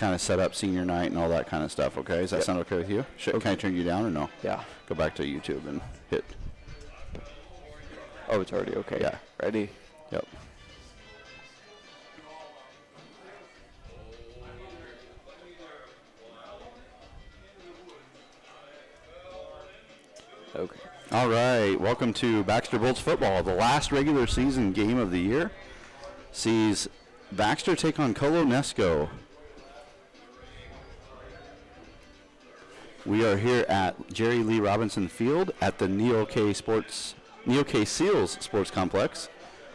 kind of set up senior night and all that kind of stuff, okay? Does that sound okay with you? Can I turn you down or no? Yeah. Go back to YouTube and hit. Oh, it's already okay. Yeah. Ready? Yep. Okay. All right. Welcome to Baxter Bolts football. The last regular season game of the year sees Baxter take on Colo-NESCO. We are here at Jerry Lee Robinson Field at the Neo K Seals Sports Complex.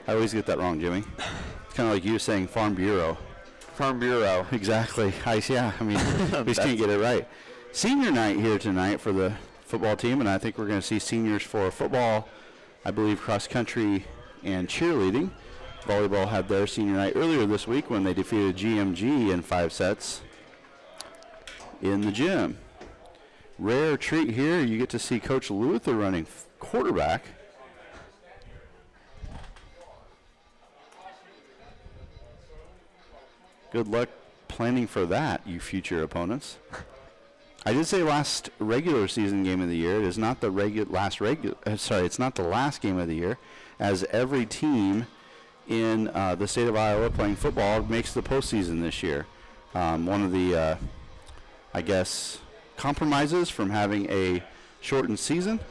I always get that wrong, Jimmy. It's kind of like you saying Farm Bureau. Farm Bureau. Exactly. We just can't get it right. Senior night here tonight for the football team, and I think we're going to see seniors for football, I believe cross country and cheerleading. Volleyball had their senior night earlier this week when they defeated GMG in 5 sets in the gym. Rare treat here, you get to see Coach Luther running quarterback. Good luck planning for that, you future opponents. I did say last regular season game of the year. It is not the it's not the last game of the year, as every team in the state of Iowa playing football makes the postseason this year. One of the, compromises from having a shortened season.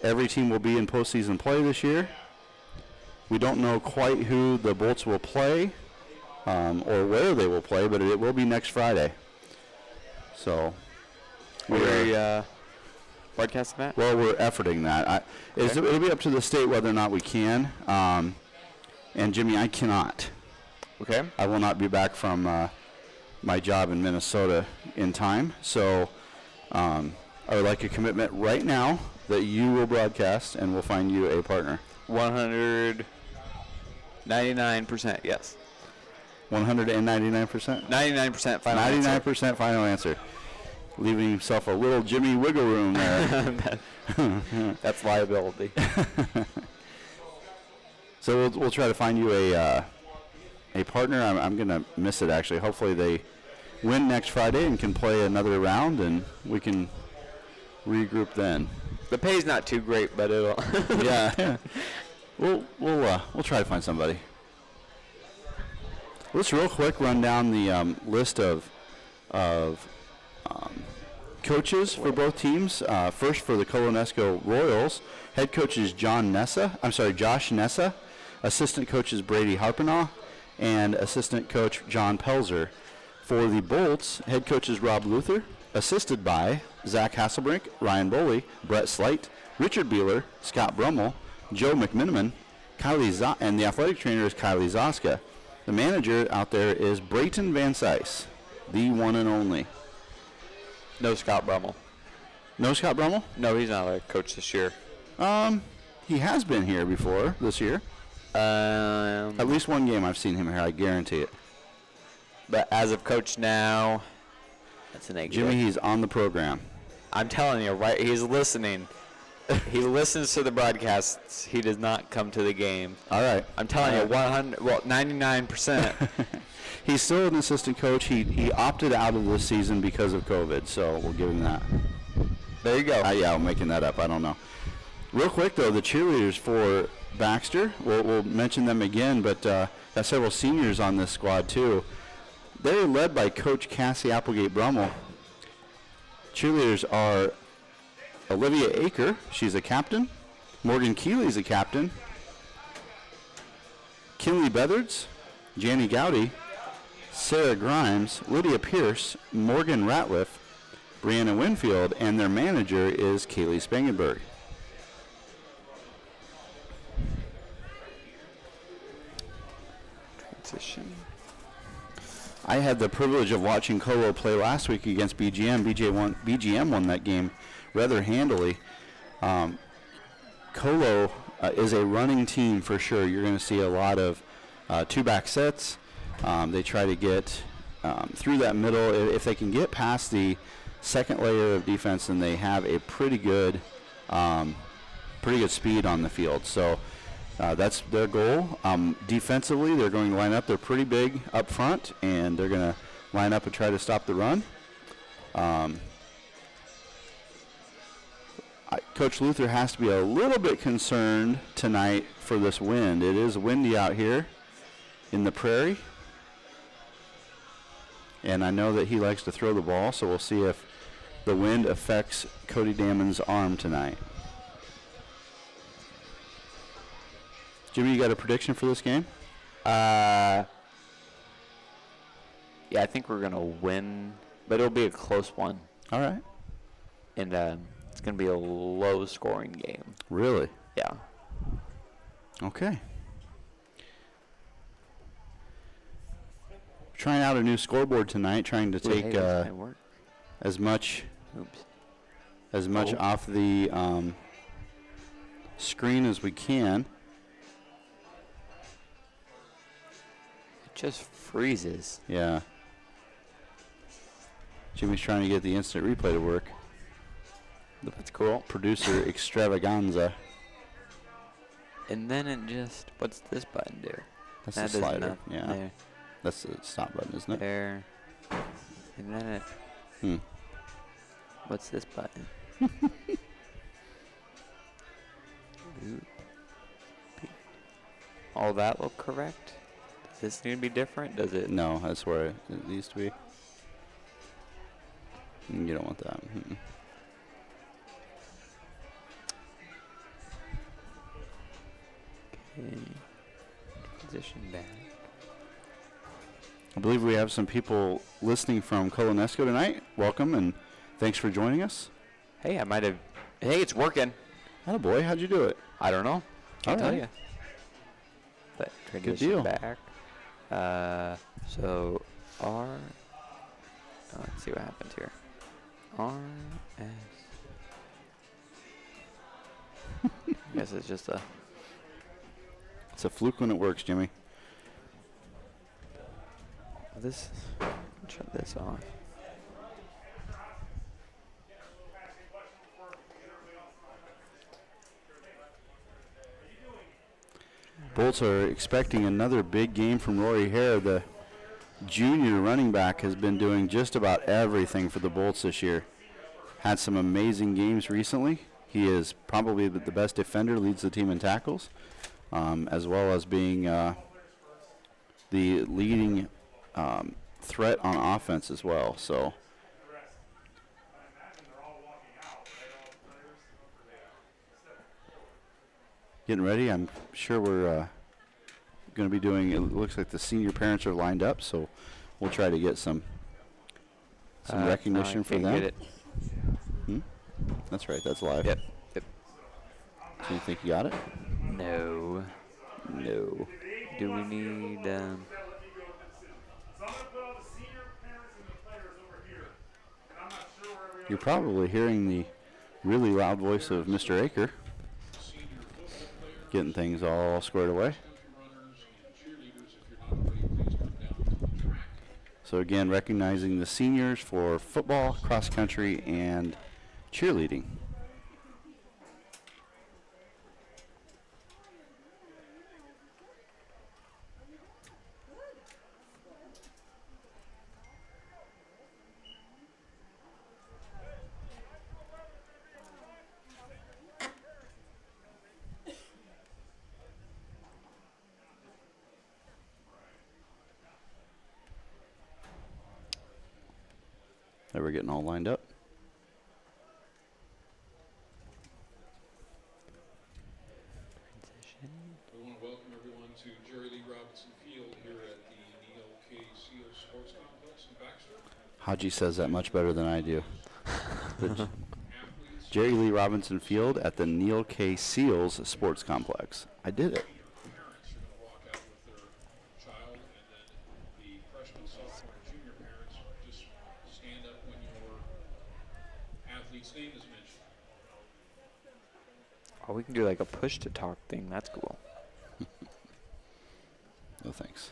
Every team will be in postseason play this year. We don't know quite who the Bolts will play or where they will play, but it will be next Friday. So, we're broadcasting that? Well, we're efforting that. It'll be up to the state whether or not we can. And Jimmy, I cannot. Okay. I will not be back from my job in Minnesota in time. So, I would like a commitment right now that you will broadcast, and we'll find you a partner. 199%, yes. 199%? 99% final answer. 99% final answer. Leaving himself a little Jimmy wiggle room there. That's liability. So we'll try to find you a partner. I'm going to miss it, actually. Hopefully they win next Friday and can play another round, and we can regroup then. The pay's not too great, but it'll. Yeah. We'll try to find somebody. Let's real quick run down the list of coaches for both teams. First for the Colo-NESCO Royals, head coach is Josh Nessa. Assistant coach is Brady Harpenaugh, and assistant coach John Pelzer. For the Bolts, head coach is Rob Luther, assisted by Zach Hasselbrink, Ryan Boley, Brett Slight, Richard Beeler, Scott Brummel, Joe McMiniman, and the athletic trainer is Kylie Zoska. The manager out there is Brayton Van Sice, the one and only. No Scott Brummel. No Scott Brummel? No, he's not a coach this year. He has been here before this year. At least one game I've seen him here, I guarantee it. But as of coach now, that's an negative. Jimmy, he's on the program. I'm telling you, right? He's listening. He listens to the broadcasts. He does not come to the game. All right. I'm telling you, 99%. He's still an assistant coach. He opted out of this season because of COVID, so we'll give him that. There you go. I'm making that up. I don't know. Real quick, though, the cheerleaders for Baxter, we'll mention them again, but got several seniors on this squad, too. They're led by Coach Cassie Applegate Brummel. Cheerleaders are Olivia Aker, she's a captain. Morgan Keeley's a captain. Kinley Bethards, Janny Gowdy, Sarah Grimes, Lydia Pierce, Morgan Ratliff, Brianna Winfield, and their manager is Kaylee Spangenberg. Transition. I had the privilege of watching Colo play last week against BGM. BGM won that game rather handily. Colo is a running team for sure. You're going to see a lot of two-back sets. They try to get through that middle. If they can get past the second layer of defense, then they have a pretty good speed on the field. So that's their goal. Defensively, they're going to line up. They're pretty big up front, and they're going to line up and try to stop the run. Coach Luther has to be a little bit concerned tonight for this wind. It is windy out here in the Prairie. And I know that he likes to throw the ball, so we'll see if the wind affects Cody Damon's arm tonight. Jimmy, you got a prediction for this game? Yeah, I think we're going to win, but it'll be a close one. All right. And it's going to be a low-scoring game. Really? Yeah. Okay. Trying out a new scoreboard tonight, trying to take as much off the screen as we can. It just freezes. Yeah. Jimmy's trying to get the instant replay to work. That's cool. Producer extravaganza. And then it just, what's this button do? That's that the slider. Yeah. There. That's the stop button, isn't it? There. And then it. What's this button? All that look correct? Does this need to be different? Does it? No, that's where it used to be. You don't want that. Okay. Position back. I believe we have some people listening from Colo-NESCO tonight. Welcome and thanks for joining us. Hey, I might have. Hey, it's working. Oh boy, how'd you do it? I don't know. Can't tell right. you. But Good deal. back. So R. Let's see what happens here. R S. I guess it's just a. It's a fluke when it works, Jimmy. This. Shut this off. Bolts are expecting another big game from Rory Hare. The junior running back has been doing just about everything for the Bolts this year. Had some amazing games recently. He is probably the best defender, leads the team in tackles, as well as being the leading threat on offense as well. So getting ready. I'm sure we're going to be doing, it looks like the senior parents are lined up, so we'll try to get some recognition for them. Get it. That's right, that's live. Yep. So you think you got it? No. No. Do we need You're probably hearing the really loud voice of Mr. Aker getting things all squared away. So again, recognizing the seniors for football, cross country, and cheerleading. They were getting all lined up. We want to welcome everyone to Jerry Lee Robinson Field here at the Neil K. Seal Sports Complex in Baxter. Haji says that much better than I do. Jerry Lee Robinson Field at the Neil K. Seals Sports Complex. I did it. Parents are going to walk out with their child, and then the freshman, sophomore, and junior parents just stand up when your athlete's name is mentioned. Oh, we can do like a push to talk thing. That's cool. No thanks.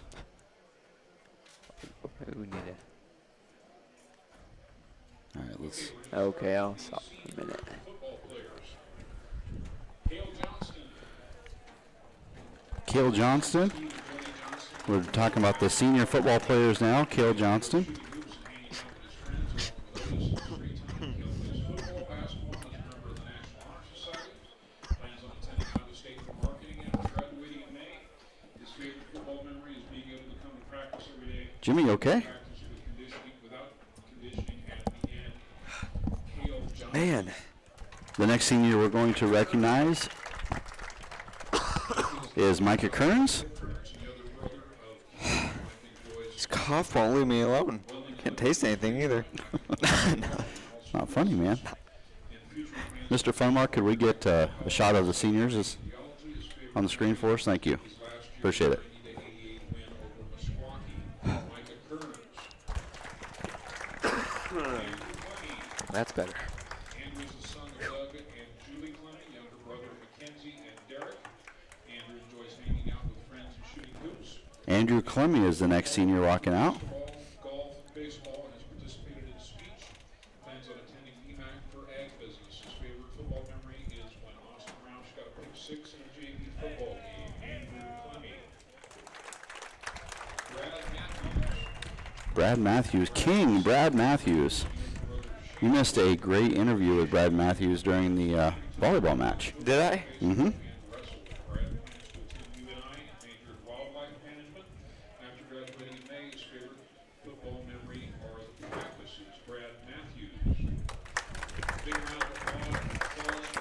We need it. All right, let's. Okay, I'll stop for a minute. Football players. Cale Johnston. Cale Johnston. We're talking about the senior football players now. Cale Johnston. Jimmy, you okay? Practice with conditioning, without conditioning at the end. Cale Johnson. Man. The next senior we're going to recognize is Micah Kearns. This cough won't leave me alone. Can't taste anything either. It's not funny, man. Mr. Funmark, could we get a shot of the seniors on the screen for us? Thank you. Appreciate it. That's better. Andrew is the son of Doug and Julie Clemmy, younger brother of Mackenzie and Derek. Andrew enjoys hanging out with friends and shooting hoops. Andrew Clemmy is the next senior walking out. Basketball, golf, baseball, and has participated in speech. Plans on attending EMAC for ag business. His favorite football memory is when Austin Roush got a pick 6 in a JV football game. Andrew Clemmy. Brad Matthews, King Brad Matthews. You missed a great interview with Brad Matthews during the volleyball match. Did I? Mm-hmm.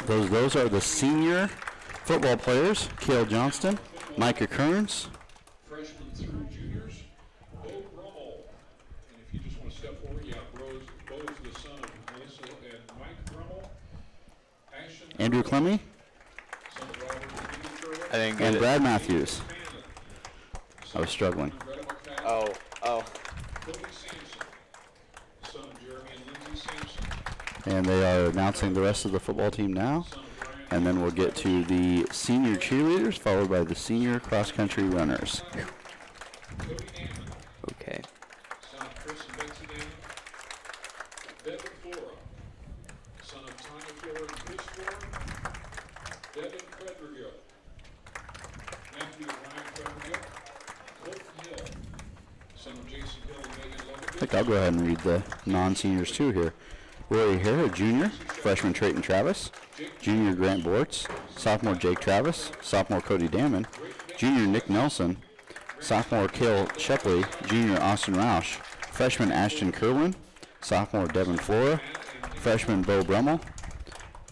Those are the senior football players. Cale Johnston, Micah Kearns. Freshmen through juniors. Bo Brummel. And if you just want to step forward, yeah, Bo's the son of Melissa and Mike Brummel. Ashton. Andrew Clemmy Son of Robert and Nikki Curley. I didn't get and it. Brad Matthews. I was struggling. Greta McFadden. Oh. Cody Sampson. Son of Jeremy and Lindsay Sampson. And they are announcing the rest of the football team now. Son of Brian. And then we'll get to the senior cheerleaders, followed by the senior cross-country runners. Cody Damon. Okay. Son of Chris and Betsy Damon. Devin Flora. Son of Tanya Flora and Chris Flora. Devin Frederick. Nephew of Ryan Frederick. Colton Hill. Son of Jason Hill and Megan I Lovett. think I'll go ahead and read the non-seniors too here. Rory Hare, junior, freshman Trayton Travis, junior Grant Bortz, sophomore Jake Travis, sophomore Cody Damon, junior Nick Nelson, sophomore Cale Shepley, junior Austin Roush, freshman Ashton Kerwin, sophomore Devin Flora, freshman Bo Brummel,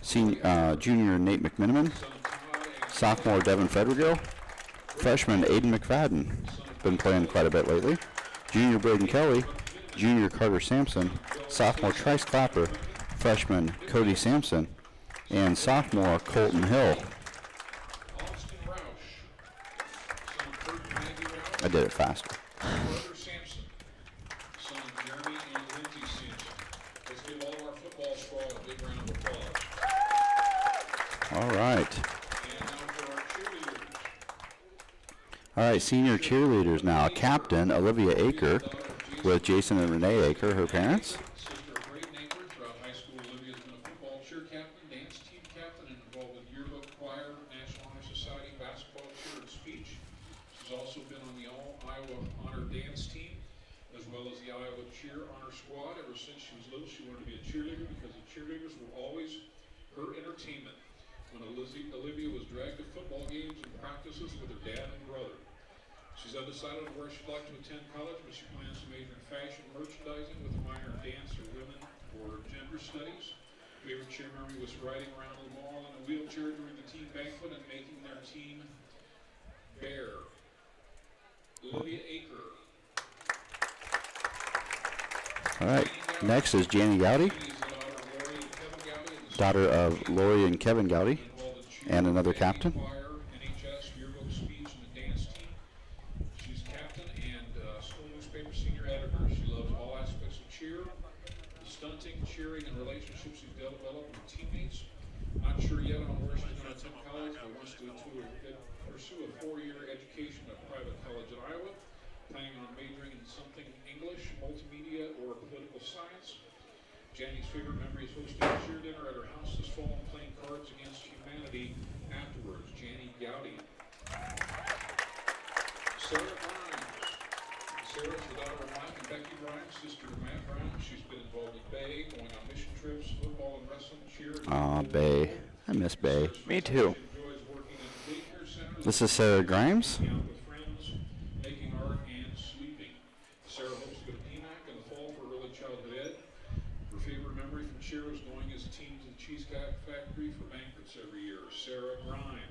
junior Nate McMiniman, sophomore Devin Fedrigo, freshman Aiden McFadden, been playing quite a bit lately, junior Braden Kelly, junior Carter Sampson, sophomore Trice Clapper, freshman Cody Sampson, and sophomore Colton Hill. Austin Roush. Son of Kurt and Maggie Roush. I did it faster. Brother Sampson. Son of Jeremy and Lindsay Sampson. Let's give all of our football squad a big round of applause. All right. And now for our cheerleaders. All right, senior cheerleaders now. Captain Olivia Aker with Jason and Renee Aker, her parents. Sister of Braden Aker. Throughout high school, Olivia has been a football cheer captain, dance team captain, and involved with yearbook choir, National Honor Society, basketball, cheer, and speech. She's also been on the All-Iowa Honor Dance Team, as well as the Iowa Cheer Honor Squad. Ever since she was little, she wanted to be a cheerleader because the cheerleaders were always her entertainment. When Olivia was dragged to football games and practices with her dad and brother. She's undecided on where she'd like to attend college, but she plans to major in fashion merchandising with a minor in dance or women or gender studies. Favorite cheer memory was riding around the mall in a wheelchair during the team banquet and making their team bear. Olivia Aker. All right, next is Janie Gowdy, She is the daughter of Lori and Kevin Gowdy, and the daughter of Lori and Kevin Gowdy, involved in cheer, and another captain. choir, NHS, yearbook speech, and the dance team. She's captain and school newspaper senior editor. She loves all aspects of cheer, the stunting, cheering, and relationships she's developed with teammates. Not sure yet on where she's going to attend college, but wants to pursue a 4-year education at a private college in Iowa. Planning on majoring in something English, multimedia, or political science. Janie's favorite memory is hosting a cheer dinner at her house this fall and playing Cards Against Humanity afterwards. Janie Gowdy. Sarah Grimes. Sarah is the daughter of Mike and Becky Grimes, sister of Matt Grimes. She's been involved with Bay, going on mission trips, football and wrestling, cheer. Aw, Bay. I miss Bay. Me too. She enjoys working in daycare centers. This is Sarah Grimes. Hanging out with friends, making art, and sleeping. Sarah memory from cheers going as a team to the Cheesecake Factory for banquets every year. Sarah Grimes.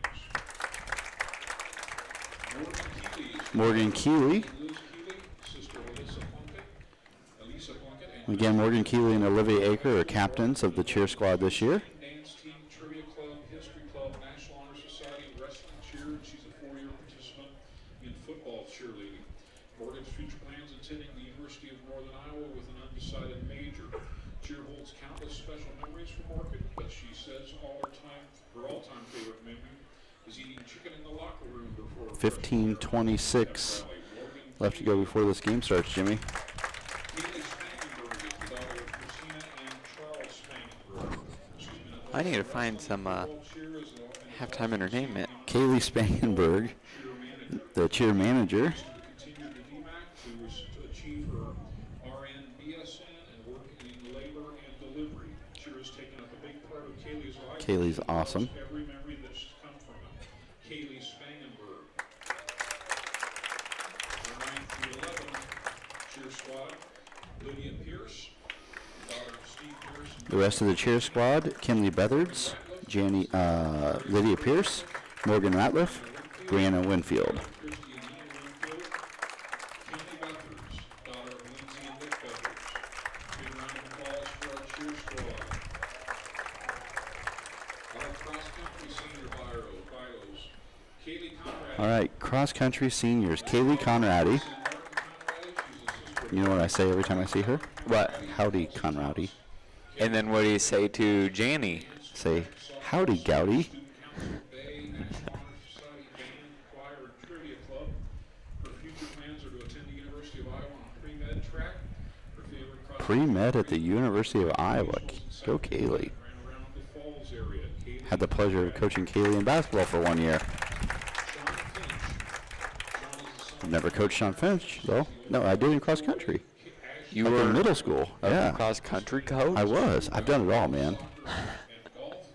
Morgan Keeley. Liz Keeley, sister Elisa Plunkett, and Again, Morgan Keeley and Olivia Aker are captains of the cheer squad this year. Dance Team, Trivia Club, History Club, National Honor Society, Wrestling Cheer, and she's a 4-year participant in football cheerleading. Morgan's future plans attending the University of Northern Iowa with an undecided major. Cheer holds countless special memories for Morgan, but she says her all-time favorite memory is eating chicken in the locker room before 15:26 left to go before this game starts, Jimmy. Kaylee Spangenberg is the daughter of Christina and Charles Spangenberg. She's been a I need to find some halftime entertainment. Kaylee Spangenberg, the cheer manager. continue the DMAC to achieve her RN BSN and work in labor and delivery. Cheer has taken up a big part of Kaylee's life. Kaylee's awesome. Every memory that's come from it. Kaylee Spangenberg. The 9 through 11 cheer squad. Lydia Pierce, daughter of Steve Pierce. The rest of the cheer squad: Kimley Bethards, Lydia Pierce, Morgan Ratliff, Brianna Winfield. Christy and Ian Winfield. Kimley Bethards, daughter of Lindsay and Nick Bethards. Big round of applause for our cheer squad. Our cross-country senior bios. Kaylee Conrad. All right, cross country seniors: Kaylee Conradi. You know what I say every time I see her? What? Howdy, Conradi. And then what do you say to Janny? Say, howdy, Gowdy. Bay, National Honor Society Band, Choir, and Trivia Club. Her future plans are to attend the University of Iowa on a pre-med track. Her favorite cross Pre-med at the University of Iowa. Go Kaylee. ran around the Falls area. Kaylee Had the pleasure of coaching Kaylee in basketball for 1 year. Sean Finch. Sean is the son I've never coached Sean Finch, though. No, I did in cross country. You Like in were middle school. a Yeah, cross country coach? I was. I've done it all, man. at golf.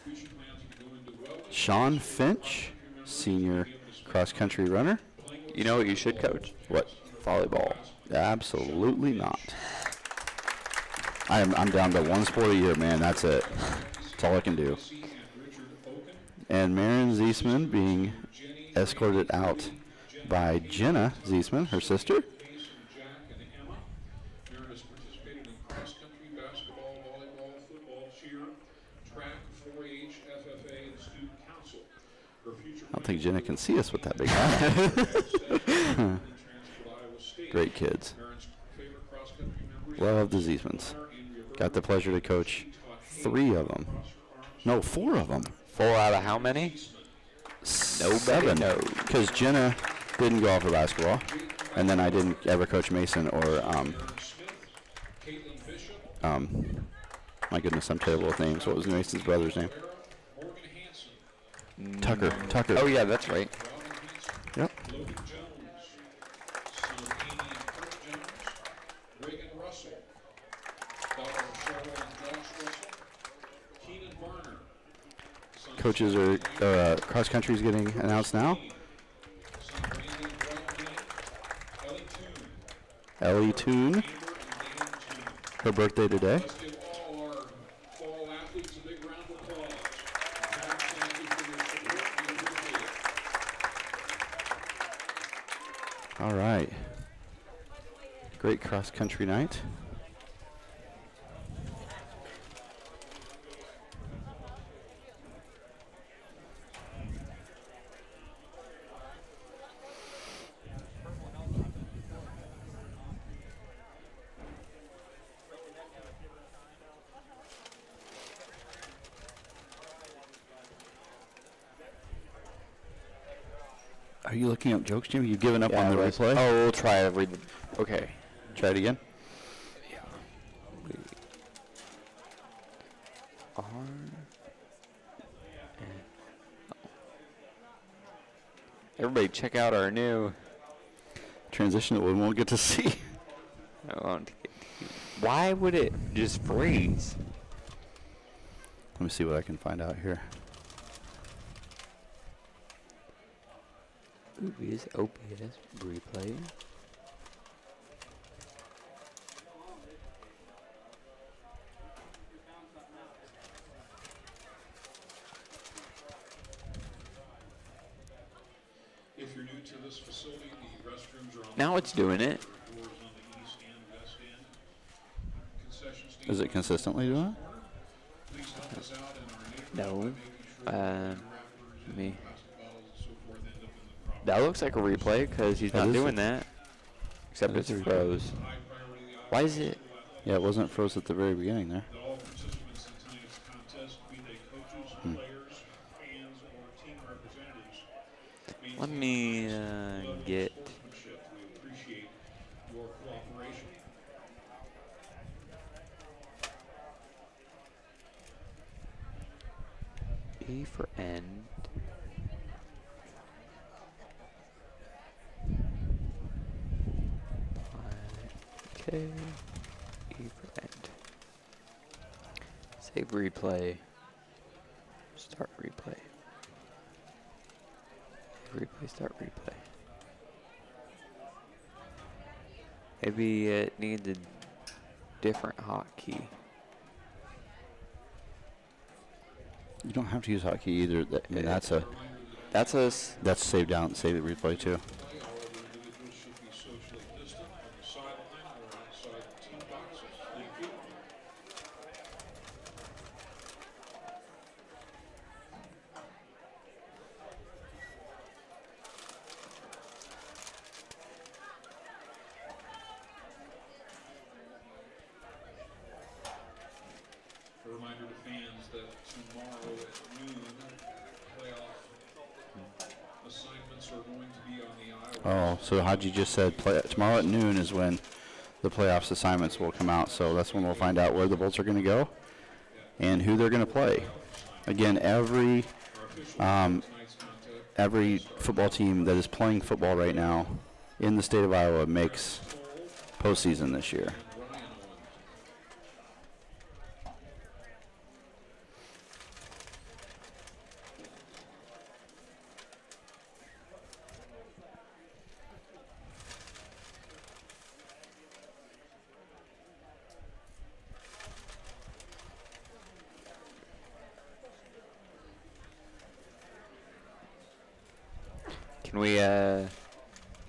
Future plans are to go into wellness. Sean Finch, senior cross country runner. You know what you should coach? What? Volleyball. Absolutely not. I'm down to one sport a year, man. That's it. That's all I can do. And Richard Oken. And Marin Ziesman being escorted out by Jenna Ziesman, her sister. Jason, Jack, and Emma. Marin has participated in cross-country, basketball, volleyball, football, cheer, track, 4-H, FFA, and student council. Her future I don't think Jenna can see us with that big eye. Great kids. Marin's favorite cross-country memories. Love the Ziesmans. Got the pleasure to coach 3 of them. No, 4 of them. 4 out of how many? Nobody 7. knows. Because Jenna didn't go off for basketball. And then I didn't ever coach Mason or, Smith, Caitlin Bishop, my goodness, I'm terrible with names. What was Mason's brother's name? Morgan Hansen, Tucker. Oh, yeah, that's right. Robin Hansen, Yep. Logan Jones, son of Amy and Kurt Jones, Reagan Russell, daughter of Cheryl and Josh Russell, Keenan Varner, son of Coaches are, cross country is getting announced now. son of Randy and Brian Lane, Ellie Toone, Ellie Toon, Amber and Dan Toone. her birthday today. Let's give all our fall athletes a big round of applause. Thank you for their support. We appreciate it. All right. Great cross country night. Are you looking up jokes, Jimmy? You've given up on the I was. replay? Oh, we'll try every. Okay. Try it again. R. Everybody, check out our new. Transition that we won't get to see. Why would it just freeze? Let me see what I can find out here. Is OBS replay? facility. The restrooms are on Now it's doing it. the doors on the east and west end. Concession stand Is it consistently doing it? Please help us out in our neighborhood No. by making sure that Uh, wrappers and me. plastic bottles and so forth end up in the proper. That looks like a replay because he's That not is doing a- that. Except that it's is a replay. froze. High priority Why is it? Yeah, it wasn't froze at the very beginning there. That all participants in tonight's contest, be they coaches, players, fans, or team representatives, Let maintain me the highest level of get. sportsmanship. We appreciate your cooperation. E for end. Okay. E for end. Save replay. Start replay. Replay, start replay. Maybe it needs a different hotkey. You don't have to use hotkey either. I mean, that's That's us. save down, save the replay too. Play, all other individuals should be socially distant on the sideline or outside the team boxes. Thank you. A reminder to fans that tomorrow at noon, playoff assignments are going to be on the Iowa. Oh, so Haji just said tomorrow at noon is when the playoffs assignments will come out. So that's when we'll find out where the Bolts are going to go and who they're going to play. Again, every football team that is playing football right now in the state of Iowa makes postseason this year. Ryan Owens. Can we, what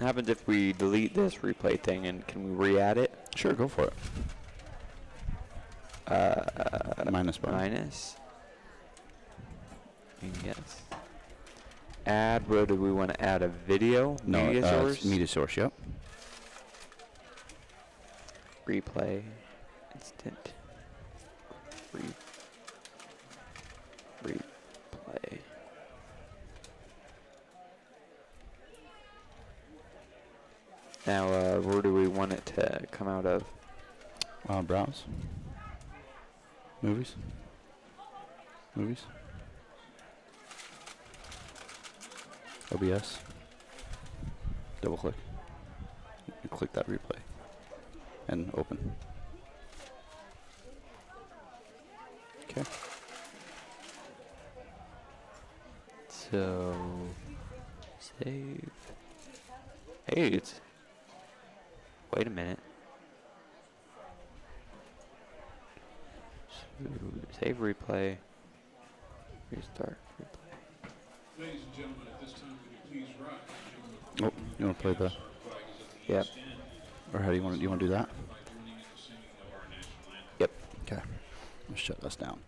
happens if we delete this replay thing and can we re-add it? Sure, go for it. Minus button. Minus. Yes. Add, where do we want to add a video? No, Media source? media source. Yep. Replay. Instant. Replay. Now, where do we want it to come out of? Browse. Movies. Movies. OBS. Double click. You click that replay. And open. Okay. So, save. Hey, it's. Wait a minute. So, save replay. Restart replay. Ladies and gentlemen, at this time, would you please rise? Oh, you want to play the? Our flag is at the Yep. east end Or how do you want to do that? by joining in the singing of our national anthem. Yep. Okay. Let's shut us down.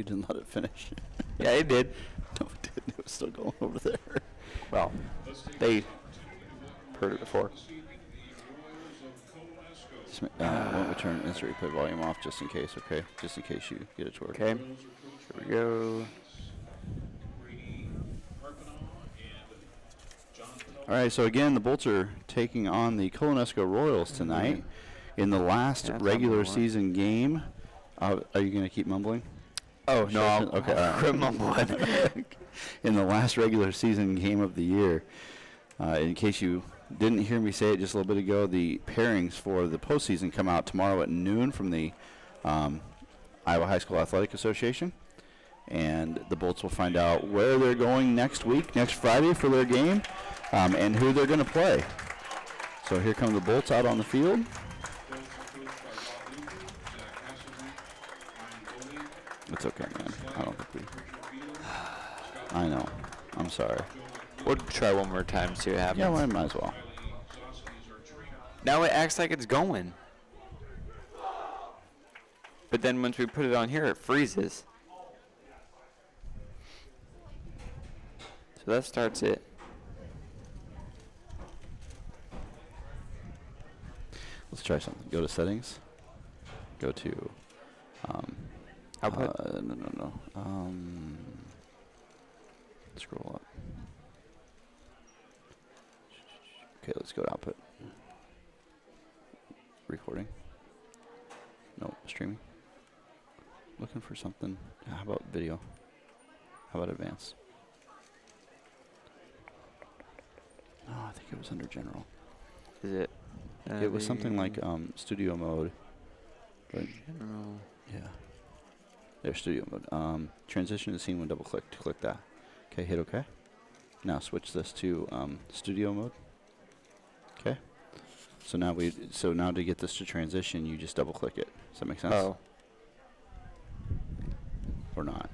You didn't let it finish. Yeah, it did. No, it didn't. It was still going over there. Well, they heard it before. This evening, the Royals of Colo-NESCO. Just, why don't we turn insert replay volume off just in case, okay? Just in case you get it to work. Okay. Here we go. Brady Harpinaugh and John Pinot. All right, so again, the Bolts are taking on the Colo-NESCO Royals tonight in the last Yeah, regular mumbling. season game. Are you going to keep mumbling? Oh, no. I'll Okay, all right. quit mumbling. In the last regular season game of the year. In case you didn't hear me say it just a little bit ago, the pairings for the postseason come out tomorrow at noon from the Iowa High School Athletic Association. And the Bolts will find out where they're going next week, next Friday for their game, and who they're going to play. So here come the Bolts out on the field. Bolts are coached by Bob Luther, Zach Hasselbeck, Ryan Foley, It's okay, man. I don't think we... Richard Beeler, Scott I know. I'm sorry. We'll try one more time, see what happens. Yeah, well, I might as well. Riley Zosky is our trainer. Now it acts like it's going. But then once we put it on here, it freezes. So that starts it. Let's try something. Go to settings. Go to... Output? No. Scroll up. Okay, let's go to output. Recording. No, streaming. Looking for something. How about video? How about advanced? No, I think it was under general. Is it? It was something like studio mode. But General. yeah. There's studio mode. Transition to scene when double click to click that. Okay, hit OK. Now switch this to studio mode. Okay. So now to get this to transition, you just double click it. Does that make sense? Oh. Or not?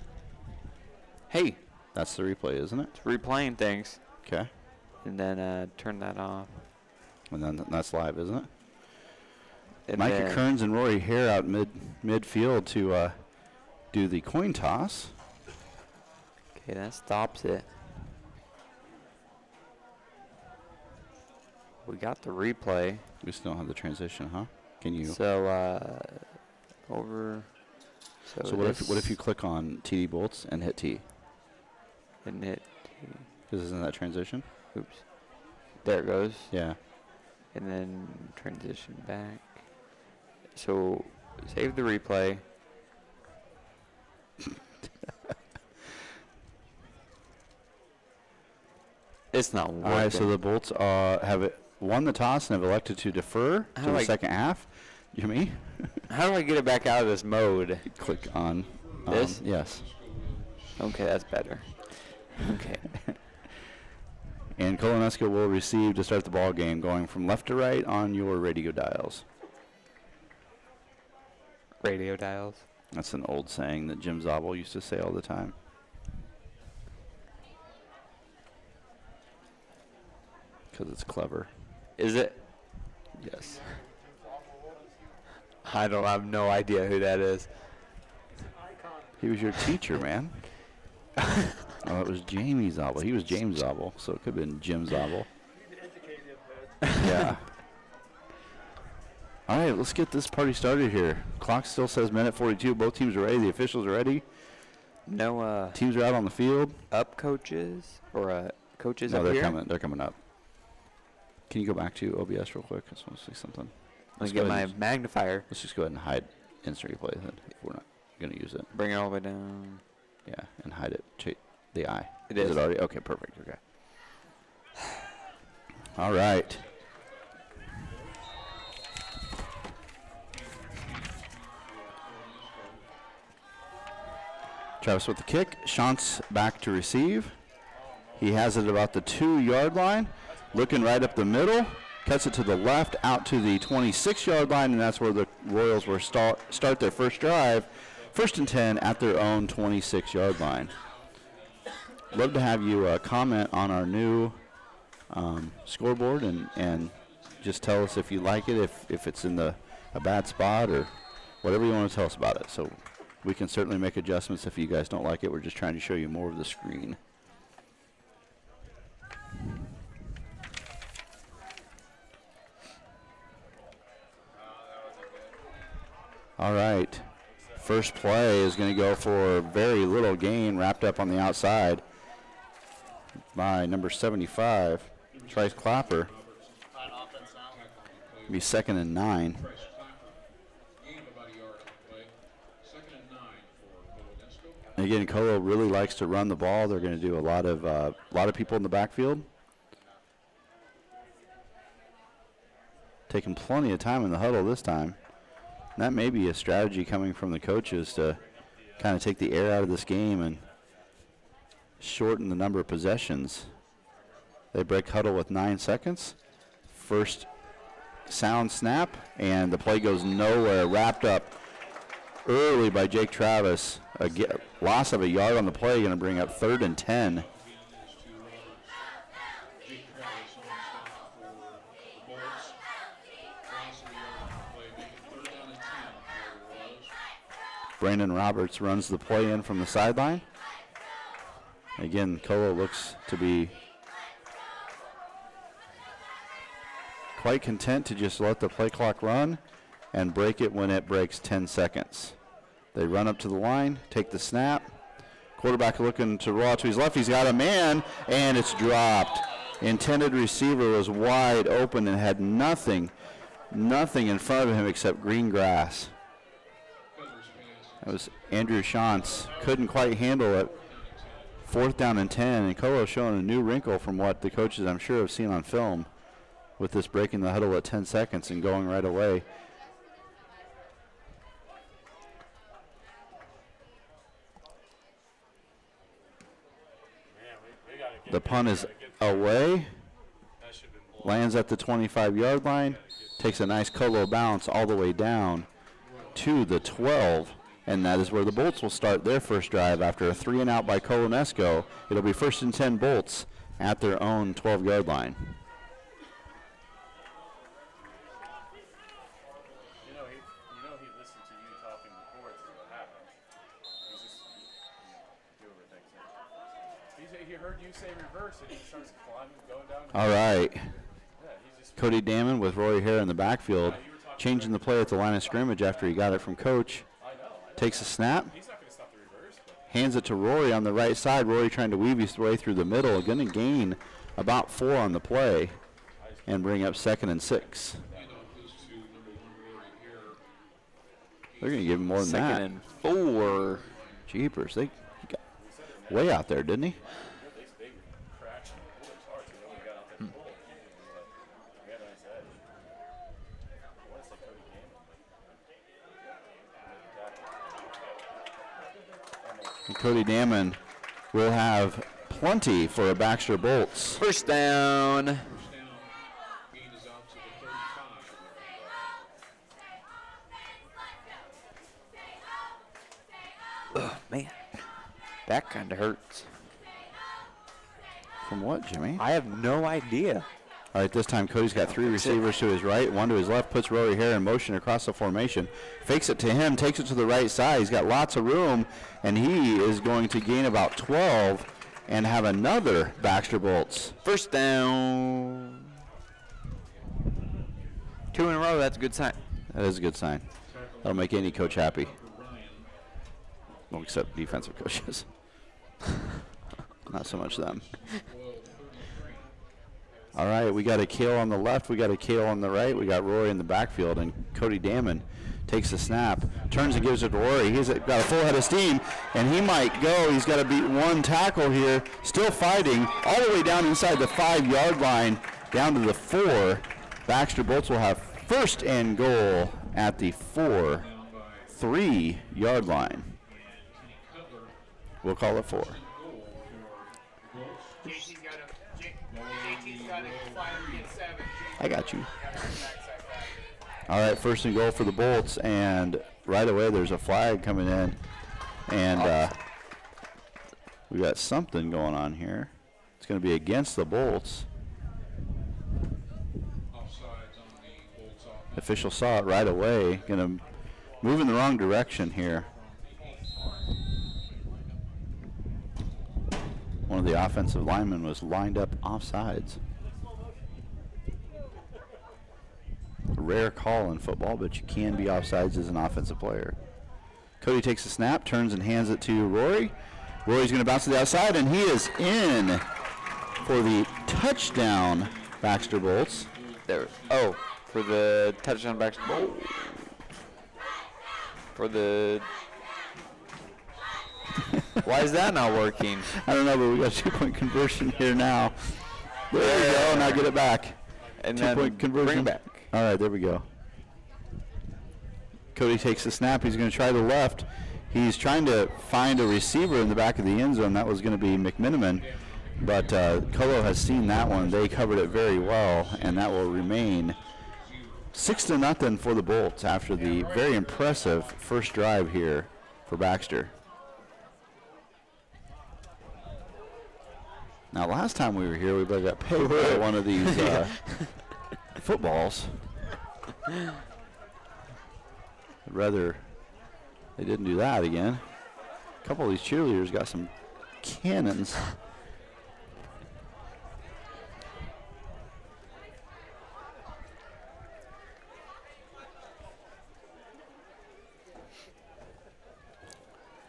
Hey, That's the replay, isn't it? it's replaying things. Okay. And then turn that off. And then that's live, isn't it? And Micah then- Kearns and Rory Hare out midfield to do the coin toss. Okay, that stops it. We got the replay. We still don't have the transition, huh? Can you? So over. So what if you click on TD Bolts and hit T? and hit? Because isn't that transition? Oops. There it goes. Yeah. And then transition back. So save the replay. It's not working. All right. So the Bolts have won the toss and have elected to defer How to do the I- second half. You me? How do I get it back out of this mode? Click on This? Yes. Okay, that's better. Okay. And Colo-NESCO will receive to start the ball game, going from left to right on your radio dials. Radio dials. That's an old saying that Jim Zabel used to say all the time. Because it's clever. Is it? Yes. I have no idea who that is. He was your teacher, man. Oh, it was Jamie Zabel. He was James Zabel, so it could have been Jim Zabel. Yeah. All right, let's get this party started here. Clock still says minute 42. Both teams are ready. The officials are ready. No Teams are out on the field. up coaches or coaches No, up they're here? coming. They're coming up. Can you go back to OBS real quick? I just want to see something. Let's go get my ahead and- magnifier. Let's just go ahead and hide instant replay then, if we're not going to use it. Bring it all the way down. Yeah, and hide it. The eye. It Is is. it already? Okay, perfect. Okay. All right. Travis with the kick. Shantz back to receive. He has it about the 2-yard line. Looking right up the middle. Cuts it to the left out to the 26-yard line, and that's where the Royals will start their first drive. 1st and 10 at their own 26-yard line. Love to have you comment on our new scoreboard and just tell us if you like it, if it's in a bad spot or whatever you want to tell us about it. So we can certainly make adjustments if you guys don't like it. We're just trying to show you more of the screen. All right. First play is going to go for very little gain, wrapped up on the outside by number 75, Trice Clapper. Be 2nd and 9. Bryce Clapper gained about a yard on the play. 2nd and 9 for Colo-NESCO. Again, Colo really likes to run the ball. They're going to do a lot of people in the backfield. Taking plenty of time in the huddle this time. And that may be a strategy coming from the coaches to kind of take the air out of this game and shorten the number of possessions. They break huddle with 9 seconds. First sound snap, and the play goes nowhere. Wrapped up early by Jake Travis. A loss of a yard on the play, going to bring up 3rd and 10. Brandon Roberts runs the play in from the sideline. Again, Colo looks to be quite content to just let the play clock run and break it when it breaks 10 seconds. They run up to the line, take the snap. Quarterback looking to roll out to his left. He's got a man, and it's dropped. Intended receiver was wide open and had nothing in front of him except green grass. That was Andrew Shantz. Couldn't quite handle it. 4th down and 10, and Colo showing a new wrinkle from what the coaches, I'm sure, have seen on film with this breaking the huddle at 10 seconds and going right away. The punt is away. Lands at the 25-yard line. Takes a nice Colo bounce all the way down to the 12. And that is where the Bolts will start their first drive after a 3-and-out by Colo-NESCO. It'll be 1st and 10 Bolts at their own 12-yard line. You know he listened to you talking before it's what happened. He's just do everything. He heard you say reverse and he starts climbing, going down. All right. Yeah, he's just Cody Damon with Roy Hare in the backfield, changing the play at the line of scrimmage after he got it from Coach. Takes a snap, he's not going to stop the reverse. But hands it to Rory on the right side. Rory trying to weave his way through the middle. Going to gain about 4 on the play and bring up 2nd and 6. They're going to give him more than that. 2nd and 4. Jeepers, they got way out there, didn't he? they crashed and pulled hard to know he got out there and pulled. Yeah, nice edge. I want to say Cody Damon. And Cody Damon will have plenty for a Baxter Bolts. First down. First down. Gain is out to the 35. Ugh, man, that kind of hurts. From what, Jimmy? I have no idea. All right, this time Cody's got 3 receivers to his right, 1 to his left, puts Rory Hare in motion across the formation, fakes it to him, takes it to the right side. He's got lots of room, and he is going to gain about 12 and have another Baxter Bolts. First down. 2 in a row, that's a good sign. That is a good sign. That'll make any coach happy. Well, except defensive coaches. Not so much them. All right, we got a Kale on the left, we got a Kale on the right, we got Rory in the backfield, and Cody Damon takes the snap, turns and gives it to Rory. He's got a full head of steam, and he might go. He's got to beat 1 tackle here, still fighting all the way down inside the 5-yard line, down to the 4. Baxter Bolts will have first and goal at the 3-yard line. We'll call it 4. JT's got to finally get 7. I got you. All right, first and goal for the Bolts, and right away there's a flag coming in, and we got something going on here. It's going to be against the Bolts. Offsides on the Bolts offense. Official saw it right away. Going to move in the wrong direction here. From the 8. one of the offensive linemen was lined up offsides. A rare call in football, but you can be offsides as an offensive player. Cody takes a snap, turns and hands it to Rory. Rory's going to bounce to the outside, and he is in for the touchdown, Baxter Bolts. There. Oh, for the touchdown Baxter. Oh. For the. Why is that not working? I don't know, but we got a 2-point conversion here now. There we go. Now get it back. And 2-point conversion. bring back. All right, there we go. Cody takes the snap. He's going to try the left. He's trying to find a receiver in the back of the end zone. That was going to be McMiniman. But Colo has seen that one. They covered it very well, and that will remain 6-0 for the Bolts after the very impressive first drive here for Baxter. Now, last time we were here, we better got paid by one of these footballs. I'd rather they didn't do that again. A couple of these cheerleaders got some cannons.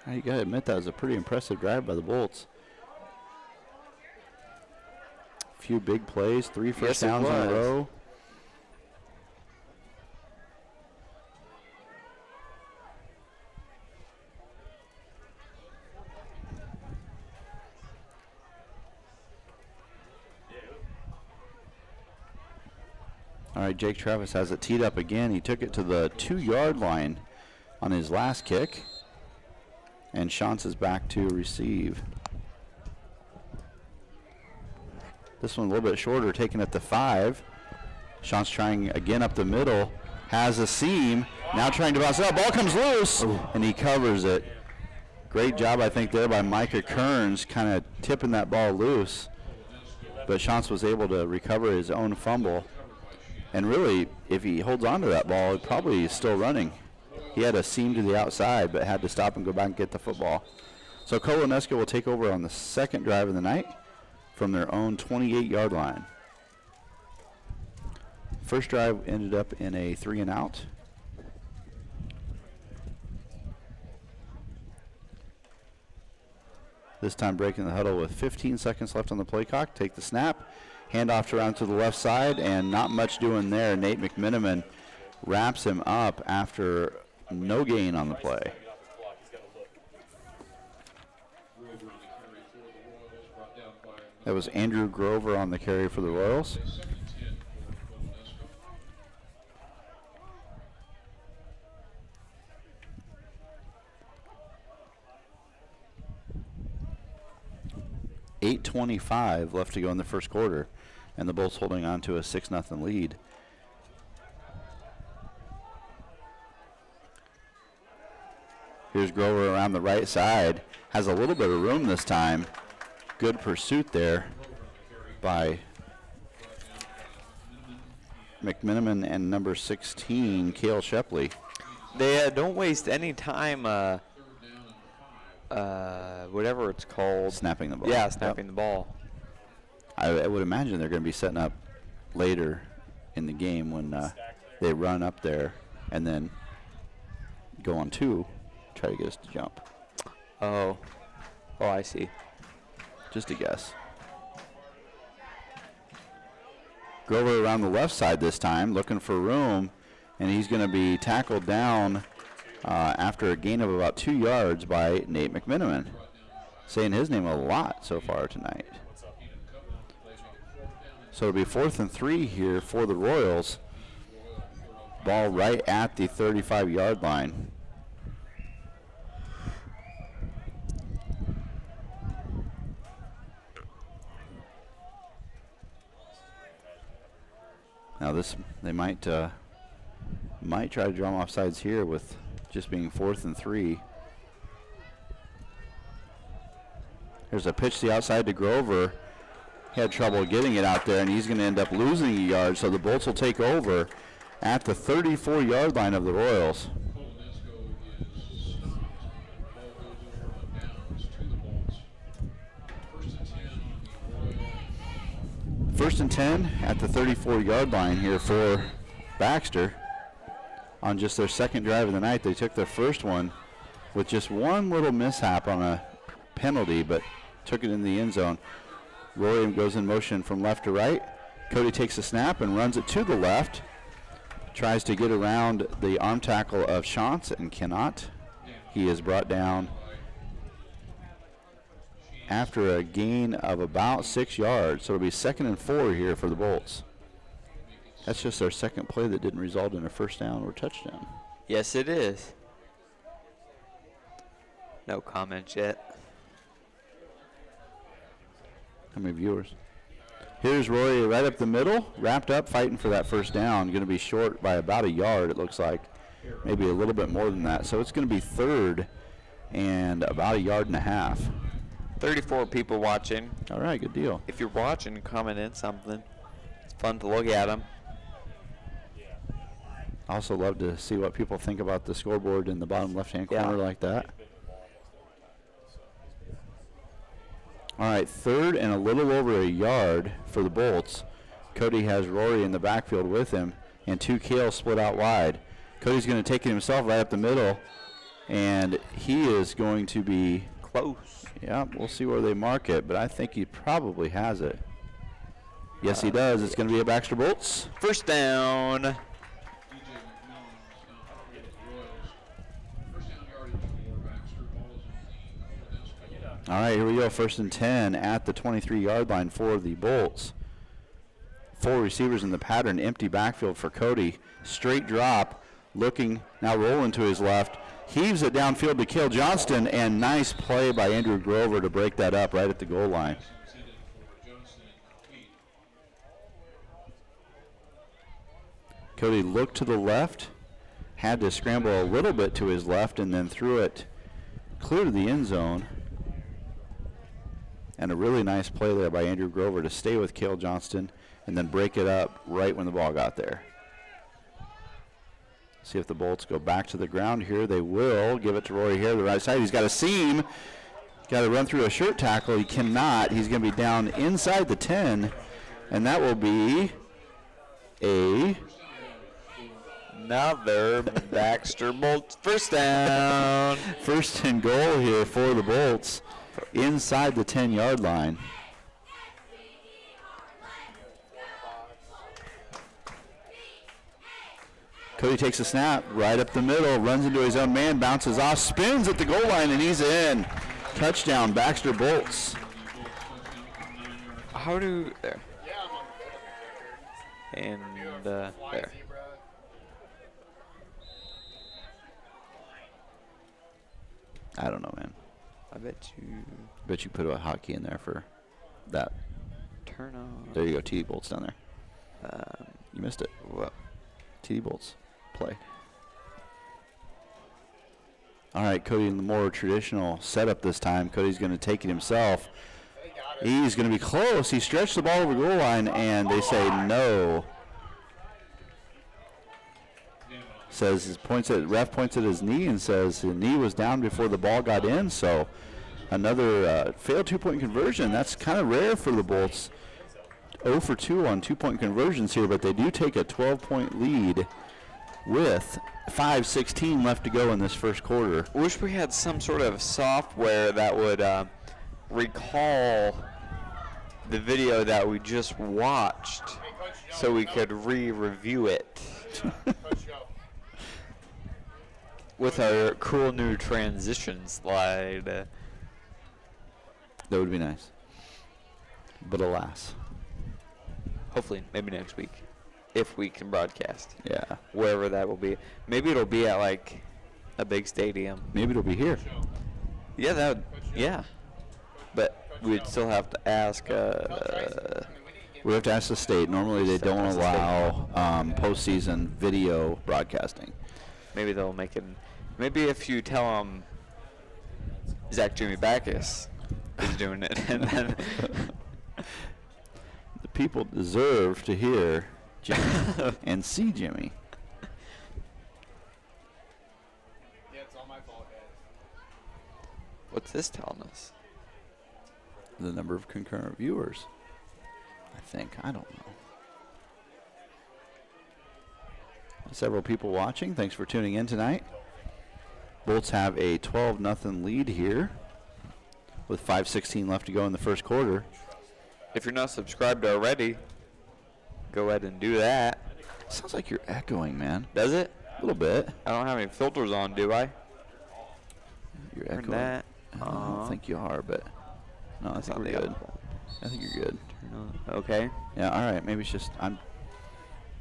You got to admit that was a pretty impressive drive by the Bolts. A few big plays, 3 first downs in a row. All right, Jake Travis has it teed up again. He took it to the 2-yard line on his last kick. And Shantz is back to receive. This one a little bit shorter, taking it to 5. Shantz trying again up the middle. Has a seam. Now trying to bounce it out. Ball comes loose, and he covers it. Great job, I think, there by Micah Kearns, kind of tipping that ball loose. But Shantz was able to recover his own fumble. And really, if he holds on to that ball, it probably is still running. He had a seam to the outside, but had to stop and go back and get the football. So Colo-NESCO will take over on the second drive of the night from their own 28-yard line. First drive ended up in a 3-and-out. This time breaking the huddle with 15 seconds left on the play clock. Take the snap, handoff around to the left side, and not much doing there. Nate McMiniman wraps him up after no gain on the play. That was Andrew Grover on the carry for the Royals. .8:25 left to go in the first quarter, and the Bolts holding on to a 6-0 lead. Here's Grover around the right side. Has a little bit of room this time. Good pursuit there by McMiniman and number 16, Cale Shepley. They don't waste any time, whatever it's called. Snapping the ball. Yeah, snapping the ball. I would imagine they're going to be setting up later in the game when they run up there and then go on 2. Try to get us to jump. Oh, I see. Just a guess. Grover around the left side this time, looking for room, and he's going to be tackled down after a gain of about 2 yards by Nate McMiniman. Saying his name a lot so far tonight. So it'll be 4th and 3 here for the Royals. Ball right at the 35-yard line. Now this, they might try to draw him offsides here with just being 4th and 3. Here's a pitch to the outside to Grover. He had trouble getting it out there, and he's going to end up losing a yard, so the Bolts will take over at the 34-yard line of the Royals. Colo-NESCO is stopped. Ball goes over on downs to the Bolts. 1st and 10 first and 10 at the 34-yard line here for Baxter. On just their second drive of the night, they took their first one with just one little mishap on a penalty, but took it in the end zone. Rory goes in motion from left to right. Cody takes a snap and runs it to the left. Tries to get around the arm tackle of Shantz and cannot. He is brought down after a gain of about 6 yards. So it'll be 2nd and 4 here for the Bolts. That's just their second play that didn't result in a first down or touchdown. Yes, it is. No comments yet. How many viewers? Here's Rory right up the middle, wrapped up, fighting for that first down. Going to be short by about a yard, it looks like. Maybe a little bit more than that. So it's going to be 3rd and about a yard and a half. 34 people watching. All right, good deal. If you're watching, comment in something. It's fun to look at them. I also love to see what people think about the scoreboard in the bottom left-hand corner like that. All right, 3rd and a little over a yard for the Bolts. Cody has Rory in the backfield with him, and 2 Kales split out wide. Cody's going to take it himself right up the middle, and he is going to be close. Yeah, we'll see where they mark it, but I think he probably has it. Yes, he does. It's going to be a Baxter Bolts. First down. DJ McMillan is the Royals. First down yardage for Baxter. Ball is in the Colo-NESCO. All right, here we go. 1st and 10 at the 23-yard line for the Bolts. 4 receivers in the pattern. Empty backfield for Cody. Straight drop. Looking, now rolling to his left. Heaves it downfield to Cale Johnston, and nice play by Andrew Grover to break that up right at the goal line. Intended for Johnston and complete. Cody looked to the left, had to scramble a little bit to his left, and then threw it clear to the end zone. And a really nice play there by Andrew Grover to stay with Cale Johnston and then break it up right when the ball got there. See if the Bolts go back to the ground here. They will. Give it to Rory here, the right side. He's got a seam. Got to run through a shirt tackle. He cannot. He's going to be down inside the 10, and that will be another Baxter Bolts first down. First and goal here for the Bolts inside the 10-yard line. Cody takes a snap right up the middle, runs into his own man, bounces off, spins at the goal line, and he's in. Touchdown, Baxter Bolts. How do there? And there. I don't know, man. I bet you put a hotkey in there for that. turn on. There you go, TD Bolts down there. You missed it. Well, TD Bolts. Play. All right, Cody in the more traditional setup this time. Cody's going to take it himself. He's going to be close. He stretched the ball over the goal line, and they say no. Says ref points at his knee and says the knee was down before the ball got in. So another failed 2-point conversion. That's kind of rare for the Bolts. 0 for 2 on 2-point conversions here, but they do take a 12-point lead with 5:16 left to go in this first quarter. wish we had some sort of software that would recall the video that we just watched so we could re-review it with our cool new transition slide. That would be nice. But alas. Hopefully, maybe next week, if we can broadcast. Yeah. Wherever that will be. Maybe it'll be at like a big stadium. Maybe it'll be here. Yeah, yeah. But we'd still have to ask. We have to ask the state. Normally they don't allow postseason video broadcasting. Maybe they'll make it. Maybe if you tell them Zach Jimmy Backus is doing it, and then the people deserve to hear Jimmy and see Jimmy. Yeah, it's all my fault, guys. What's this telling us? The number of concurrent viewers. I think. I don't know. Several people watching. Thanks for tuning in tonight. Bolts have a 12-0 lead here with 5:16 left to go in the first quarter. If you're not subscribed already, go ahead and do that. Sounds like you're echoing, man. Does it? A little bit. I don't have any filters on, do I? You're Turn echoing. that. I don't think you are, but no, I think we're good. I think you're good. Okay. Yeah, all right. Maybe it's just I'm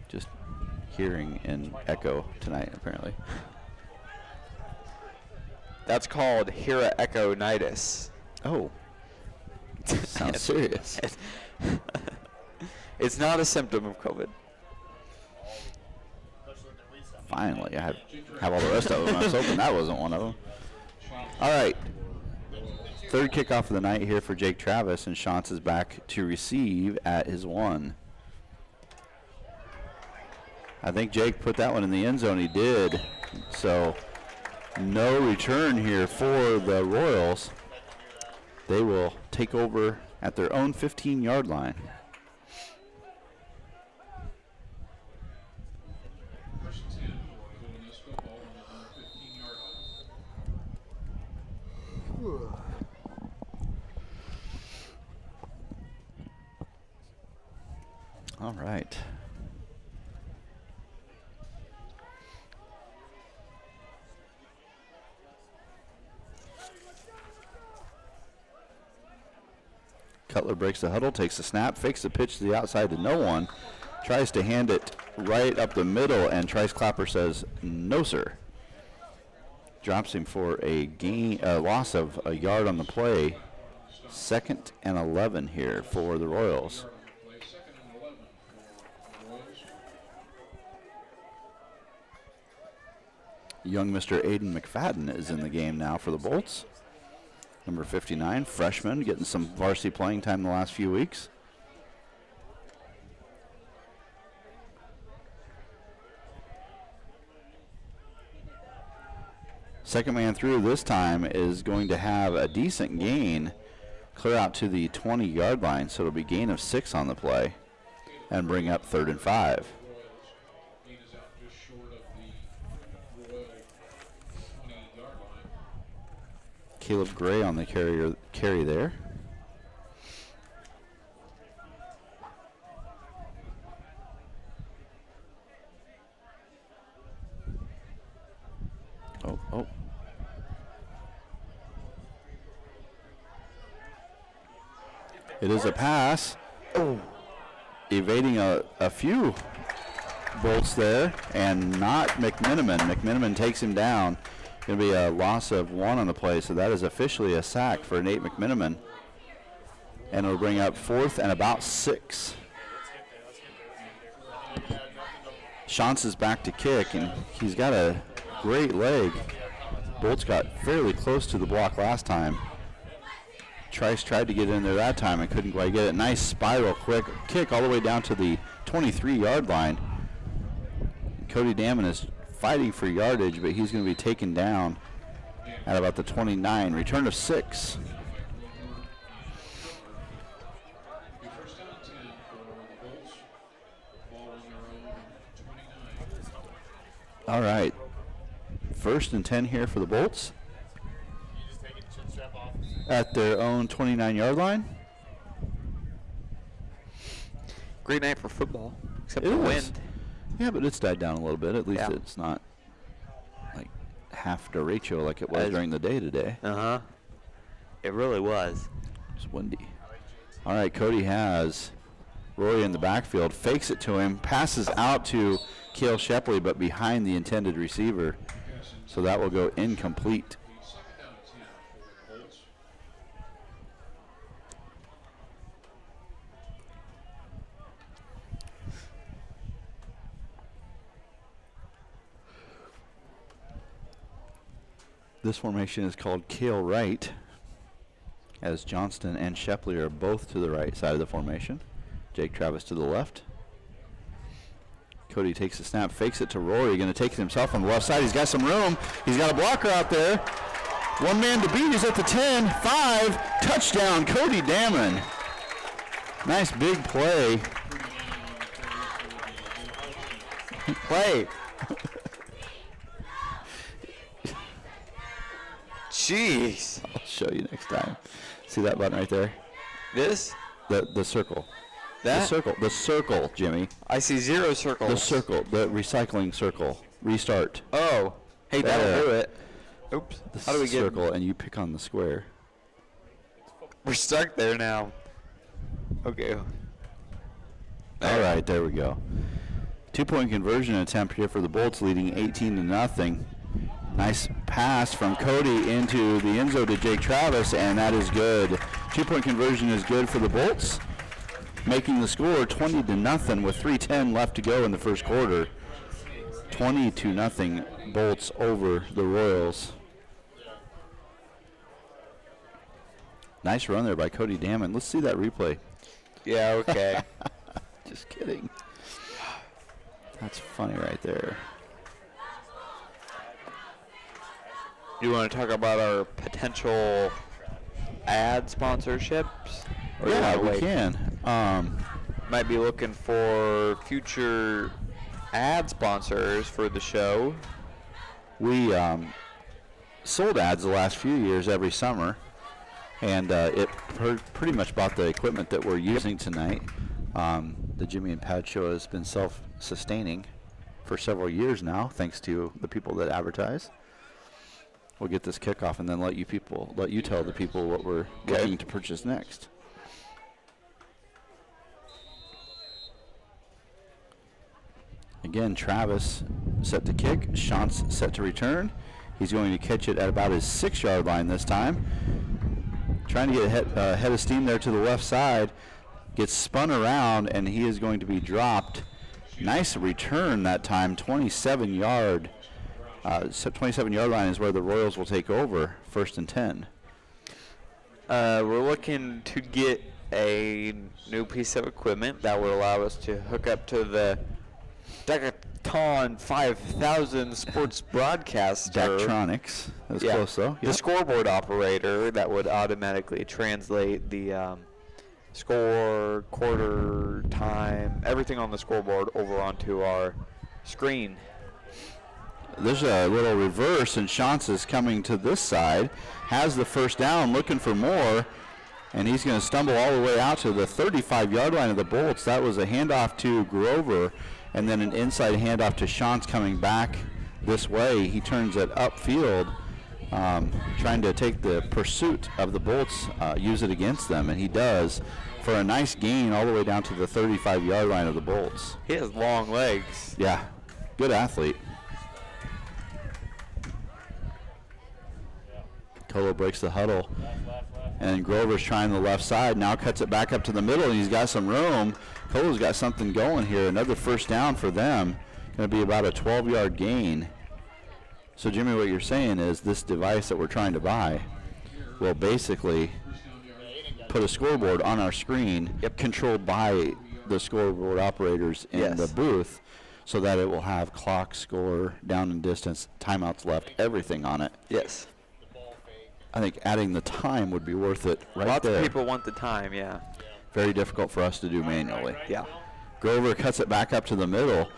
just hearing an echo tonight, apparently. That's called heara-echo-nitis. Oh. Sounds serious. It's not a symptom of COVID. Finally, I have all the rest of them. I was hoping that wasn't one of them. All right. Third kickoff of the night here for Jake Travis, and Shantz is back to receive at his 1. I think Jake put that one in the end zone. He did. So no return here for the Royals. They will take over at their own 15-yard line. First and 10 for Colo-NESCO, ball on the 15-yard line. All right. Cutler breaks the huddle, takes the snap, fakes the pitch to the outside to no one, tries to hand it right up the middle, and Trice Clapper says, no, sir. Drops him for a loss of a yard on the play. 2nd and 11 here for the Royals. Second and 11 for the Royals. Young Mr. Aiden McFadden is in the game now for the Bolts. Number 59, freshman, getting some varsity playing time in the last few weeks. Second man through this time is going to have a decent gain, clear out to the 20-yard line, so it'll be gain of 6 on the play and bring up 3rd and 5. Royals. Gain is out just short of the Royal 20-yard line. Caleb Gray on the carry there. Oh. It is a pass. Oh. Evading a few Bolts there, and not McMiniman. McMiniman takes him down. Going to be a loss of 1 on the play, so that is officially a sack for Nate McMiniman. And it'll bring up 4th and about 6. Shantz is back to kick, and he's got a great leg. Bolts got fairly close to the block last time. Trice tried to get in there that time and couldn't quite get it. Nice spiral quick kick all the way down to the 23-yard line. Cody Damon is fighting for yardage, but he's going to be taken down at about the 29. Return of 6. First down 10 for the Bolts. Ball on their own 29. All right. 1st and 10 here for the Bolts at their own 29-yard line. Great night for football, except It the is. wind. Yeah, but it's died down a little bit. At least Yeah. it's not like half derecho like it was during the day today. Uh-huh. It really was. It's windy. All right, Cody has Roy in the backfield, fakes it to him, passes out to Cale Shepley, but behind the intended receiver. So that will go incomplete. Second down 10 for the Bolts. This formation is called Cale Right, as Johnston and Shepley are both to the right side of the formation. Jake Travis to the left. Cody takes the snap, fakes it to Rory. Going to take it himself on the left side. He's got some room. He's got a blocker out there. One man to beat. He's at the 10, 5. Touchdown, Cody Damon. Nice big play. Play. Jeez. I'll show you next time. See that button right there? This? The circle. That? The circle. The circle, Jimmy. I see 0 circles. The circle. The recycling circle. Restart. Oh. Hey, There. that'll do it. Oops. The How do we get? circle, and you pick on the square. We're stuck there now. Okay. All right, there we go. 2-point conversion attempt here for the Bolts, leading 18-0. Nice pass from Cody into the end zone to Jake Travis, and that is good. 2-point conversion is good for the Bolts, making the score 20-0 with 3:10 left to go in the first quarter. 20-0 Bolts over the Royals. Nice run there by Cody Damon. Let's see that replay. Yeah, okay. Just kidding. That's funny right there. You want to talk about our potential ad sponsorships? Or Yeah, you wanna we wait? can. Might be looking for future ad sponsors for the show. We sold ads the last few years every summer, and it pretty much bought the equipment that we're using tonight. The Jimmy and Pat show has been self-sustaining for several years now, thanks to the people that advertise. We'll get this kickoff and then let you tell the people what we're looking to purchase next. Again, Travis set to kick. Shantz set to return. He's going to catch it at about his 6-yard line this time. Trying to get head of steam there to the left side. Gets spun around, and he is going to be dropped. Nice return that time, 27-yard. 27-yard line is where the Royals will take over, 1st and 10. We're looking to get a new piece of equipment that will allow us to hook up to the Decathlon 5000 sports broadcaster. Daktronics. That was close, though. The Yep. scoreboard operator that would automatically translate the score, quarter, time, everything on the scoreboard over onto our screen. There's a little reverse, and Shantz is coming to this side. Has the first down, looking for more, and he's going to stumble all the way out to the 35-yard line of the Bolts. That was a handoff to Grover, and then an inside handoff to Shantz coming back this way. He turns it upfield, trying to take the pursuit of the Bolts, use it against them, and he does for a nice gain all the way down to the 35-yard line of the Bolts. He has long legs. Yeah, good athlete. Colo breaks the huddle, and Grover's trying the left side, now cuts it back up to the middle, and he's got some room. Colo's got something going here, another first down for them, going to be about a 12-yard gain. So Jimmy, what you're saying is this device that we're trying to buy will basically put a scoreboard on our screen, controlled by the scoreboard operators in the booth, so that it will have clock, score, down and distance, timeouts left, everything on it. Yes. I think adding the time would be worth it right Lots there. of people want the time, yeah. Very difficult for us to do manually. Yeah. Grover cuts it back up to the middle.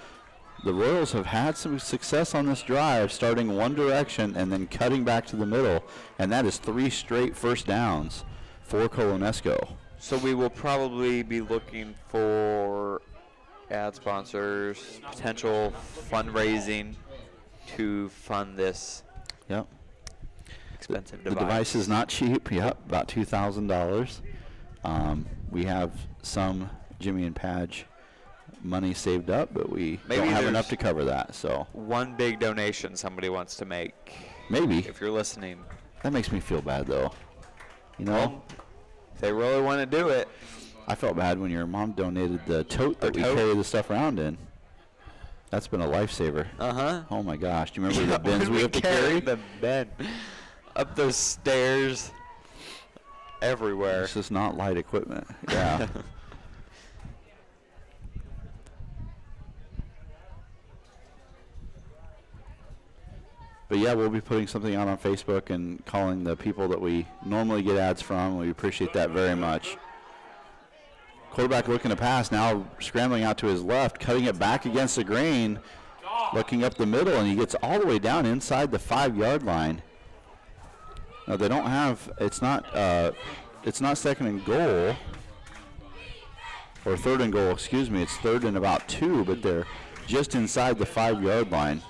The Royals have had some success on this drive, starting one direction and then cutting back to the middle, and that is 3 straight first downs for Colo-NESCO. So we will probably be looking for ad sponsors, potential fundraising to fund this Yep. expensive The device. device is not cheap. Yep, about $2,000. We have some Jimmy and Padge money saved up, but we Maybe don't have there's enough to cover that. So one big donation somebody wants to make. maybe. If you're listening. That makes me feel bad, though. You know, Well, if they really want to do it. I felt bad when your mom donated the tote that we tote? carry the stuff around in. That's been a lifesaver. Uh-huh. Oh my gosh! Do you remember the bins When we have to carry? carried the bin up those stairs everywhere. This is not light equipment. Yeah. But yeah, we'll be putting something out on Facebook and calling the people that we normally get ads from. We appreciate that very much. Quarterback looking to pass, now scrambling out to his left, cutting it back against the grain, looking up the middle, and he gets all the way down inside the 5-yard line. Now they don't have, it's not second and goal, or third and goal, excuse me. It's third and about 2, but they're just inside the 5-yard line.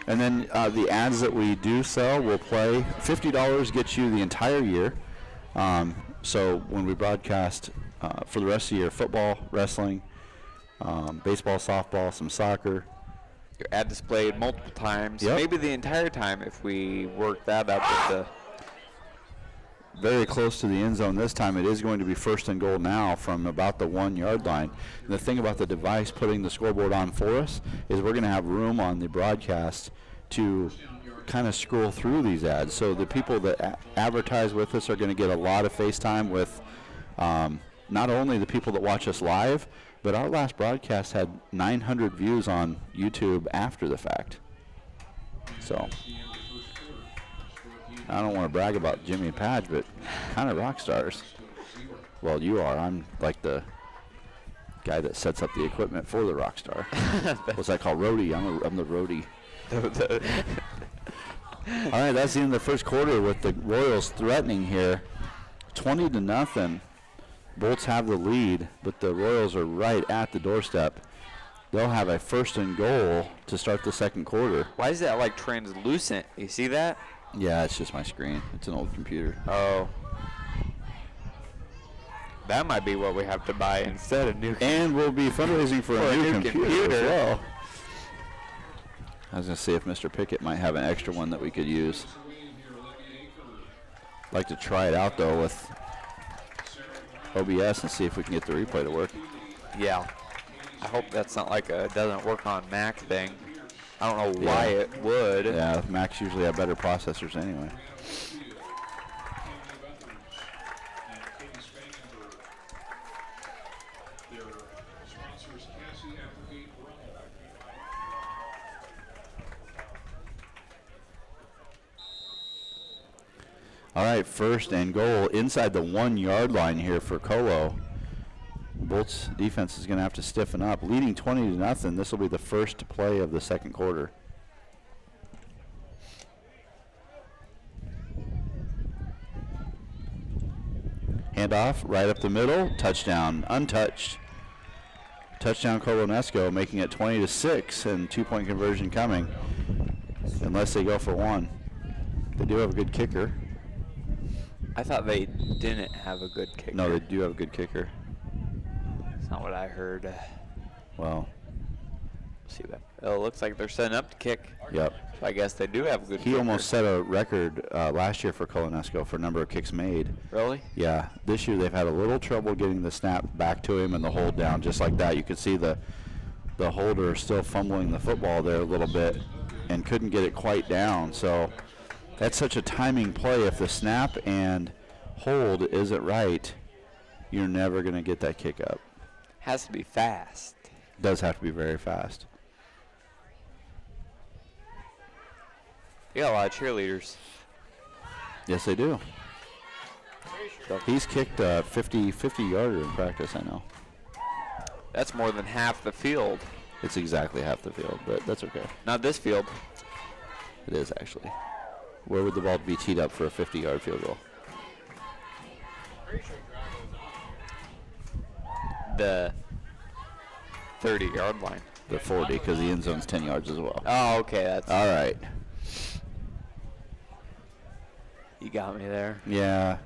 And then the ads that we do sell will play. $50 gets you the entire year. So when we broadcast for the rest of the year, football, wrestling, baseball, softball, some soccer. Your ad displayed multiple times, Yep. maybe the entire time if we work that up with the. Very close to the end zone this time. It is going to be first and goal now from about the 1-yard line. And the thing about the device putting the scoreboard on for us is we're going to have room on the broadcast to kind of scroll through these ads. So the people that advertise with us are going to get a lot of FaceTime with not only the people that watch us live, but our last broadcast had 900 views on YouTube after the fact. So I don't want to brag about Jimmy and Padge, but kind of rock stars. Well, you are. I'm like the guy that sets up the equipment for the rock star. What's that called? Roadie. I'm the roadie. All right, that's the end of the first quarter with the Royals threatening here. 20-0. Bolts have the lead, but the Royals are right at the doorstep. They'll have a first and goal to start the second quarter. Why is that like translucent? You see that? Yeah, it's just my screen. It's an old computer. Oh. That might be what we have to buy instead of new. And we'll be fundraising for a new computer as well. I was going to see if Mr. Pickett might have an extra one that we could use. Like to try it out, though, with OBS and see if we can get the replay to work. Yeah. I hope that's not like a doesn't work on Mac thing. I don't know why it would. Yeah, Macs usually have better processors anyway. All right, first and goal inside the 1-yard line here for Colo. Bolts defense is going to have to stiffen up. Leading 20-0. This will be the first play of the second quarter. Handoff right up the middle. Touchdown, untouched. Touchdown Colo-NESCO, making it 20-6, and 2-point conversion coming. Unless they go for one. They do have a good kicker. I thought they didn't have a good kicker. No, they do have a good kicker. That's not what I heard. Well, See that? Oh, it looks like they're setting up to kick. yep. So I guess they do have a good He kicker. almost set a record last year for Colo-NESCO for number of kicks made. Really? Yeah, this year they've had a little trouble getting the snap back to him and the hold down just like that. You could see the holder still fumbling the football there a little bit and couldn't get it quite down. So that's such a timing play. If the snap and hold isn't right, you're never going to get that kick up. Has to be fast. Does have to be very fast. You got a lot of cheerleaders. Yes, they do. He's kicked a 50-yarder in practice, I know. That's more than half the field. It's exactly half the field, but that's okay. Not this field. It is actually. Where would the ball be teed up for a 50-yard field goal? The 30-yard line. The 40, because the end zone's 10 yards as well. Oh, okay. That's All right. you got me there. Yeah.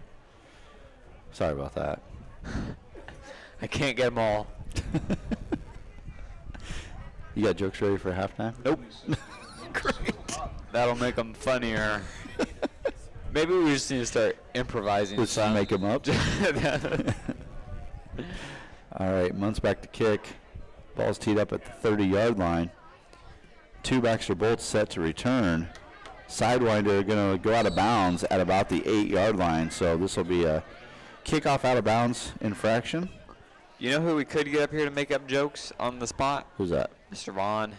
Sorry about that. I can't get them all. You got jokes ready for halftime? Nope. Great. That'll make them funnier. Maybe we just need to start improvising. Let's some. make them up. All right, Muntz back to kick. Ball's teed up at the 30-yard line. Two Baxter Bolts set to return. Sidewinder going to go out of bounds at about the 8-yard line. So this will be a kickoff out of bounds infraction. You know who we could get up here to make up jokes on the spot? Who's that? Mr. Vaughn.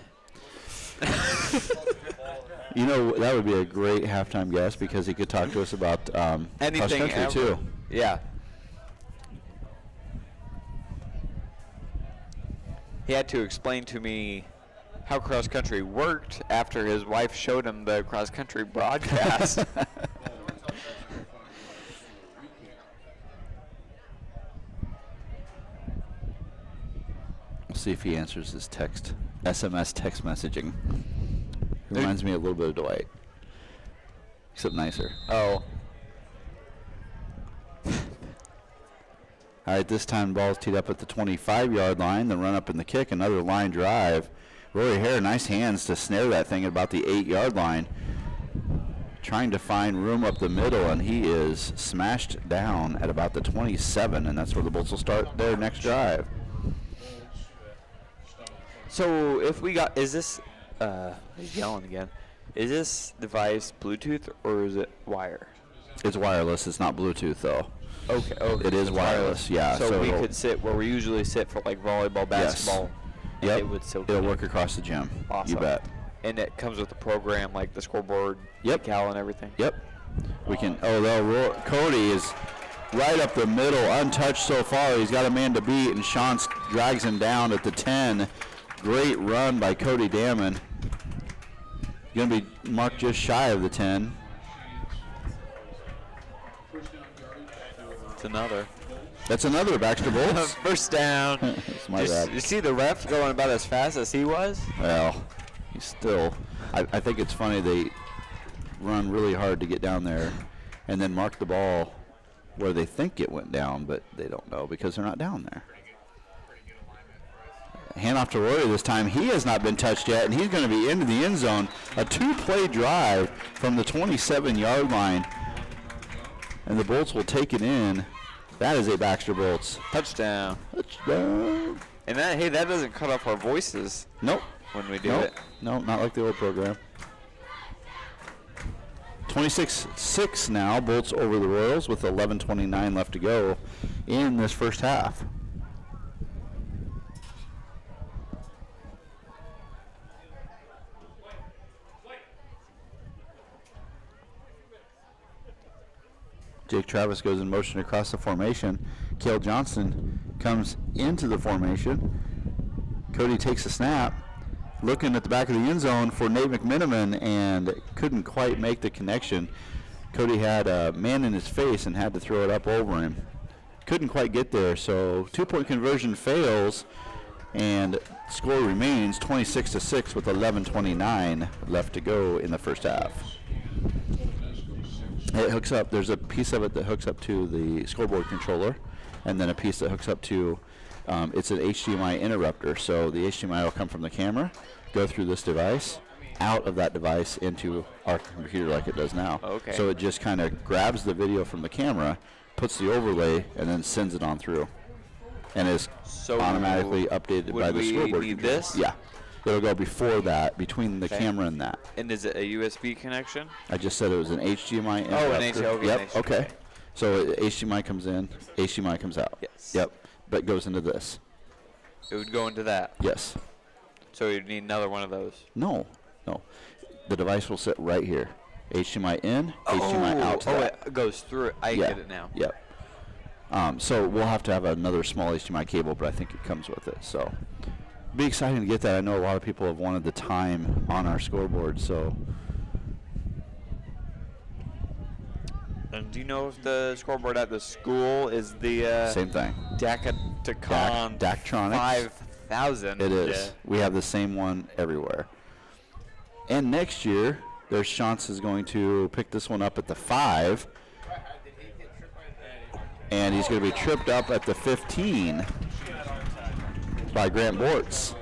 You know, that would be a great halftime guest because he could talk to us about Anything cross country ever. too. Yeah. he had to explain to me how cross country worked after his wife showed him the cross country broadcast. We'll see if he answers his SMS text messaging. Reminds me a little bit of Dwight, except nicer. Oh. All right, this time ball's teed up at the 25-yard line. The run up in the kick, another line drive. Rory Hare, nice hands to snare that thing at about the 8-yard line. Trying to find room up the middle, and he is smashed down at about the 27, and that's where the Bolts will start their next drive. So if we got, is this, he's yelling again. Is this device Bluetooth or is it wire? It's wireless. It's not Bluetooth, though. Okay. It is wireless, yeah. So we it'll- could sit where we usually sit for like volleyball, basketball. and Yep. It would still It'll work across the gym. Awesome. You bet. And it comes with the program, like the scoreboard, Yep. decal, and everything. Yep. We can. Oh, they'll roll. Cody is right up the middle, untouched so far. He's got a man to beat, and Sean drags him down at the 10. Great run by Cody Damon. Going to be marked just shy of the 10. It's another. That's another Baxter Bolts. First down. That's my bad. You see the ref going about as fast as he was? Well, he's still. I think it's funny they run really hard to get down there and then mark the ball where they think it went down, but they don't know because they're not down there. Handoff to Rory this time. He has not been touched yet, and he's going to be into the end zone. A two-play drive from the 27-yard line, and the Bolts will take it in. That is a Baxter Bolts Touchdown. touchdown. And that, hey, that doesn't cut off our voices Nope. when we do Nope. it. No, not like the old program. 26-6 now. Bolts over the Royals with 11:29 left to go in this first half. Jake Travis goes in motion across the formation. Cale Johnson comes into the formation. Cody takes a snap, looking at the back of the end zone for Nate McMiniman, and couldn't quite make the connection. Cody had a man in his face and had to throw it up over him. Couldn't quite get there, so two-point conversion fails, and score remains 26-6 with 11:29 left to go in the first half. It hooks up. There's a piece of it that hooks up to the scoreboard controller, and then a piece that hooks up to. It's an HDMI interrupter, so the HDMI will come from the camera, go through this device, out of that device into our computer like it does now. Okay. So it just kind of grabs the video from the camera, puts the overlay, and then sends it on through, and is So automatically updated would by the we scoreboard need controller. this? Yeah. It'll go before that, between the Okay. camera and that. And is it a USB connection? I just said it was an HDMI interrupter. Oh, an HDMI. Yep, HDMI. okay. So HDMI comes in, HDMI comes out. Yes. Yep, but goes into this. It would go into that. Yes. So you'd need another one of those. No. The device will sit right here. HDMI in, HDMI out to that. It goes through it. I Yeah. get it now. Yep. So we'll have to have another small HDMI cable, but I think it comes with it. So be exciting to get that. I know a lot of people have wanted the time on our scoreboard, so And do you know if the scoreboard at the school is the same thing. Dacatacon Daktronics. 5000? It is. Yeah. We have the same one everywhere. And next year, there's chances going to pick this one up at the 5. And he's going to be tripped up at the 15 by Grant Bortz.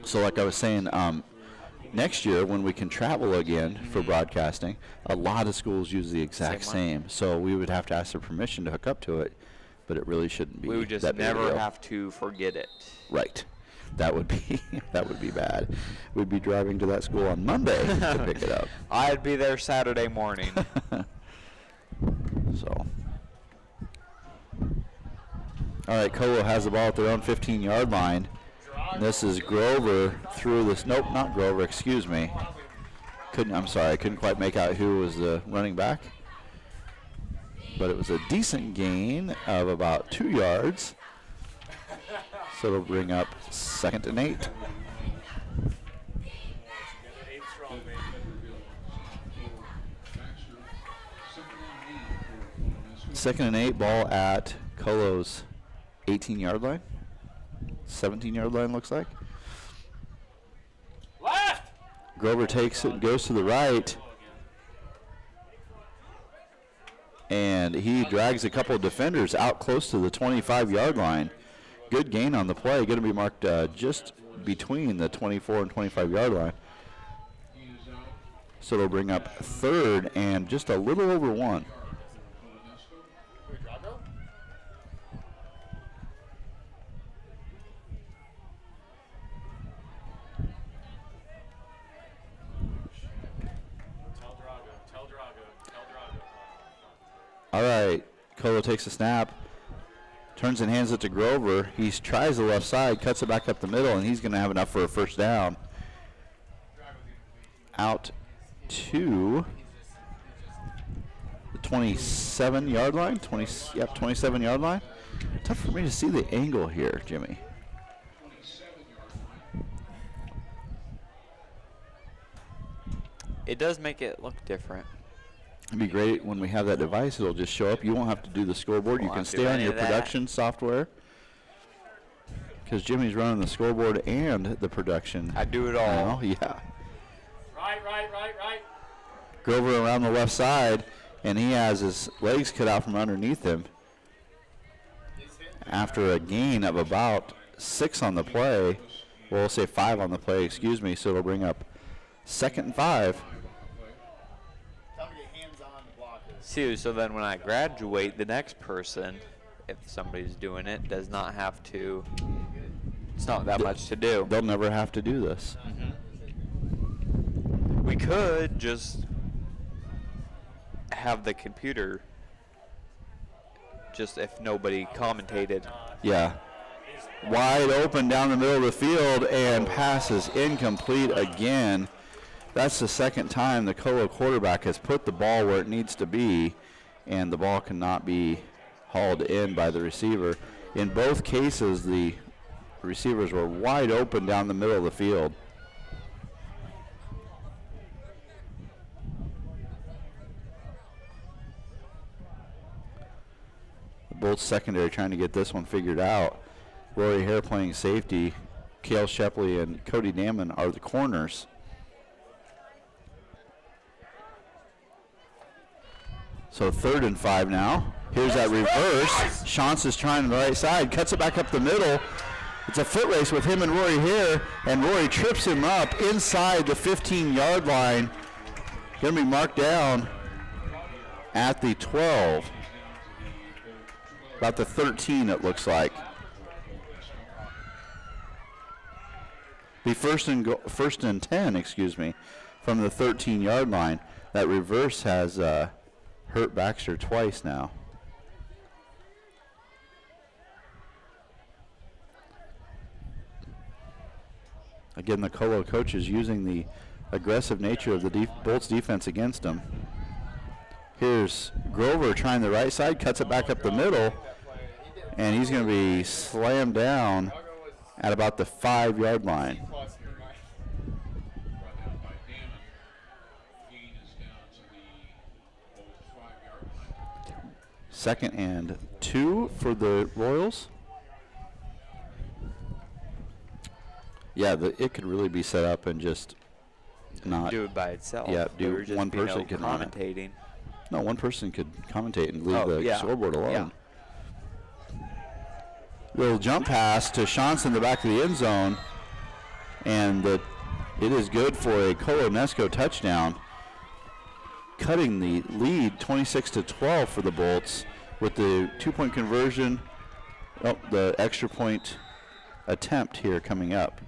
So like I was saying, next year when we can travel again for broadcasting, a lot of schools use the exact Same same. So we would have to ask for permission to hook up to it, but it really shouldn't be. We would just that big a never deal. have to forget it. Right. That would be that would be bad. We'd be driving to that school on Monday to pick it up. I'd be there Saturday morning. So. All right, Colo has the ball at their own 15-yard line. This is Grover through this. Nope, not Grover. Excuse me. I'm sorry. I couldn't quite make out who was the running back. But it was a decent gain of about 2 yards. So it'll bring up 2nd and 8. Together 8 strong, baby. Baxter, 2nd and 8 for Colo-NESCO. 2nd and 8, ball at Colo's 18-yard line. 17-yard line looks like. Left! Grover takes it and goes to the right. And he drags a couple of defenders out close to the 25-yard line. Good gain on the play. Going to be marked just between the 24 and 25-yard line. He is out. So it'll bring up 3rd and just a little over 1. Colo-NESCO. Wait, Drago? Tell Drago. All right, Colo takes a snap, turns and hands it to Grover. He tries the left side, cuts it back up the middle, and he's going to have enough for a first down. Out to the 27-yard line. 27-yard line. Tough for me to see the angle here, Jimmy. 27-yard line. It does make it look different. It'd be great when we have that device. It'll just show up. You won't have to do the scoreboard. You Won't can have to stay do on any your of that. production software. Because Jimmy's running the scoreboard and the production. I do it all. now. Yeah. Right. Grover around the left side, and he has his legs cut out from underneath him. After a gain of about 6 on the play, well, we'll say 5 on the play, excuse me, so it'll bring up 2nd and 5. Tell me to hands-on blockers. See, so then when I graduate, the next person, if somebody's doing it, does not have to. It's not that much to do. They'll never have to do this. We could just have the computer, just if nobody commentated. Yeah. Wide open down the middle of the field, and passes incomplete again. That's the second time the Colo quarterback has put the ball where it needs to be, and the ball cannot be hauled in by the receiver. In both cases, the receivers were wide open down the middle of the field. The Bolts secondary trying to get this one figured out. Rory Hare playing safety. Cale Shepley and Cody Damon are the corners. So 3rd and 5 now. Here's that reverse. Shantz is trying on the right side, cuts it back up the middle. It's a foot race with him and Rory Hare, and Rory trips him up inside the 15-yard line. Going to be marked down at the 12. About the 13, it looks like. Be first and 10, excuse me, from the 13-yard line. That reverse has hurt Baxter twice now. Again, the Colo coach is using the aggressive nature of the Bolts defense against him. Here's Grover trying the right side, cuts it back up the middle, and he's going to be slammed down at about the 5-yard line. Brought down by Damon. Gain is down to the Bolts 5-yard line. 2nd and 2 for the Royals. Yeah, it could really be set up and just not. Do it by itself. Yeah, There do would just one be person no can run it. commentating. No, one person could commentate and leave Oh, the yeah. scoreboard alone. Yeah. Little jump pass to Shantz in the back of the end zone, and it is good for a Colo-NESCO touchdown, cutting the lead 26-12 for the Bolts with the 2-point conversion. Oh, the extra point attempt here coming up.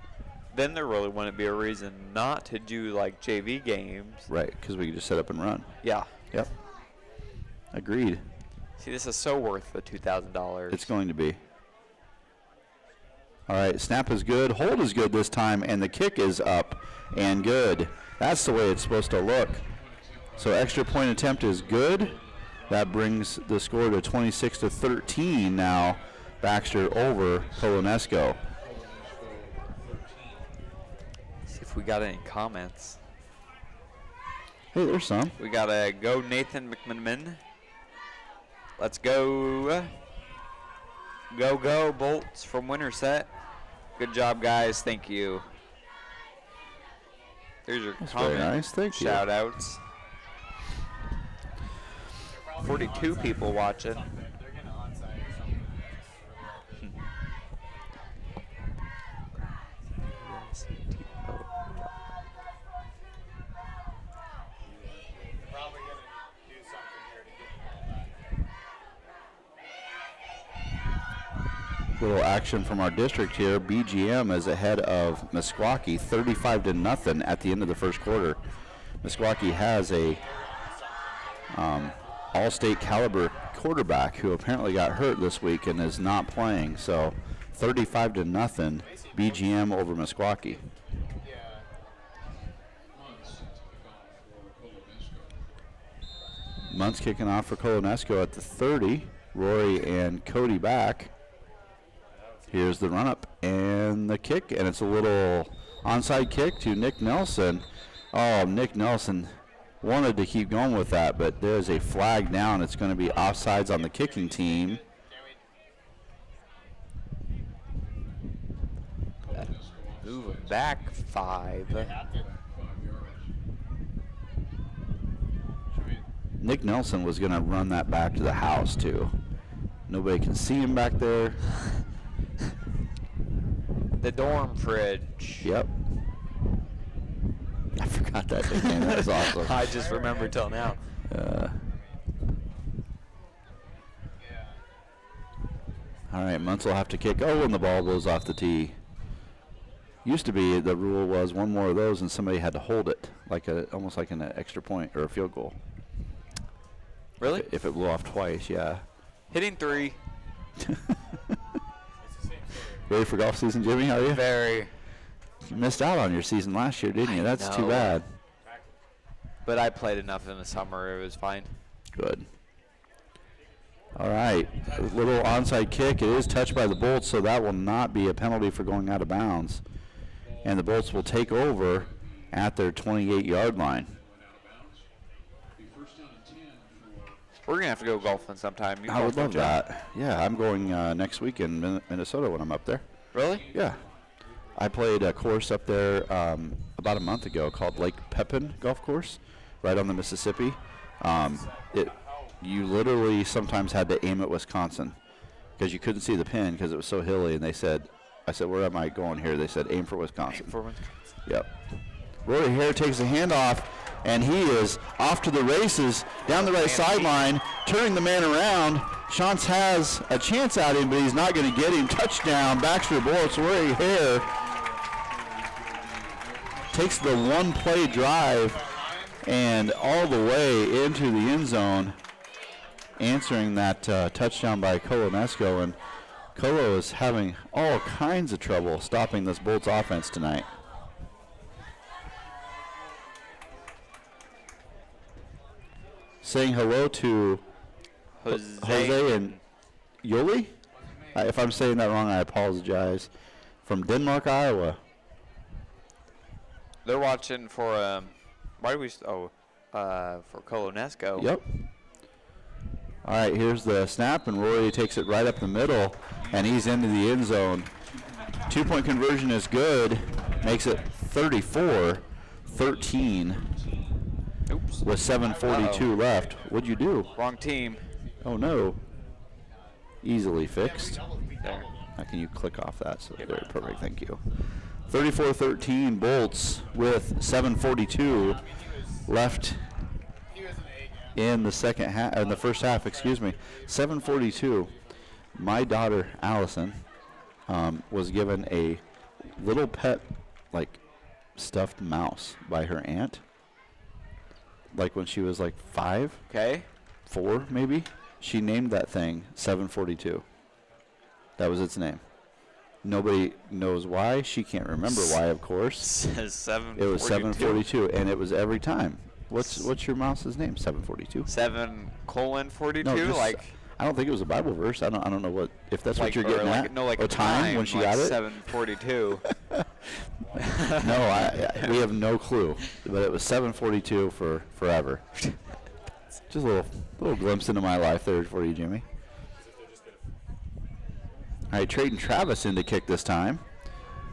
Then there really wouldn't be a reason not to do like JV games. Right, because we can just set up and run. Yeah. Yep. Agreed. See, this is so worth the $2,000. It's going to be. All right, snap is good. Hold is good this time, and the kick is up and good. That's the way it's supposed to look. So extra point attempt is good. That brings the score to 26-13 now Baxter over Colo-NESCO. See if we got any comments. Hey, there's some. We got a go Nathan McManaman. Let's go. Go Bolts from Winterset. Good job, guys. Thank you. There's your That's comment. very nice. Thank you. Shout outs. 42 people watching. They're getting onside or something. They're probably going to do something here to get the ball back. Little action from our district here. BGM is ahead of Meskwaki 35-0 at the end of the first quarter. Meskwaki has a all-state caliber quarterback who apparently got hurt this week and is not playing. So 35-0 BGM over Meskwaki. Muntz kicking off for Colo-NESCO at the 30. Rory and Cody back. Here's the run-up and the kick, and it's a little onside kick to Nick Nelson. Oh, Nick Nelson wanted to keep going with that, but there's a flag down. It's going to be offsides on the kicking team. Move back 5. Nick Nelson was going to run that back to the house, too. Nobody can see him back there. The dorm fridge. Yep. I forgot that nickname. That was awesome. I just remember till now. All right, Muntz will have to kick. Oh, and the ball goes off the tee. Used to be the rule was one more of those and somebody had to hold it, like almost like an extra point or a field goal. Really? If it blew off twice, yeah. Hitting 3. Ready for golf season, Jimmy? How are you? Very. You missed out on your season last year, didn't you? That's too know. bad. But I played enough in the summer. It was fine. Good. All right, a little onside kick. It is touched by the Bolts, so that will not be a penalty for going out of bounds. And the Bolts will take over at their 28-yard line. We're going to have to go golfing sometime. You I would golf, love don't you? that. Yeah, I'm going next week in Minnesota when I'm up there. Really? Yeah. I played a course up there about a month ago called Lake Pepin Golf Course, right on the Mississippi. You literally sometimes had to aim at Wisconsin because you couldn't see the pin because it was so hilly. And I said, where am I going here? They said, aim for Wisconsin. Aim for Wisconsin. Yep. Rory Hare takes the handoff, and he is off to the races down the right sideline, turning the man around. Shantz has a chance at him, but he's not going to get him. Touchdown, Baxter Bolts. Rory Hare takes the one-play drive and all the way into the end zone, answering that touchdown by Colo-NESCO. And Colo is having all kinds of trouble stopping this Bolts offense tonight. Saying hello to Jose and Yoli. If I'm saying that wrong, I apologize. From Denmark, Iowa. They're watching for for Colo-NESCO. Yep. All right, here's the snap, and Rory takes it right up the middle, and he's into the end zone. Two-point conversion is good. Makes it 34-13. Oops. With 7:42 left. What'd you do? Wrong team. Oh, no. Easily fixed. There. How can you click off that? So there, perfect. Thank you. 34-13 Bolts with 7:42 left in the second half, in the first half. Excuse me. 7:42. My daughter Allison was given a little pet, like stuffed mouse by her aunt. Like when she was like 5, Okay. 4 maybe. She named that thing 742. That was its name. Nobody knows why. She can't remember why, of course. Says 742. It was 742, and it was every time. What's your mouse's name? 742. 7:42. No, just, Like I don't think it was a Bible verse. I don't know what. if that's like, what you're getting or like, at. No, like oh, a time when she like got it? 7:42. No, we have no clue. But it was 7:42 for forever. Just a little glimpse into my life there for you, Jimmy. All right, Trayton Travis in to kick this time.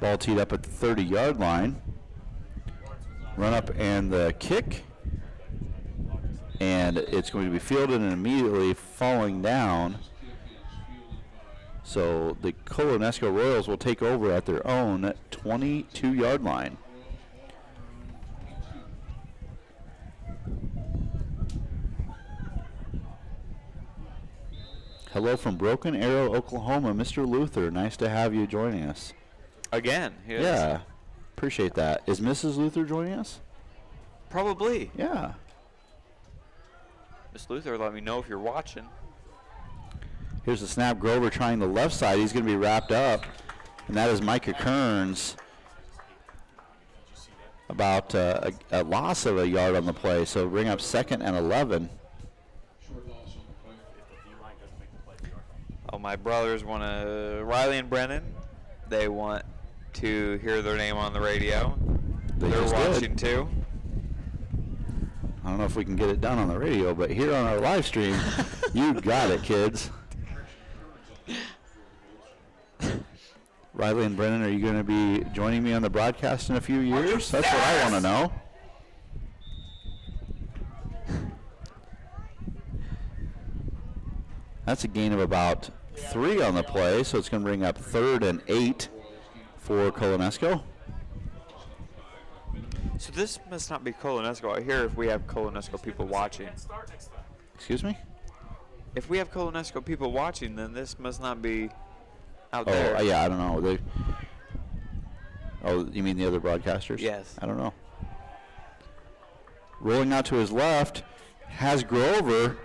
Ball teed up at the 30-yard line. Run up and the kick. And it's going to be fielded and immediately falling down. So the Colo-NESCO Royals will take over at their own 22-yard line. Hello from Broken Arrow, Oklahoma, Mr. Luther. Nice to have you joining us. Again. Yes. Yeah, appreciate that. Is Mrs. Luther joining us? Probably. Yeah. Miss Luther, let me know if you're watching. Here's the snap. Grover trying the left side. He's going to be wrapped up, and that is Micah Kearns. About a loss of a yard on the play, so bring up 2nd and 11. Oh, my brothers want to, Riley and Brennan, they want to hear their name on the radio. They're watching too. I don't know if we can get it done on the radio, but here on our live stream, you got it, kids. Riley and Brennan, are you going to be joining me on the broadcast in a few years? That's what I want to know. That's a gain of about 3 on the play, so it's going to bring up 3rd and 8 for Colo-NESCO. So this must not be Colo-NESCO. I hear if we have Colo-NESCO people watching. Excuse me? If we have Colo-NESCO people watching, then this must not be out Oh, there. yeah, I don't know. Oh, you mean the other broadcasters? Yes. I don't know. Rolling out to his left, has Grover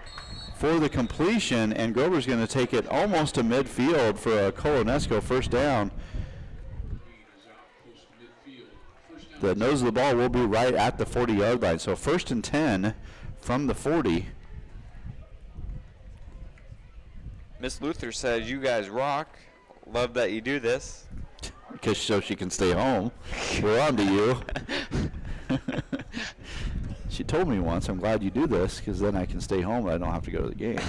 for the completion, and Grover's going to take it almost to midfield for a Colo-NESCO first down. The nose of the ball will be right at the 40-yard line, so 1st and 10 from the 40. Miss Luther says, you guys rock. Love that you do this. Because so she can stay home. We're on to you. She told me once, I'm glad you do this, because then I can stay home and I don't have to go to the game.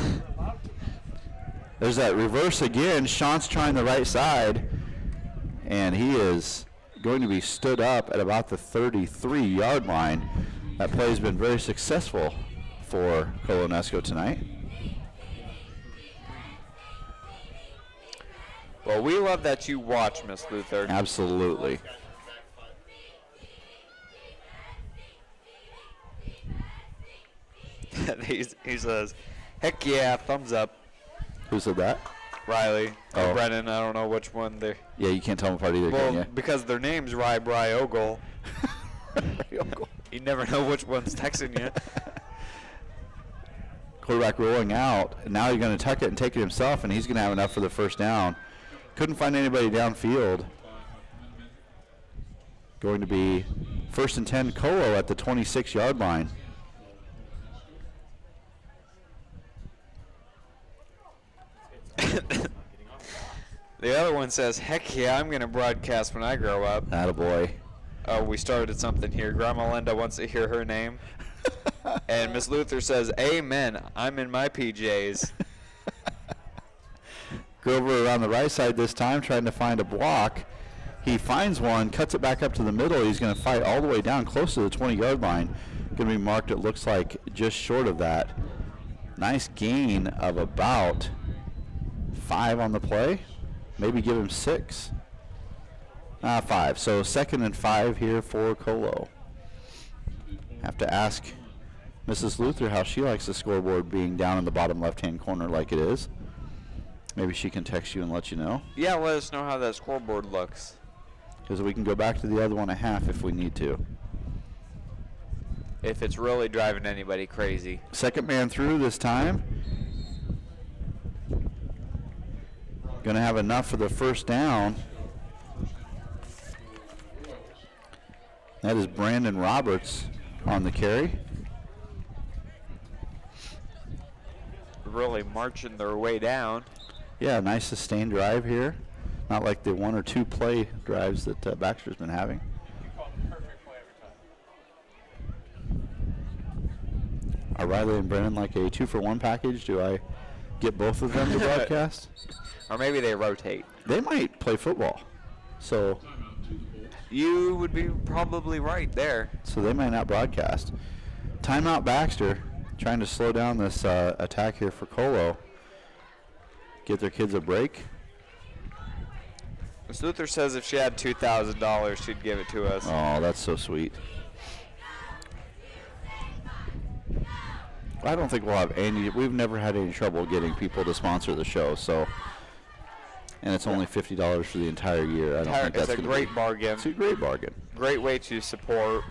There's that reverse again. Sean's trying the right side, and he is going to be stood up at about the 33-yard line. That play has been very successful for Colo-NESCO tonight. Well, we love that you watch, Miss Luther. Absolutely. He says, heck yeah, thumbs up. Who said that? Riley Oh. or Brennan, I don't know which one they're. Yeah, you can't tell them apart either, can Well, you? because their name's Bry Ogle. You never know which one's texting you. Quarterback rolling out, and now he's going to tuck it and take it himself, and he's going to have enough for the first down. Couldn't find anybody downfield. Going to be 1st and 10 Colo at the 26-yard line. The other one says, heck yeah, I'm going to broadcast when I grow up. Attaboy. Oh, we started something here. Grandma Linda wants to hear her name. And Miss Luther says, amen, I'm in my PJs. Grover on the right side this time, trying to find a block. He finds one, cuts it back up to the middle. He's going to fight all the way down close to the 20-yard line. Going to be marked, it looks like, just short of that. Nice gain of about 5 on the play. Maybe give him 6. 5. So 2nd and 5 here for Colo. Have to ask Mrs. Luther how she likes the scoreboard being down in the bottom left-hand corner like it is. Maybe she can text you and let you know. Yeah, let us know how that scoreboard looks. Because we can go back to the other one a half if we need to. If it's really driving anybody crazy. Second man through this time. Going to have enough for the first down. That is Brandon Roberts on the carry. Really marching their way down. Yeah, nice sustained drive here. Not like the 1 or 2 play drives that Baxter's been having. You call the perfect play every time. Are Riley and Brennan like a 2-for-1 package? Do I get both of them to broadcast? Or maybe they rotate. They might play football. So You would be probably right there. they might not broadcast. Timeout Baxter, trying to slow down this attack here for Colo. Get their kids a break. Miss Luther says if she had $2,000, she'd give it to us. Oh, that's so sweet. I don't think we'll have any. We've never had any trouble getting people to sponsor the show. So, and it's only $50 for the entire year. I don't think that's It's a great bargain. It's a great bargain. Great way to support.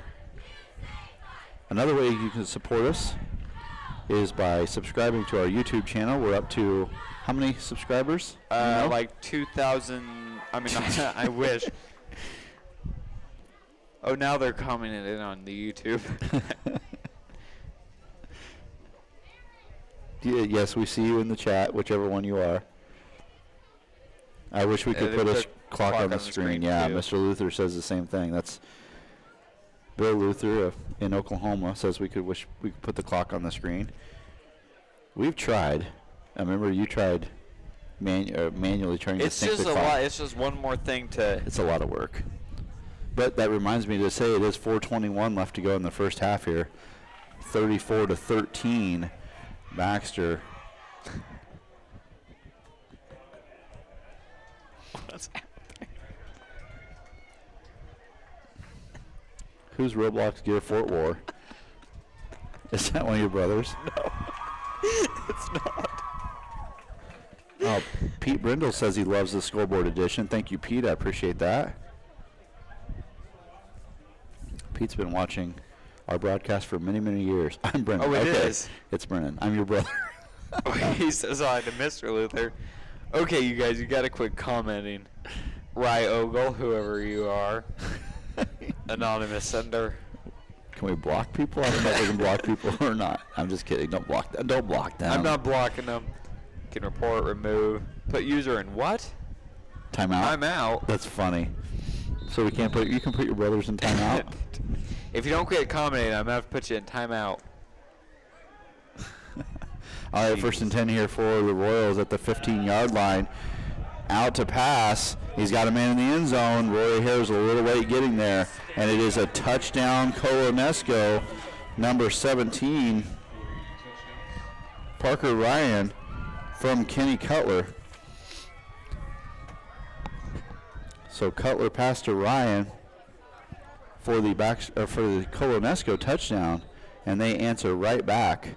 Another way you can support us is by subscribing to our YouTube channel. We're up to how many subscribers? Like 2,000. I mean, I wish. Oh, now they're commenting in on the YouTube. Yes, we see you in the chat, whichever one you are. I wish we could they put a put clock on the screen. Yeah, too. Mr. Luther says the same thing. That's Bill Luther in Oklahoma says we could put the clock on the screen. We've tried. I remember you tried manually trying to sync the clock. It's just one more thing to. It's a lot of work. But that reminds me to say it is 4:21 left to go in the first half here. 34-13. Baxter. What's happening? Who's Roblox Gear Fort War? Is that one of your brothers? No, it's not. Oh, Pete Brindle says he loves the scoreboard edition. Thank you, Pete. I appreciate that. Pete's been watching our broadcast for many, many years. I'm Brennan. Oh, it okay. is. It's Brennan. I'm your brother. He says hi to Mr. Luther. Okay, you guys, you got to quit commenting. Rye Ogle, whoever you are. Anonymous sender. Can we block people? I don't know if we can block people or not. I'm just kidding. Don't block them. Don't block them. I'm not blocking them. Can report, remove, put user in what? Timeout? Timeout. That's funny. So we can't you can put your brothers in timeout? If you don't quit commenting, I'm going to have to put you in timeout. All right, first and 10 here for the Royals at the 15-yard line. Out to pass. He's got a man in the end zone. Roy Hare's a little late getting there. And it is a touchdown, Colo-NESCO, number 17, Parker Ryan from Kenny Cutler. So Cutler passed to Ryan for the Colo-NESCO touchdown, and they answer right back.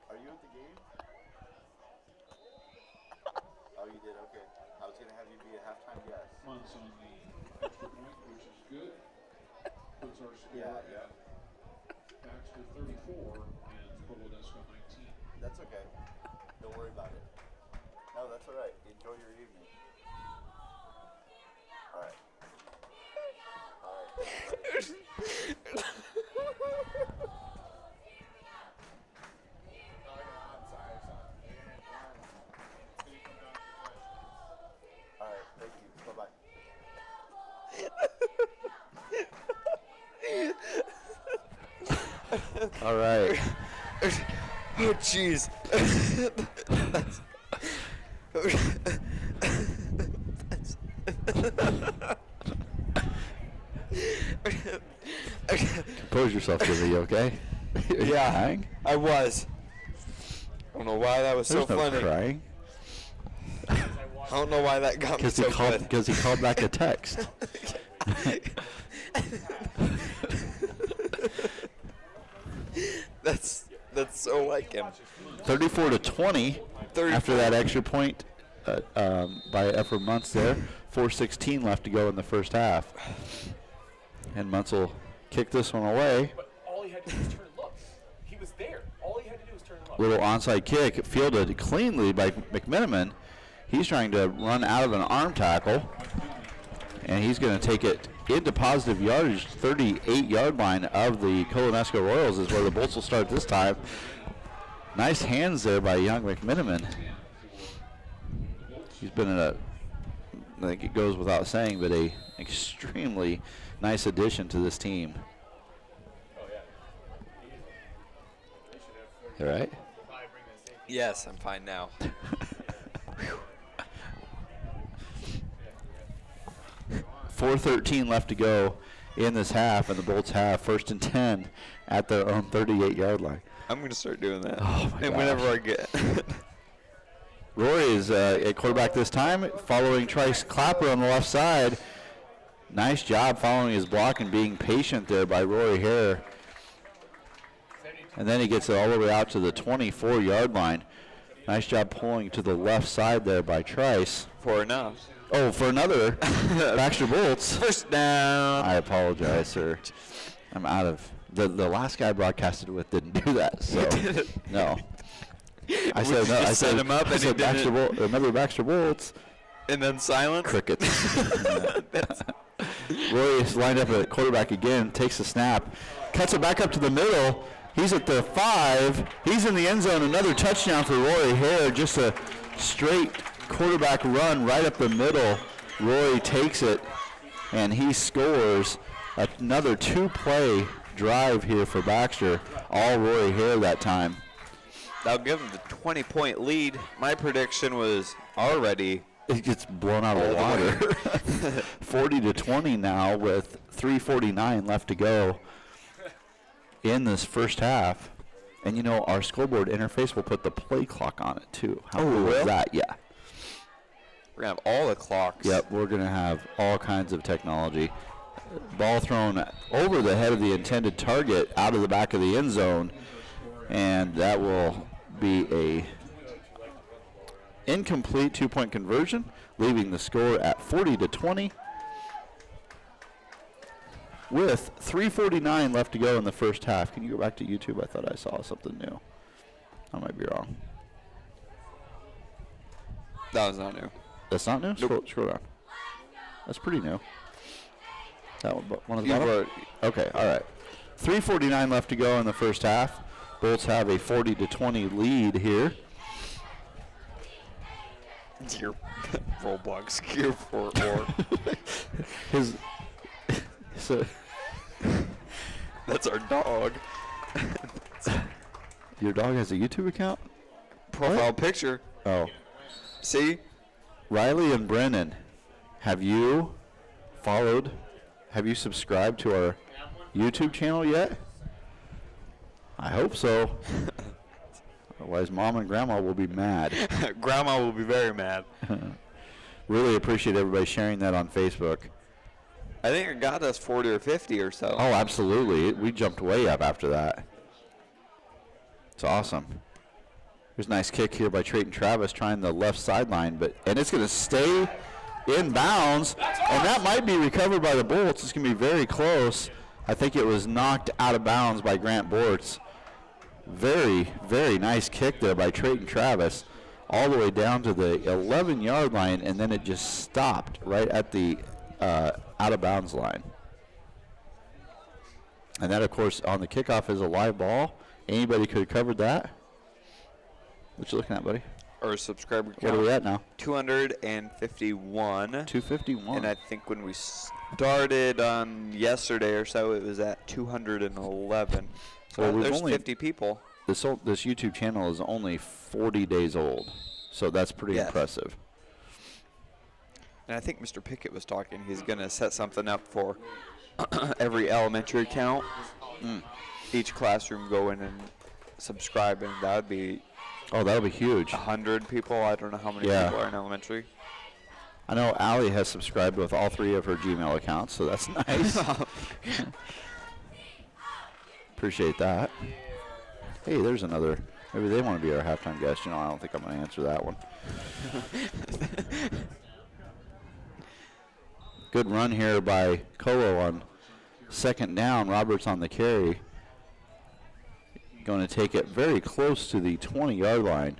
Are you at the game? Oh, you did? Okay. I was going to have you be a halftime guest. Runs on the extra point, which is good. Puts our score at Baxter 34 and Colo-NESCO 19. That's okay. Don't worry about it. No, that's all right. Enjoy your evening. All right. All right. Thank you. Bye-bye. All right. Oh, jeez. Compose yourself, Jimmy, you okay? Are you Yeah, crying? I was. I don't know why that was There's so no funny. crying. I don't know why that got me so good. Because he called back a text. That's so like him. 34-20 after that extra point by Efren Muntz there. 4:16 left to go in the first half. And Muntz will kick this one away. But all he had to do was turn and look. He was there. All he had to do was turn and look. Little onside kick fielded cleanly by McMenamin. He's trying to run out of an arm tackle. And he's going to take it into positive yardage, 38-yard line of the Colo-NESCO Royals is where the Bolts will start this time. Nice hands there by young McMiniman. He's been in I think it goes without saying, but a extremely nice addition to this team. All right? Yes, I'm fine now. 4:13 left to go in this half, and the Bolts have 1st and 10 at their own 38-yard line. I'm going to start doing that. Oh, my and gosh. whenever I get. Rory is at quarterback this time, following Trice Clapper on the left side. Nice job following his block and being patient there by Rory Hare. And then he gets it all the way out to the 24-yard line. Nice job pulling to the left side there by Trice. For enough. Oh, for another Baxter Bolts. First down. I apologize, sir. I'm out of the last guy I broadcasted with didn't do that, so no. I said no. I said him up I and he said Baxter didn't. another Baxter Bolts. And then silence. Crickets. Roy is lined up at quarterback again, takes the snap, cuts it back up to the middle. He's at the 5. He's in the end zone. Another touchdown for Roy Hare. Just a straight quarterback run right up the middle. Roy takes it, and he scores. Another 2-play drive here for Baxter. All Roy Hare that time. That'll give him the 20-point lead. My prediction was already. It gets blown out of the water. 40-20 now with 3:49 left to go in this first half. And, you know, our scoreboard interface will put the play clock on it, too. How cool is that? Yeah. We're going to have all the clocks. Yep, we're going to have all kinds of technology. Ball thrown over the head of the intended target out of the back of the end zone. And that will be a incomplete 2-point conversion, leaving the score at 40-20. With 3:49 left to go in the first half. Can you go back to YouTube? I thought I saw something new. I might be wrong. That was not new. That's not new? Nope. Scroll down. That's pretty new. That one at the You bottom? wrote- Okay, all right. 3:49 left to go in the first half. Bolts have a 40-20 lead here. Your Roblox gear for or. So That's our dog. your dog has a YouTube account? Profile picture. Oh. See? Riley and Brennan, have you subscribed to our YouTube channel yet? I hope so. Otherwise, Mom and Grandma will be mad. Grandma will be very mad. Really appreciate everybody sharing that on Facebook. I think it got us 40 or 50 or so. Oh, absolutely. We jumped way up after that. It's awesome. There's a nice kick here by Trayton Travis trying the left sideline, and it's going to stay in bounds, and that might be recovered by the Bolts. It's going to be very close. I think it was knocked out of bounds by Grant Bortz. Very, very nice kick there by Trayton Travis all the way down to the 11-yard line, and then it just stopped right at the out-of-bounds line. And that, of course, on the kickoff is a live ball. Anybody could have covered that. What you looking at, buddy? Our subscriber count. What are we at now? 251. 251. And I think when we started on yesterday or so, it was at 211. So Well, we've there's only- 50 people. This YouTube channel is only 40 days old, so that's pretty Yes. impressive. And I think Mr. Pickett was talking. He's going to set something up for every elementary account. Each classroom go in and subscribe, and that would be Oh, that'll be huge. 100 people. I don't know how many Yeah. people are in elementary. I know Allie has subscribed with all 3 of her Gmail accounts, so that's nice. Appreciate that. Hey, there's another. Maybe they want to be our halftime guest. You know, I don't think I'm going to answer that one. Good run here by Colo on second down. Roberts on the carry. Going to take it very close to the 20-yard line.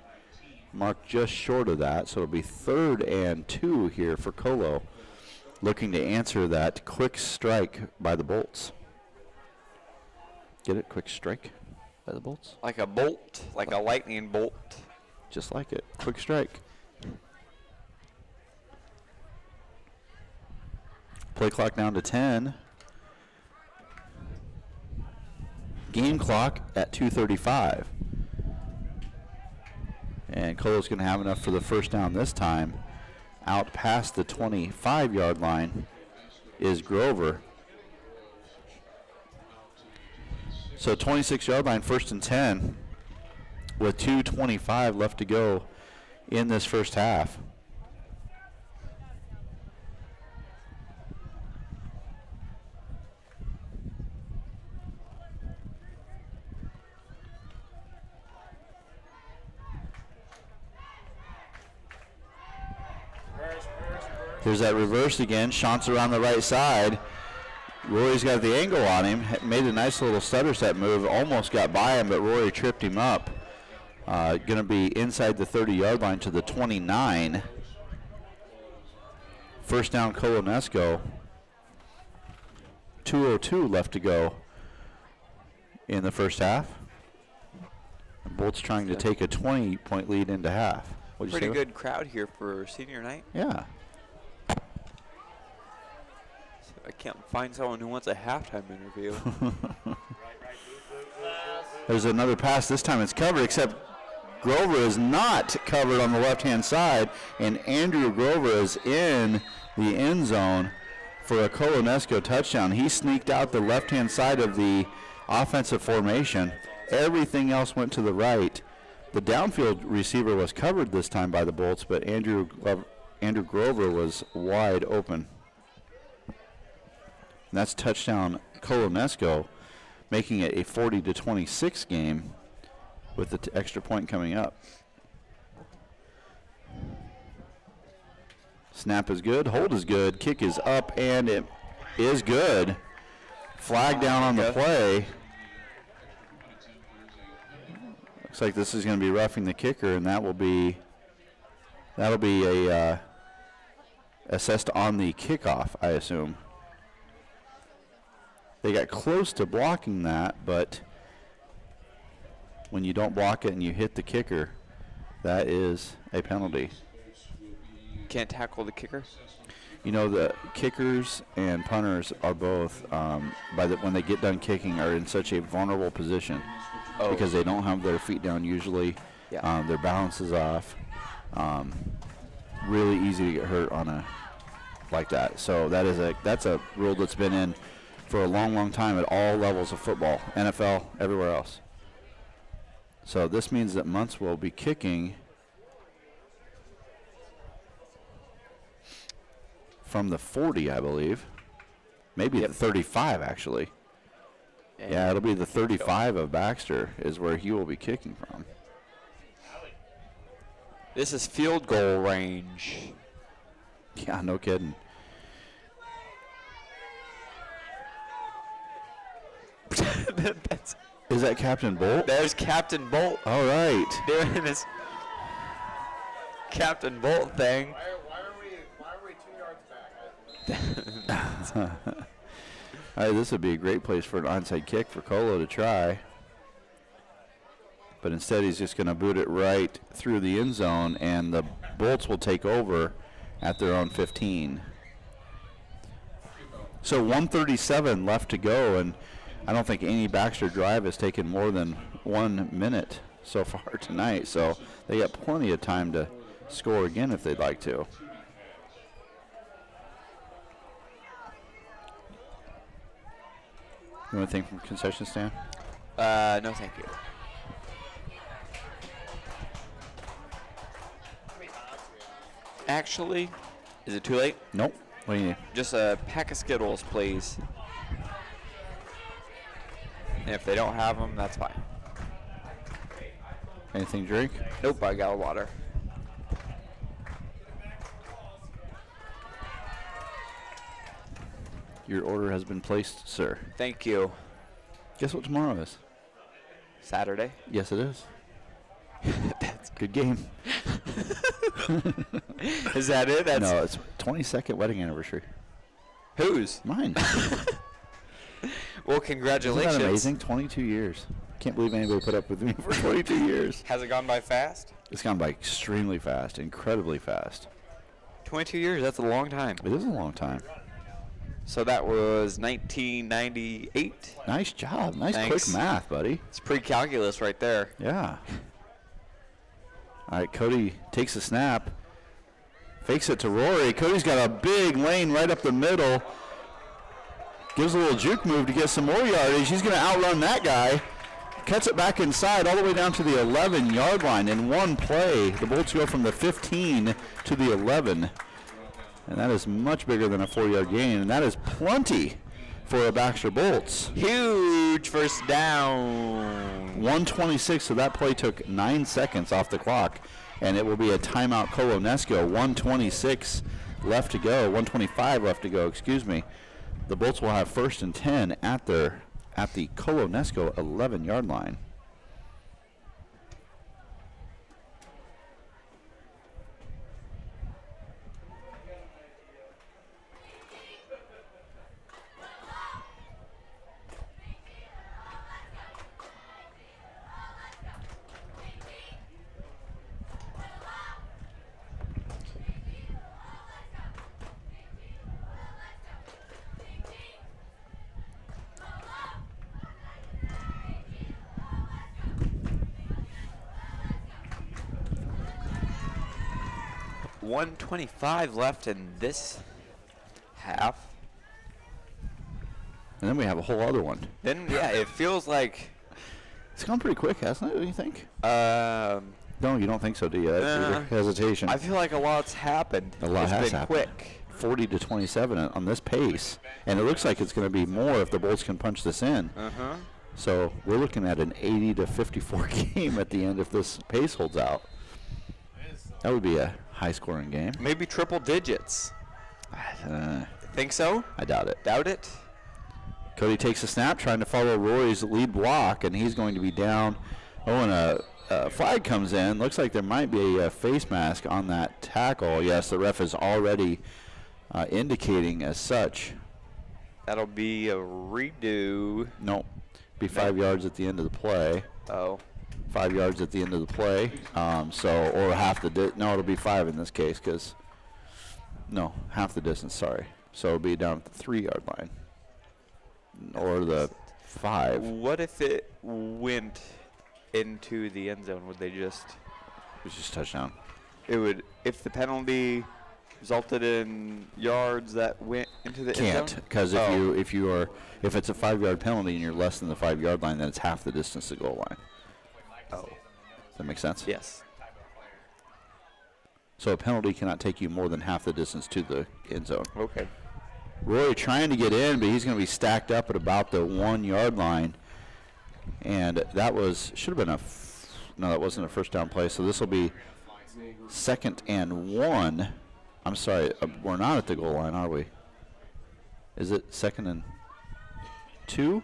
Marked just short of that, so it'll be 3rd and 2 here for Colo looking to answer that quick strike by the Bolts. Get it? Quick strike by the Bolts? Like a bolt, like a lightning bolt. Just like it. Quick strike. Play clock down to 10. Game clock at 2:35. And Colo's going to have enough for the first down this time. Out past the 25-yard line is Grover. So 26-yard line, 1st and 10, with 2:25 left to go in this first half. Here's that reverse again. Shantz around the right side. Rory's got the angle on him. Made a nice little stutter step move. Almost got by him, but Rory tripped him up. Going to be inside the 30-yard line to the 29. First down, Colo-NESCO. 2:02 left to go in the first half. Bolts trying to take a 20-point lead into half. What'd you Pretty say? good crowd here for senior night. Yeah. I can't find someone who wants a halftime interview. There's another pass. This time it's covered, except Grover is not covered on the left-hand side, and Andrew Grover is in the end zone for a Colo-NESCO touchdown. He sneaked out the left-hand side of the offensive formation. Everything else went to the right. The downfield receiver was covered this time by the Bolts, but Andrew Grover was wide open. And that's touchdown Colo-NESCO, making it a 40-26 game with the extra point coming up. Snap is good, hold is good, kick is up, and it is good. Flag down on the play. Looks like this is going to be roughing the kicker, and that'll be a assessed on the kickoff, I assume. They got close to blocking that, but when you don't block it and you hit the kicker, that is a penalty. Can't tackle the kicker? You know, the kickers and punters are both, when they get done kicking, are in such a vulnerable position because they don't have their feet down usually. Yeah. Their balance is off. Really easy to get hurt on a like that. So that's a rule that's been in for a long, long time at all levels of football, NFL, everywhere else. So this means that Muntz will be kicking from the 40, I believe. Maybe the 35, actually. Yeah, it'll be the 35 of Baxter is where he will be kicking from. This is field goal range. Yeah, no kidding. Is that Captain Bolt? There's Captain Bolt All right. doing his Captain Bolt thing. Why are we 2 yards back? All right, this would be a great place for an onside kick for Colo to try. But instead he's just going to boot it right through the end zone, and the Bolts will take over at their own 15. So 1:37 left to go, and I don't think any Baxter drive has taken more than 1 minute so far tonight. So they got plenty of time to score again if they'd like to. You want anything from concession stand? No, thank you. Actually, is it too late? Nope. What do you need? Just a pack of Skittles, please. And if they don't have them, that's fine. Anything to drink? Nope, I got water. Your order has been placed, sir. Thank you. Guess what tomorrow is? Saturday. Yes, it is. That's good game. Is that it? That's No, it's 22nd wedding anniversary. Whose? Mine. Well, Isn't congratulations. that amazing? 22 years. Can't believe anybody put up with me for 22 years. Has it gone by fast? It's gone by extremely fast, incredibly fast. 22 years, that's a long time. It is a long time. So that was 1998. Nice job. Nice Thanks. quick math, buddy. It's pre-calculus right there. Yeah. All right, Cody takes a snap. Fakes it to Rory. Cody's got a big lane right up the middle. Gives a little juke move to get some more yardage. He's going to outrun that guy. Cuts it back inside all the way down to the 11-yard line in one play. The Bolts go from the 15 to the 11. And that is much bigger than a 4-yard gain. And that is plenty for a Baxter Bolts. Huge first down. 126, so that play took 9 seconds off the clock. And it will be a timeout Colo-NESCO. 126 left to go. 125 left to go, excuse me. The Bolts will have 1st and 10 at the Colo-NESCO 11-yard line. $125 left in this half. And then we have a whole other one. Then, yeah, it feels like It's gone pretty quick, hasn't it? What do you think? No, you don't think so, do you? Nah. Hesitation. I feel like a lot's happened. A lot It's has been happened. quick. 40 to 27 on this pace. And it looks like it's going to be more if the Bolts can punch this in. Uh-huh. So we're looking at an 80 to 54 game at the end if this pace holds out. That would be a high-scoring game. Maybe triple digits. Think so? I doubt it. Doubt it? Cody takes a snap, trying to follow Rory's lead block, and he's going to be down. Oh, and a flag comes in. Looks like there might be a face mask on that tackle. Yes, the ref is already indicating as such. That'll be a redo. Nope. Be 5 yards at the end of the play. Oh. 5 yards at the end of the play. Or half the no, it'll be 5 in this case because no, half the distance. Sorry. So it'll be down at the 3-yard line or the 5. What if it went into the end zone? Would they just? It's just touchdown. It would, if the penalty resulted in yards that went into the end Can't zone? because if it's a 5-yard penalty and you're less than the 5-yard line, then it's half the distance to goal line. Oh. Does that make sense? Yes. So a penalty cannot take you more than half the distance to the end zone. Okay. Roy trying to get in, but he's going to be stacked up at about the 1-yard line. And that should have been no, that wasn't a first down play. So this will be 2nd and 1. I'm sorry, we're not at the goal line, are we? Is it 2nd and 2?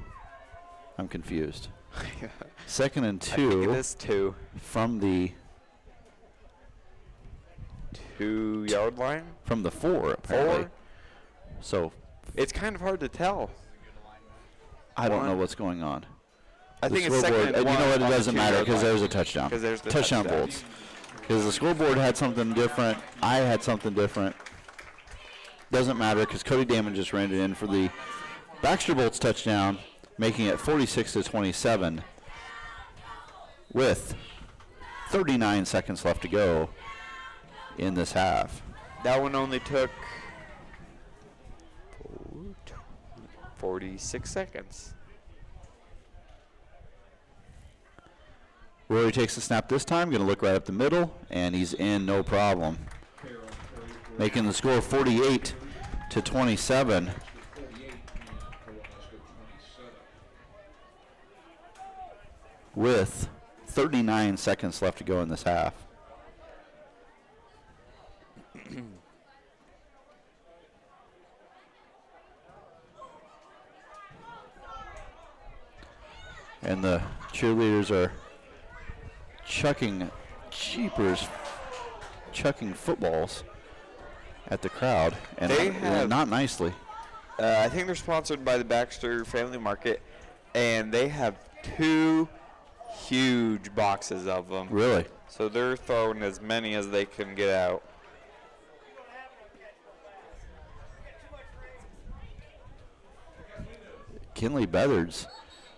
I'm confused. 2nd and 2. I think it is 2. From the 2-yard line? From the 4, apparently. 4? So It's kind of hard to tell. I don't know 1. what's going on. I The think it's scoreboard- 2nd and 1. You know what? It on the doesn't matter 2-yard because line. there's a touchdown. 'Cause there's the touchdown touchdown. Bolts. Because the scoreboard had something different. I had something different. Doesn't matter because Cody Damon just ran it in for the Baxter Bolts touchdown, making it 46 to 27 with 39 seconds left to go in this half. That one only took 46 seconds. Rory takes the snap this time, going to look right up the middle, and he's in no problem. Making the score 48 to 27. 48 and Colo-NESCO 27. With 39 seconds left to go in this half. And the cheerleaders are chucking footballs at the crowd, and They have- not nicely. I think they're sponsored by the Baxter Family Market, and they have 2 huge boxes of them. Really? So they're throwing as many as they can get out. Kinley Beathards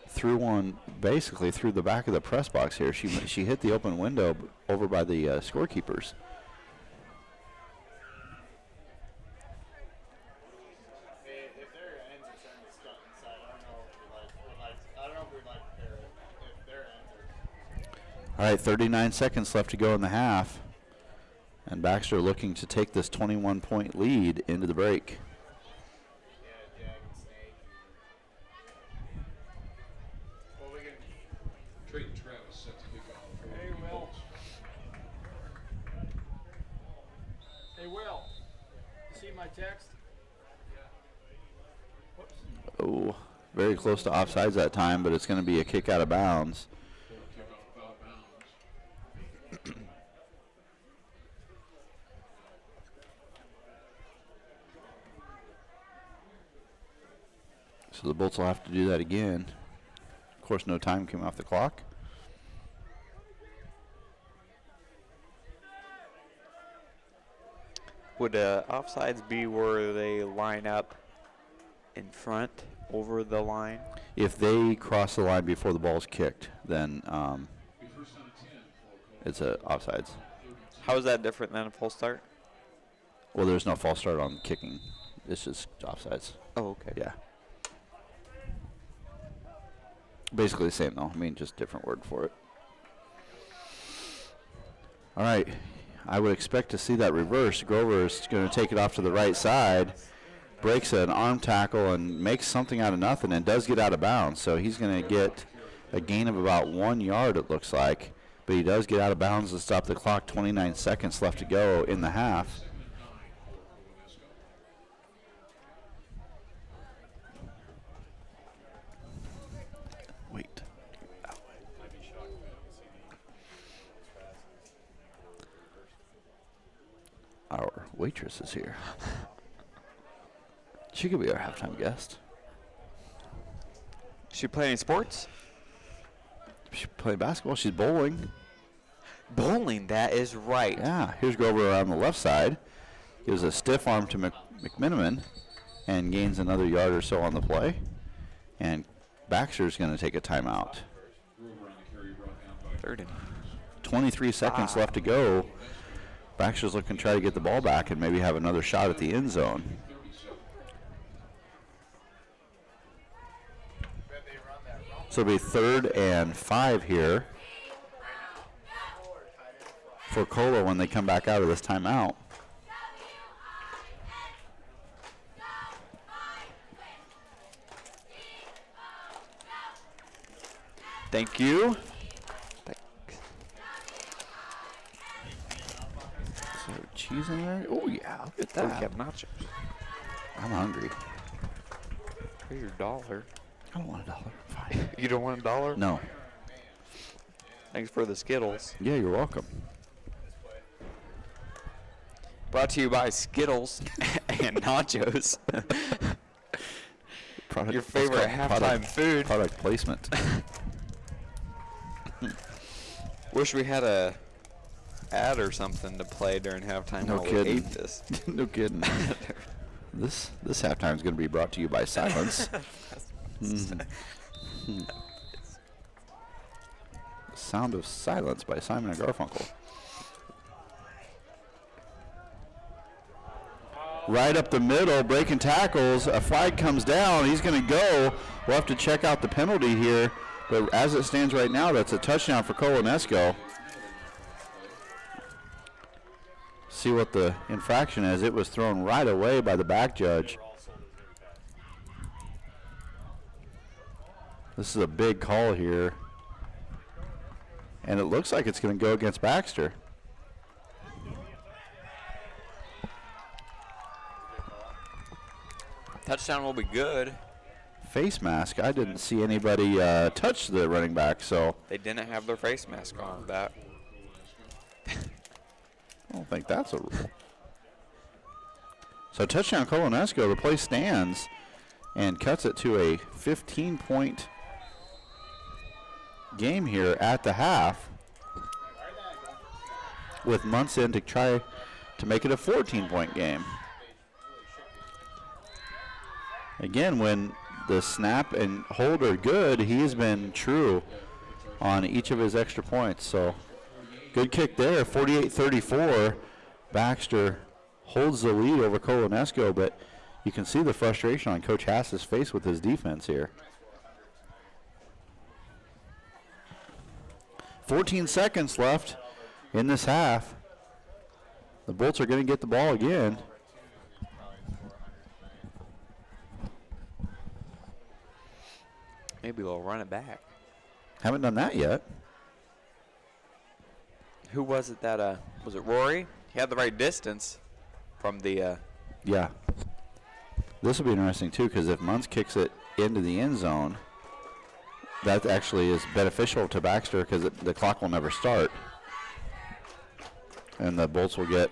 threw one basically through the back of the press box here. She hit the open window over by the scorekeepers. If their ends are starting to stuck inside, I don't know if we like to pair it. If their ends are. All right, 39 seconds left to go in the half. And Baxter looking to take this 21-point lead into the break. Yeah, Jag and Snake. Well, we can. Trade Travis set to kick off for Hey, the Will. Bolts. Hey, Will. You see my text? Whoops. Oh, very close to offsides that time, but it's going to be a kick out of bounds. Full kickoff out of bounds. So the Bolts will have to do that again. Of course, no time came off the clock. Would offsides be where they line up in front over the line? If they cross the line before the ball's kicked, then Be first down and 10 for it's a offsides. How is that different than a full start? Well, there's no false start on kicking. It's just offsides. Oh, okay. Yeah. Basically the same, though. I mean, just different word for it. All right. I would expect to see that reverse. Grover is going to take it off to the right side, breaks an arm tackle, and makes something out of nothing, and does get out of bounds. So he's going to get a gain of about 1 yard, it looks like. But he does get out of bounds to stop the clock. 29 seconds left to go in the half. 2nd and 9 for Colo-NESCO. Wait. I'd be shocked if I don't see the as fast as Our waitress is here. She could be our halftime guest. She play any sports? She's playing basketball. She's bowling. Bowling, that is right. Yeah, here's Grover on the left side. Gives a stiff arm to McMiniman and gains another yard or so on the play. And Baxter's going to take a timeout. Grover on the carry brought down by 3rd and 23 seconds left to go. Baxter's looking to try to get the ball back and maybe have another shot at the end zone. 37. Bet they run that rumble. So it'll be 3rd and 5 here for Colo when they come back out of this timeout. Thank you. Is there cheese in there? Oh, yeah, look at Oh, we that. have nachos. I'm hungry. Here's your $1. I don't want $1. Fine. You don't want $1? No. Thanks for the Skittles. Yeah, you're welcome. Brought to you by Skittles and nachos. Product, Your that's favorite called halftime food. Product placement. Wish we had a ad or something to play during halftime. No while kidding. We ate this. No kidding. This halftime is going to be brought to you by Silence. Sound of Silence by Simon and Garfunkel. Right up the middle, breaking tackles. A flag comes down. He's going to go. We'll have to check out the penalty here. But as it stands right now, that's a touchdown for Colo-NESCO. See what the infraction is. It was thrown right away by the back judge. This is a big call here. And it looks like it's going to go against Baxter. Touchdown will be good. Face mask. I didn't see anybody touch the running back, so They didn't have their face mask on with that. I don't think that's a rule. So touchdown Colo-NESCO. The play stands. and cuts it to a 15-point game here at the half, with Munson to try to make it a 14-point game. Again, when the snap and hold are good, he has been true on each of his extra points. So good kick there, 48-34. Baxter holds the lead over Colo-NESCO, but you can see the frustration on Coach Hass's face with his defense here. 14 seconds left in this half. The Bolts are going to get the ball again. Maybe we'll run it back. Haven't done that yet. Who was it that, was it Rory? He had the right distance from the, Yeah. This will be interesting, too, because if Munz kicks it into the end zone, that actually is beneficial to Baxter because the clock will never start. And the Bolts will get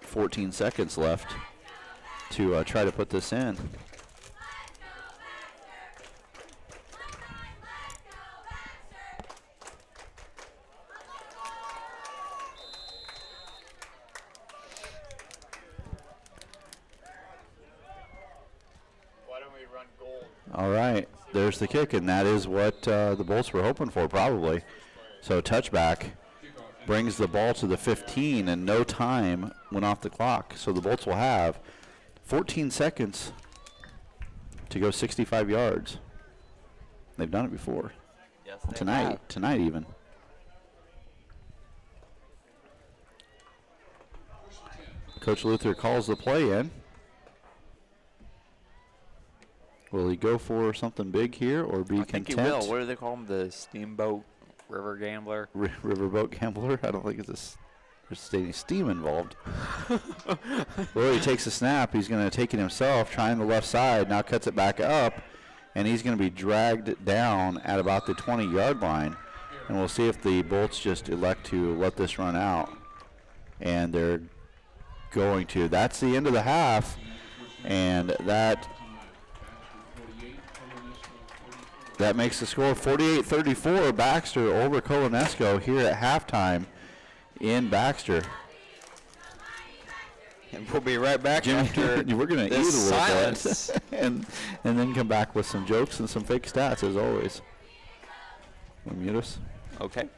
14 seconds left to try to put this in. All right, there's the kick, and that is what the Bolts were hoping for, probably. So touchback brings the ball to the 15, and no time went off the clock. So the Bolts will have 14 seconds to go 65 yards. They've done it before. yes, Tonight even. Coach Luther calls the play in. Will he go for something big here or be I think content? he will. What do they call him? The Steamboat River Gambler? Riverboat Gambler? I don't think there's any steam involved. Well, he takes a snap. He's going to take it himself, trying the left side. Now cuts it back up, and he's going to be dragged down at about the 20-yard line. And we'll see if the Bolts just elect to let this run out. And they're going to. That's the end of the half, and that makes the score 48-34. Baxter over Colo-NESCO here at halftime in Baxter. And we'll be right back Jimmy, after we're going to eat a this little silence. bit and then come back with some jokes and some fake stats as always. Will you mute us? Okay.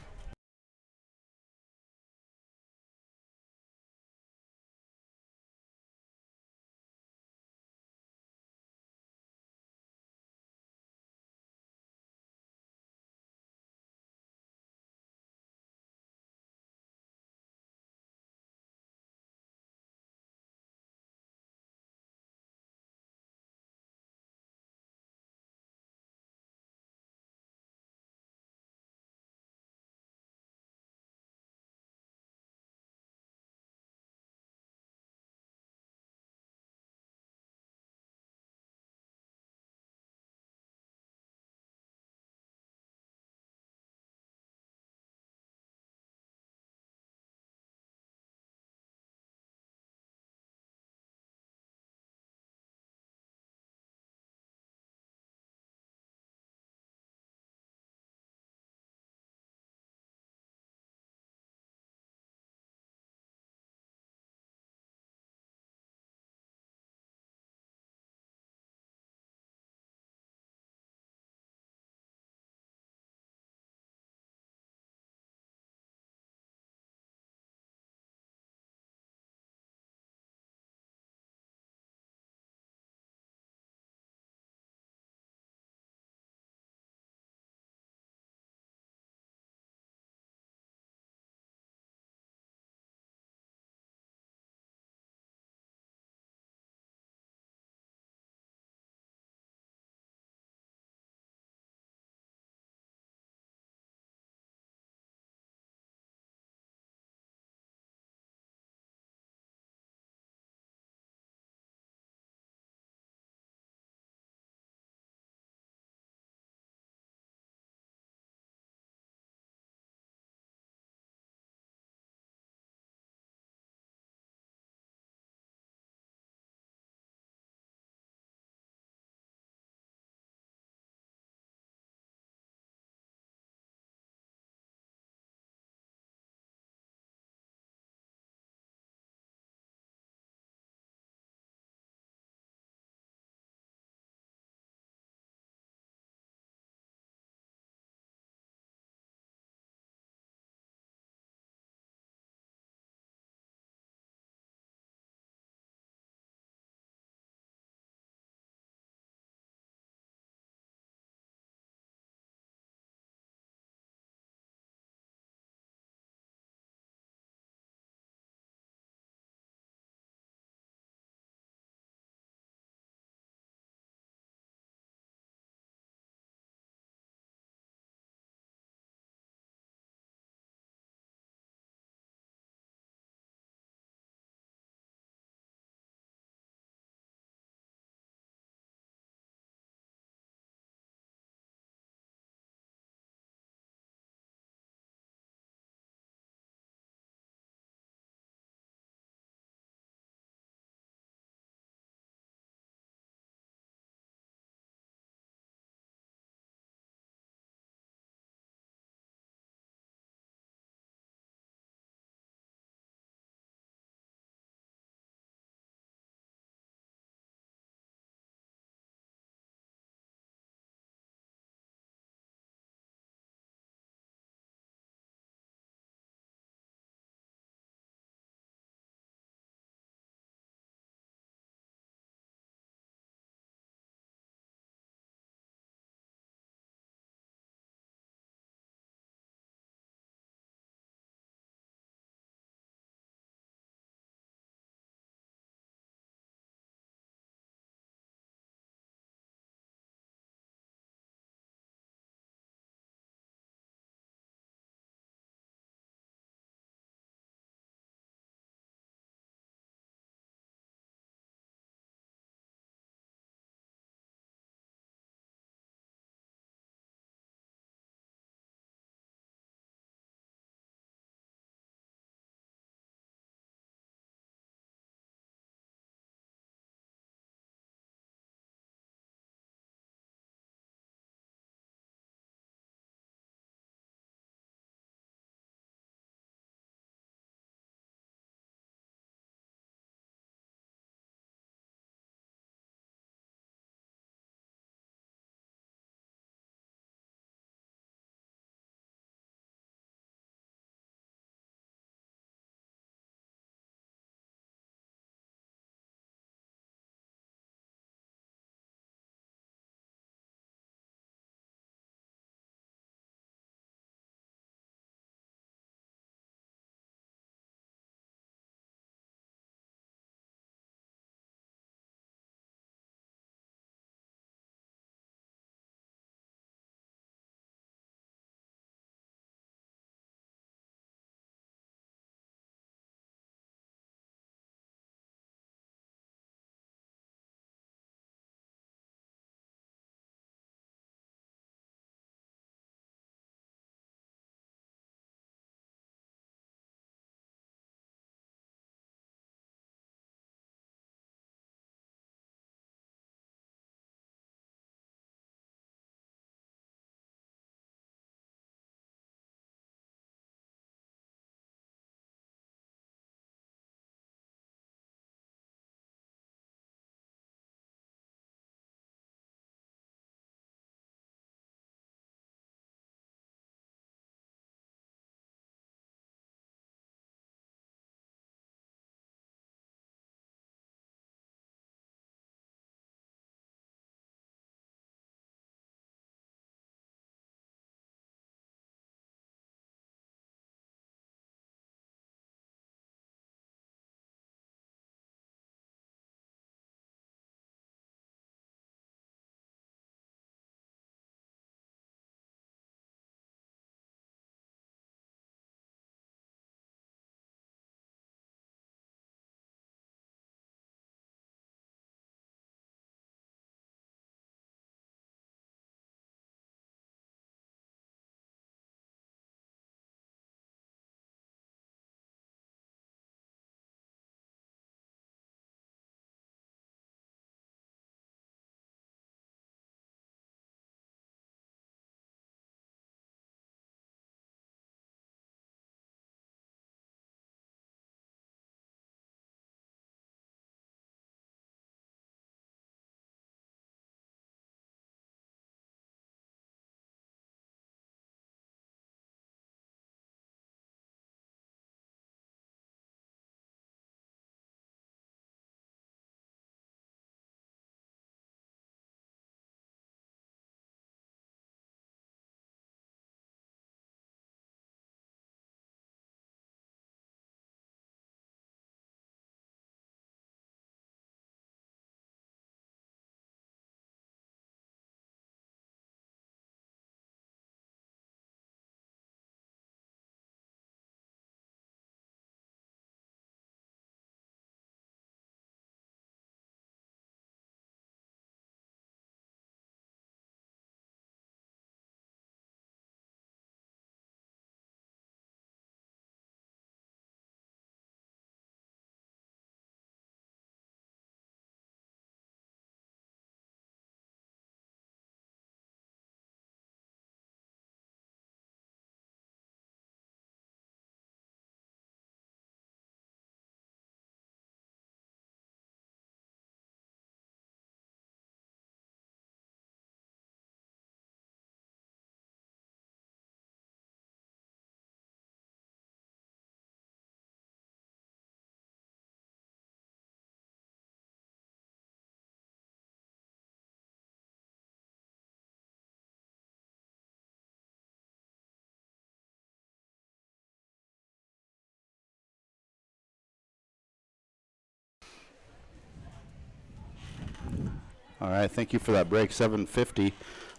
All right, thank you for that break. 7:50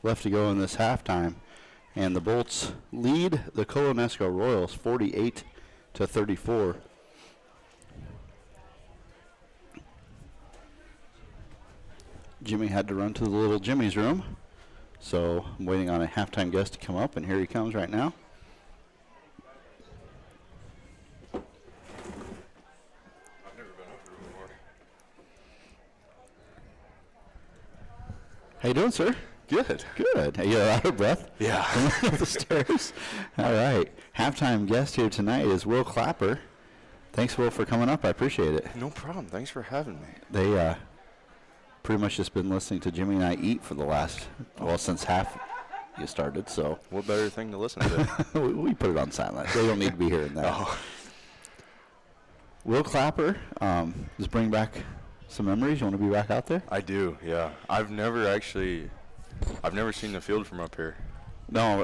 left to go in this halftime. And the Bolts lead the Colo-NESCO Royals 48-34. Jimmy had to run to the little Jimmy's room. So I'm waiting on a halftime guest to come up, and here he comes right now. I've never been up here before. How you doing, sir? Good. Good. Are you out of breath? Yeah. Coming up the stairs. All right. Halftime guest here tonight is Will Clapper. Thanks, Will, for coming up. I appreciate it. No problem. Thanks for having me. They pretty much just been listening to Jimmy and I eat for the last, since half you started. So What better thing to listen to? we put it on silent. They don't need to be hearing that. Oh. Will Clapper, just bring back some memories. You want to be back out there? I do, yeah. I've never seen the field from up here. No.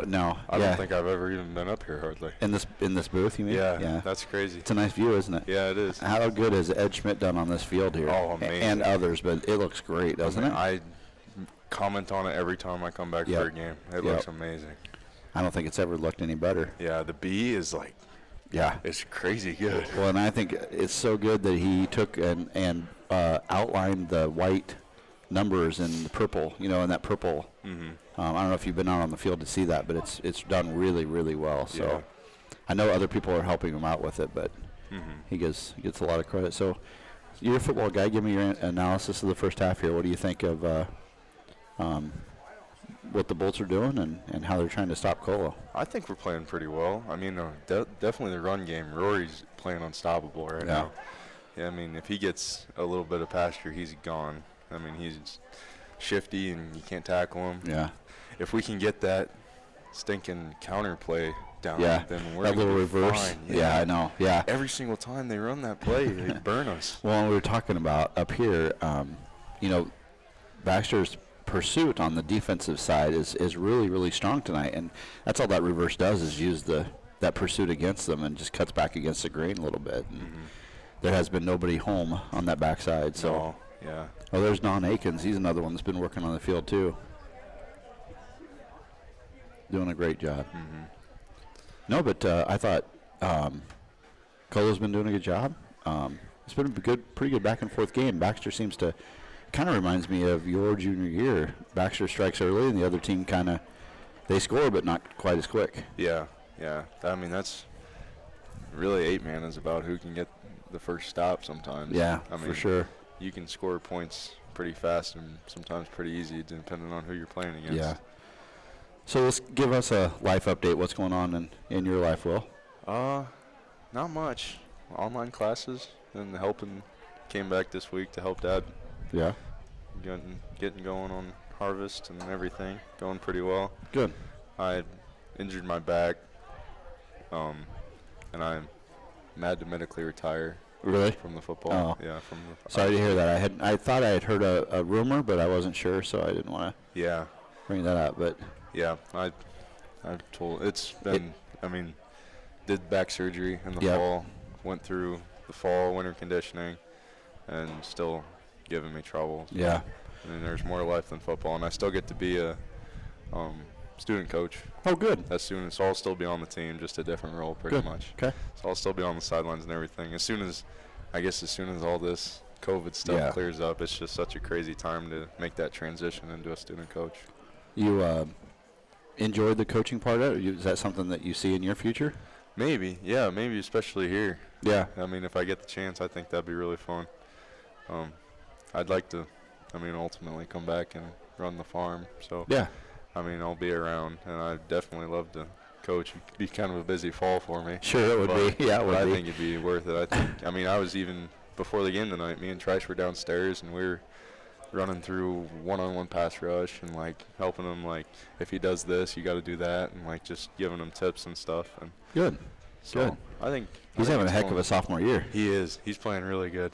I don't think I've ever even been up here hardly. In this booth, you mean? Yeah, that's crazy. It's a nice view, isn't it? Yeah, it is. How good has Ed Schmidt done on this field here? Oh, amazing. And others, but it looks great, doesn't it? I comment on it every time I come back Yep. for a game. It Yep. looks amazing. I don't think it's ever looked any better. Yeah, the B is like, Yeah. it's crazy good. Well, and I think it's so good that he took and outlined the white numbers in the purple, in that purple. Mm-hmm. I don't know if you've been out on the field to see that, but it's done really, really well. So Yeah. I know other people are helping him out with it, but he gets a lot of credit. So you're a football guy. Give me your analysis of the first half here. What do you think of what the Bolts are doing and how they're trying to stop Colo? I think we're playing pretty well. I mean, definitely the run game. Rory's playing unstoppable right Yeah. now. Yeah, I mean, if he gets a little bit of pasture, he's gone. I mean, he's shifty and you can't tackle him. Yeah. If we can get that stinking counter play down, Yeah. then we're That gonna little be reverse. fine. Yeah, I know. Yeah. Every single time they run that play, they burn us. Well, we were talking about up here, Baxter's pursuit on the defensive side is really, really strong tonight, and that's all that reverse does is use that pursuit against them and just cuts back against the grain a little bit. And there has been nobody home on that backside. So, No, yeah. oh, there's Don Akins. He's another one that's been working on the field too, doing a great job. No, but I thought Colo's been doing a good job. It's been a pretty good back and forth game. Baxter seems to kind of reminds me of your junior year. Baxter strikes early, and the other team they score, but not quite as quick. Yeah, yeah. I mean, that's really 8-man is about who can get the first stop sometimes. Yeah, I mean, for sure. You can score points pretty fast and sometimes pretty easy depending on who you're playing against. Yeah. So let's give us a life update. What's going on in your life, Will? Not much. Online classes and came back this week to help Dad. Yeah. Getting going on harvest and everything. Going pretty well. Good. I injured my back, and I'm mad to medically retire Really? from the football. Oh. Yeah, Sorry to hear that. I thought I had heard a rumor, but I wasn't sure, so I didn't want to Yeah, bring that up. But yeah. I've told it's been. I mean, did back surgery in the Yep. fall. Went through the fall winter conditioning, and still giving me trouble. yeah. And there's more life than football, and I still get to be a student coach. Oh, good. As soon as I'll still be on the team, just a different role, pretty Good. much. Okay. So I'll still be on the sidelines and everything. As soon as all this COVID stuff Yeah. clears up, it's just such a crazy time to make that transition into a student coach. You enjoyed the coaching part of it? Is that something that you see in your future? Maybe, yeah, maybe especially here. Yeah. I mean, if I get the chance, I think that'd be really fun. I'd like to, ultimately come back and run the farm. So, Yeah. I'll be around, and I'd definitely love to coach. It'd be kind of a busy fall for me. Sure, it would But- be. Yeah, it would but I be. think it'd be worth it. I was even before the game tonight, me and Trice were downstairs, and we were running through one-on-one pass rush and, helping him, if he does this, you got to do that, and, just giving him tips and stuff. And Good. so Good. I think He's having a heck of a sophomore year. He is. He's playing really good,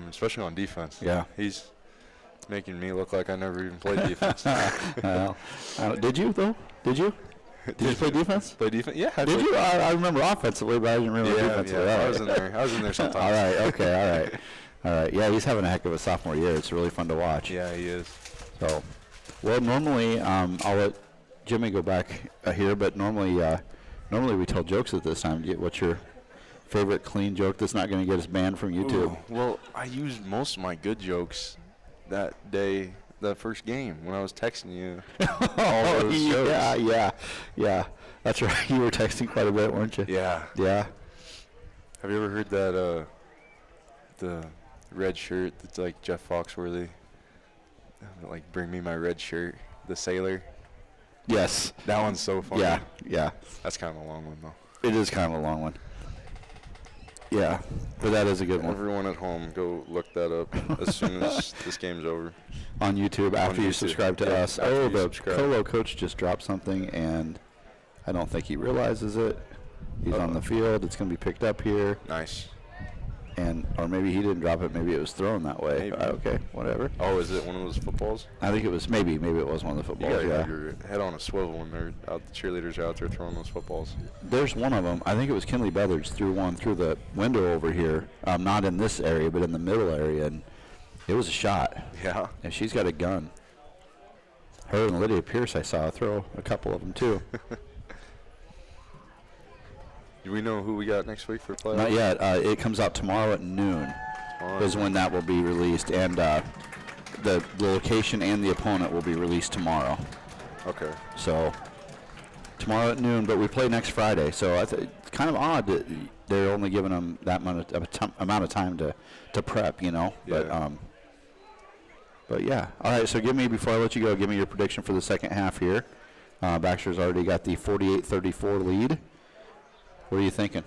especially on defense. Yeah. He's making me look like I never even played defense. Well, did you, though? Did you? Did you play defense? Play defense? Yeah. Did you? I remember offensively, but I didn't remember Yeah, defensively. yeah. All I right. was in there. I was in there sometimes. All right. Okay. All right. All right. Yeah, he's having a heck of a sophomore year. It's really fun to watch. Yeah, he is. So, well, normally I'll let Jimmy go back here, but normally we tell jokes at this time. What's your favorite clean joke that's not going to get us banned from YouTube? Ooh, well, I used most of my good jokes that day, the first game, when I was texting you. All those jokes. Yeah. That's right. You were texting quite a bit, weren't you? Yeah. Yeah. Have you ever heard that, the red shirt that's like Jeff Foxworthy? Like, bring me my red shirt, the sailor. Yes. That one's so funny. Yeah. That's kind of a long one, though. It is kind of a long one. Yeah, but that is a good one. Everyone at home, go look that up as soon as this game's over. On YouTube after you YouTube. subscribe to Yeah, us. after Oh, you the subscribe. Colo coach just dropped something, and I don't think he realizes it. He's on the field. It's going to be picked up here. Nice. Or maybe he didn't drop it. Maybe it was thrown that way. Maybe. Okay, whatever. Oh, is it one of those footballs? I think it was maybe it was one of the You footballs. gotta Yeah. have your head on a swivel when they're out. The cheerleaders are out there throwing those footballs. There's one of them. I think it was Kinley Beathers threw one through the window over here. Not in this area, but in the middle area, and it was a shot. Yeah. And she's got a gun. Her and Lydia Pierce, I saw throw a couple of them too. Do we know who we got next week for playoffs? Not yet. It comes out tomorrow at noon. Is when that will be released, and the location and the opponent will be released tomorrow. Okay. So tomorrow at noon, but we play next Friday. So it's kind of odd that they're only giving them that amount of time to prep, you know. Yeah. But yeah. All right. So before I let you go, give me your prediction for the second half here. Baxter's already got the 48-34 lead. What are you thinking?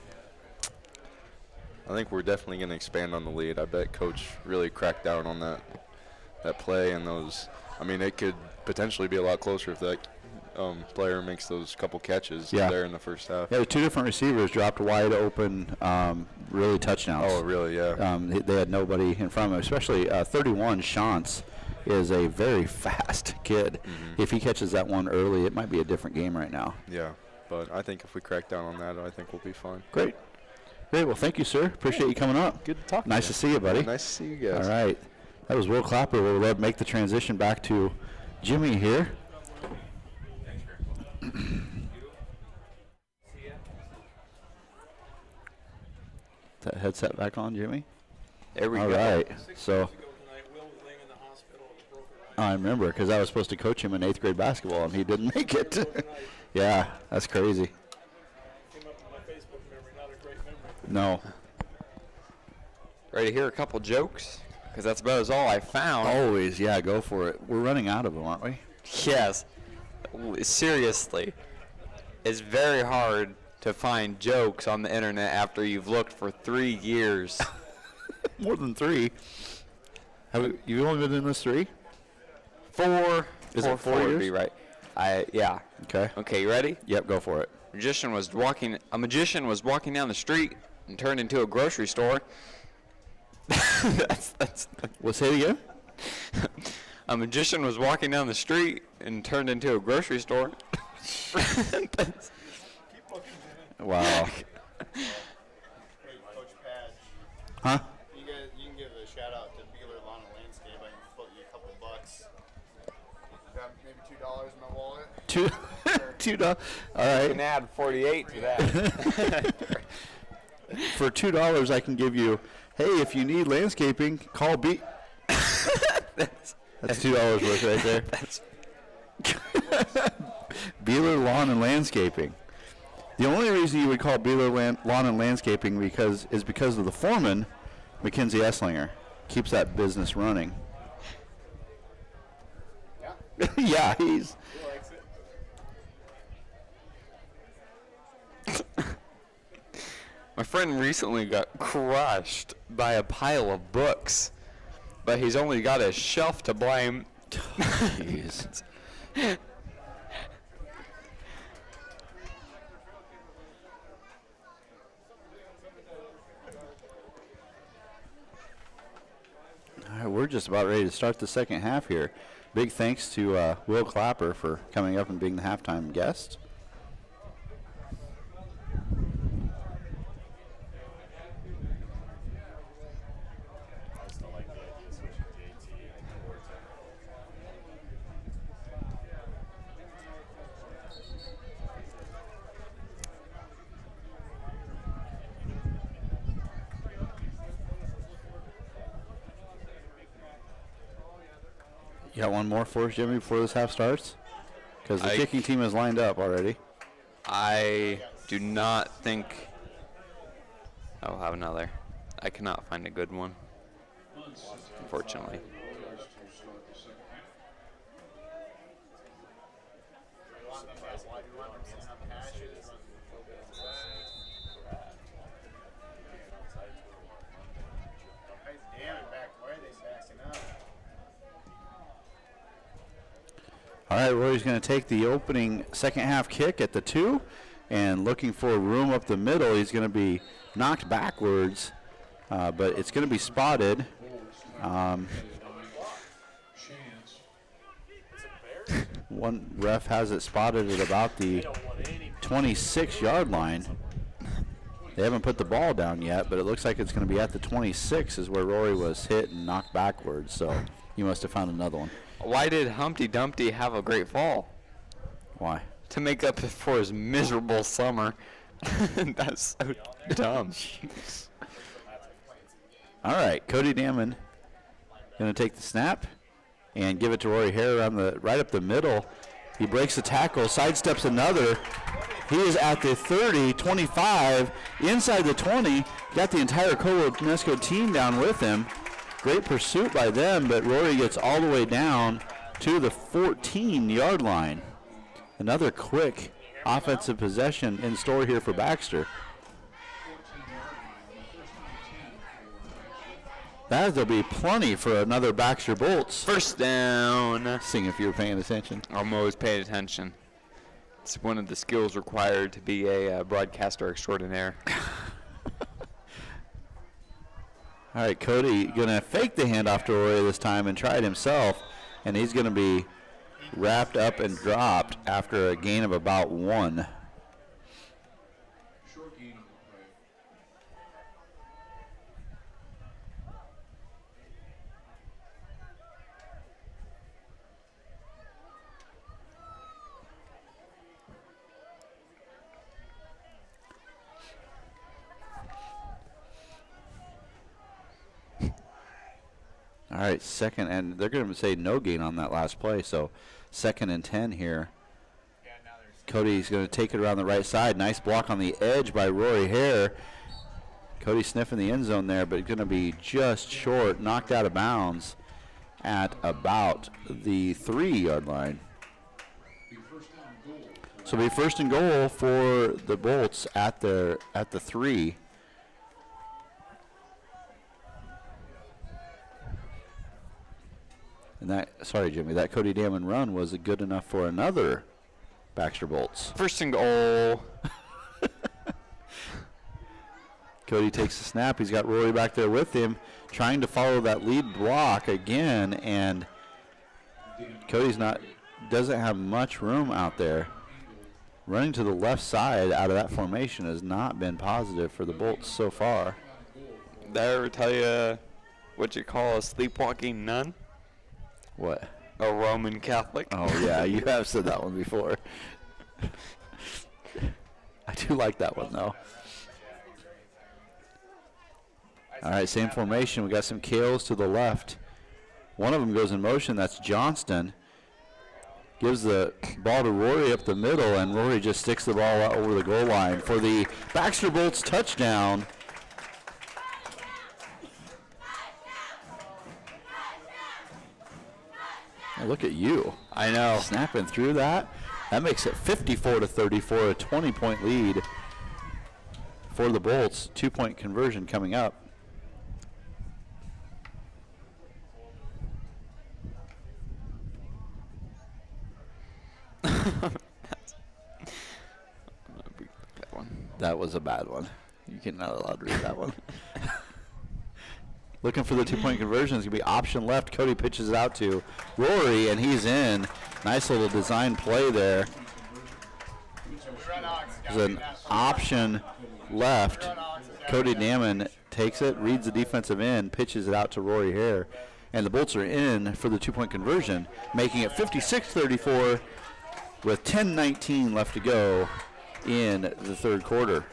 I think we're definitely going to expand on the lead. I bet Coach really cracked down on that play and those. I mean, it could potentially be a lot closer if that player makes those couple catches there in the first half. Yeah, two different receivers dropped wide open, really touchdowns. Oh, really? Yeah. They had nobody in front of them, especially 31, Shantz is a very fast kid. Mm-hmm. If he catches that one early, it might be a different game right now. Yeah. But I think if we crack down on that, I think we'll be fine. Great. Well, thank you, sir. Appreciate you coming up. Good to talk to Nice to see you, buddy. Nice to see you guys. All right. That was Will Clapper. We'll make the transition back to Jimmy here. That headset back on, Jimmy? There we All go. right. So I remember because I was supposed to coach him in 8th grade basketball, and he didn't make it. Yeah, that's crazy. No. Ready to hear a couple jokes? Because that's about as all I found. Always, yeah, go for it. We're running out of them, aren't we? Yes. Seriously. It's very hard to find jokes on the internet after you've looked for 3 years. More than 3. You've only been in this 3? 4. Is it 4 would years? be right. Yeah. Okay. Okay, you ready? Yep, go for it. A magician was walking down the street and turned into a grocery store. that's Let's say it again. A magician was walking down the street and turned into a grocery store. Wow. Hey, Coach Patch, Huh? you can give a shout out to Beeler Lawn and Landscape. I can float you a couple bucks. Got maybe $2 in my wallet. $2. All right. can add 48 to that. For $2, I can give you. Hey, if you need landscaping, call B. That's $2 worth right there. Beeler Lawn and Landscaping. The only reason you would call Beeler Lawn and Landscaping is because of the foreman, Mackenzie Esslinger, keeps that business running. Yeah. Yeah, He likes it. My friend recently got crushed by a pile of books, but he's only got a shelf to blame. Jeez. All right, we're just about ready to start the second half here. Big thanks to Will Clapper for coming up and being the halftime guest. You got one more for us, Jimmy, before this half starts? Because the I kicking team is lined up already. I do not think I'll have another. I cannot find a good one, unfortunately. Royals to start the second half. We want them to, why do you want them sitting on the hatches? Guys, damn it, back. Why are they backing up? All right, Rory's going to take the opening second half kick at the 2, and looking for room up the middle. He's going to be knocked backwards, but it's going to be spotted. One ref has it spotted at about the 26-yard line. They haven't put the ball down yet, but it looks like it's going to be at the 26 is where Rory was hit and knocked backwards, so you must have found another one. Why did Humpty Dumpty have a great fall? Why? To make up for his miserable summer. That's so dumb. All right, Cody Damon going to take the snap and give it to Rory Hare around right up the middle. He breaks the tackle, sidesteps another. He is at the 30, 25, inside the 20. Got the entire Colo-NESCO team down with him. Great pursuit by them, but Rory gets all the way down to the 14-yard line. Another quick offensive possession in store here for Baxter. That'll be plenty for another Baxter Bolts. First down. Seeing if you were paying attention. I'm always paying attention. It's one of the skills required to be a broadcaster extraordinaire. All right, Cody going to fake the handoff to Rory this time and try it himself, and he's going to be wrapped up and dropped after a gain of about 1. Short gain on the play. All right, second, and they're going to say no gain on that last play, so 2nd and 10 here. Cody's going to take it around the right side. Nice block on the edge by Rory Hare. Cody sniffing the end zone there, but going to be just short, knocked out of bounds at about the 3-yard line. So it'll be first and goal for the Bolts at the 3. And sorry, Jimmy, that Cody Damon run was good enough for another Baxter Bolts. First and goal. Cody takes the snap. He's got Rory back there with him, trying to follow that lead block again, and Cody's doesn't have much room out there. Running to the left side out of that formation has not been positive for the Bolts so far. Did I ever tell you what you call a sleepwalking nun? What? A Roman Catholic. Oh, yeah, you have said that one before. I do like that one, though. All right, same formation. We got some Kales to the left. One of them goes in motion. That's Johnston. Gives the ball to Rory up the middle, and Rory just sticks the ball out over the goal line for the Baxter Bolts touchdown. Now look at you. I know. Snapping through that. That makes it 54-34, a 20-point lead for the Bolts. 2-point conversion coming up. That was a bad one. You're not allowed to read that one. Looking for the 2-point conversion. It's going to be option left. Cody pitches it out to Rory, and he's in. Nice little design play there. There's an option left. Cody Damon takes it, reads the defensive end, pitches it out to Rory Hare. And the Bolts are in for the 2-point conversion, making it 56-34 with 10:19 left to go in the third quarter.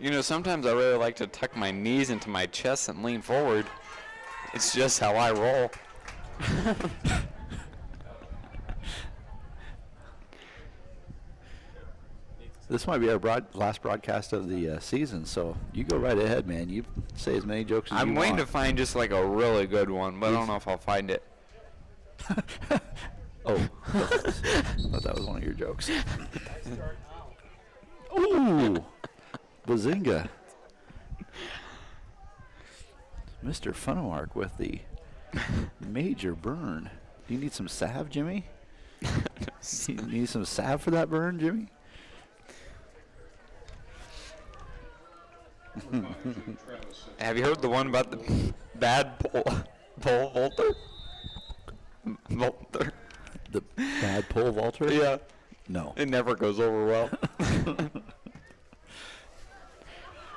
You know, sometimes I really like to tuck my knees into my chest and lean forward. It's just how I roll. This might be our last broadcast of the season, so you go right ahead, man. You say as many jokes as you I'm want. waiting to find just like a really good one, but I don't know if I'll find it. Oh, I thought that was one of your jokes. Ooh, bazinga. Mr. Funoark with the major burn. Do you need some salve, Jimmy? You need some salve for that burn, Jimmy? Have you heard the one about the bad pole vaulter? Vaulter. The bad pole vaulter? Yeah. No. It never goes over well.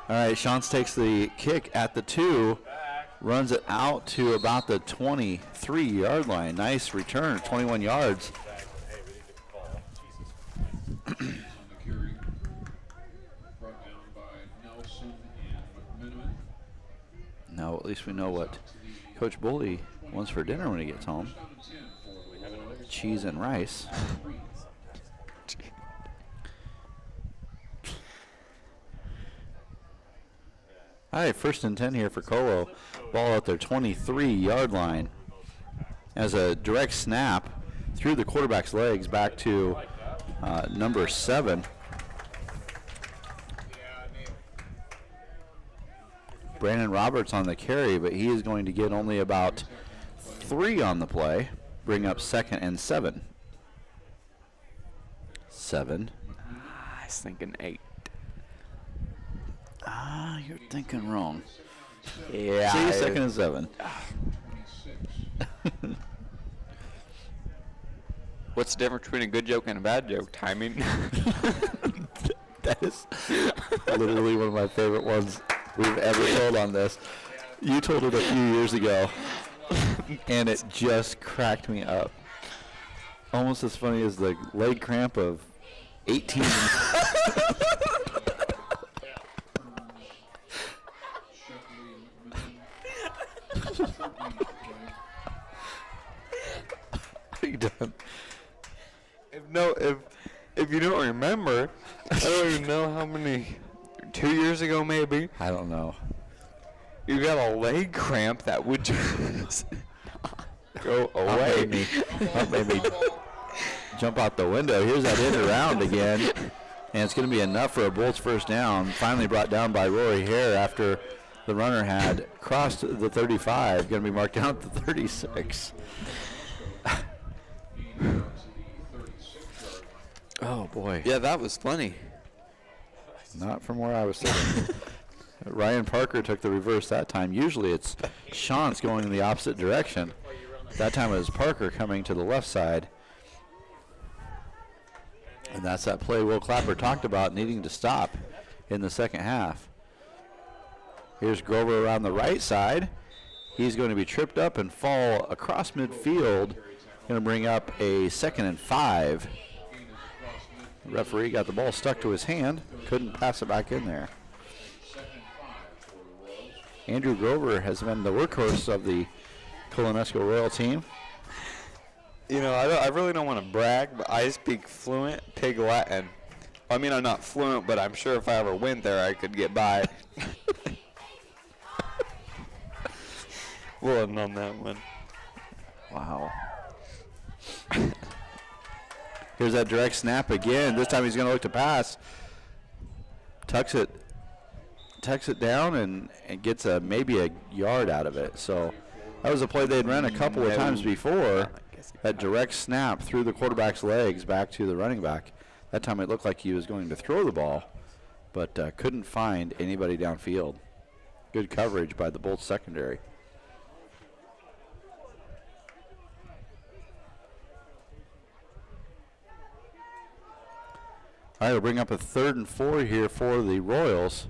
All right, Shantz takes the kick at the 2, runs it out to about the 23-yard line. Nice return, 21 yards. On the carry, brought down by Nelson and McMiniman. Now at least we know what Coach Bully wants for dinner when he gets home. First down and 10 for the Royals. Cheese and rice. All right, 1st and 10 here for Colo. Ball at their 23-yard line. As a direct snap through the quarterback's legs back to number 7. Brandon Roberts on the carry, but he is going to get only about 3 on the play. Bring up 2nd and 7. 7. I was thinking 8. Ah, you're thinking wrong. Yeah. See, 2nd and 7. 26. What's the difference between a good joke and a bad joke? Timing. That is literally one of my favorite ones we've ever told on this. You told it a few years ago, and it just cracked me up. Almost as funny as the leg cramp of 18. Are you done? If you don't remember, I don't even know how many. 2 years ago, maybe. I don't know. You got a leg cramp that would just go away. That made me jump out the window. Here's that end around again. And it's going to be enough for a Bolts first down. Finally brought down by Rory Hare after the runner had crossed the 35. Going to be marked down at the 36. Oh, boy. Yeah, that was funny. Not from where I was sitting. Ryan Parker took the reverse that time. Usually it's Shantz going in the opposite direction. That time it was Parker coming to the left side. And that's that play Will Clapper talked about needing to stop in the second half. Here's Grover around the right side. He's going to be tripped up and fall across midfield. Going to bring up a 2nd and 5. The referee got the ball stuck to his hand. Couldn't pass it back in there. Andrew Grover has been the workhorse of the Colo-NESCO Royal team. You know, I really don't want to brag, but I speak fluent Pig Latin. I mean, I'm not fluent, but I'm sure if I ever went there, I could get by. We'll end on that one. Wow. Here's that direct snap again. This time he's going to look to pass. Tucks it down and gets maybe a yard out of it. So that was a play they'd run a couple of times before. That direct snap through the quarterback's legs back to the running back. That time it looked like he was going to throw the ball, but couldn't find anybody downfield. Good coverage by the Bolts secondary. All right, we'll bring up a 3rd and 4 here for the Royals.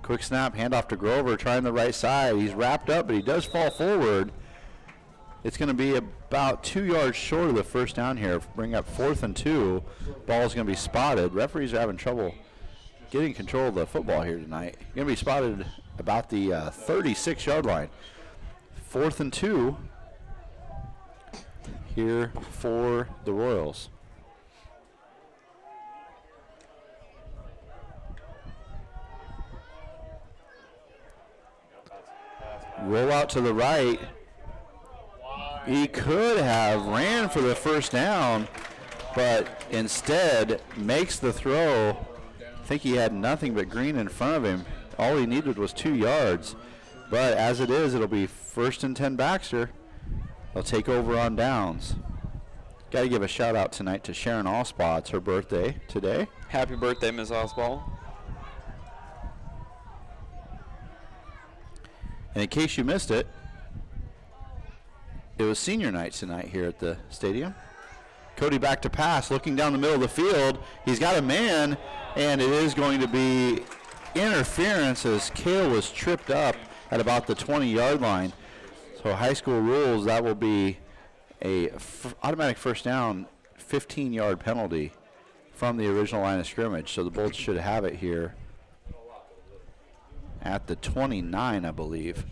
Quick snap, handoff to Grover, trying the right side. He's wrapped up, but he does fall forward. It's going to be about 2 yards short of the first down here. Bring up 4th and 2. Ball's going to be spotted. Referees are having trouble getting control of the football here tonight. Going to be spotted about the 36-yard line. 4th and 2 here for the Royals. Roll out to the right. He could have ran for the first down, but instead makes the throw. I think he had nothing but green in front of him. All he needed was 2 yards. But as it is, it'll be 1st and 10 Baxter. They'll take over on downs. Got to give a shout out tonight to Sharon Allspaw. It's her birthday today. Happy birthday, Ms. Oswald. And in case you missed it, it was senior night tonight here at the stadium. Cody back to pass, looking down the middle of the field. He's got a man, and it is going to be interference as Kale was tripped up at about the 20-yard line. So high school rules, that will be a automatic first down, 15-yard penalty from the original line of scrimmage. So the Bolts should have it here at the 29, I believe.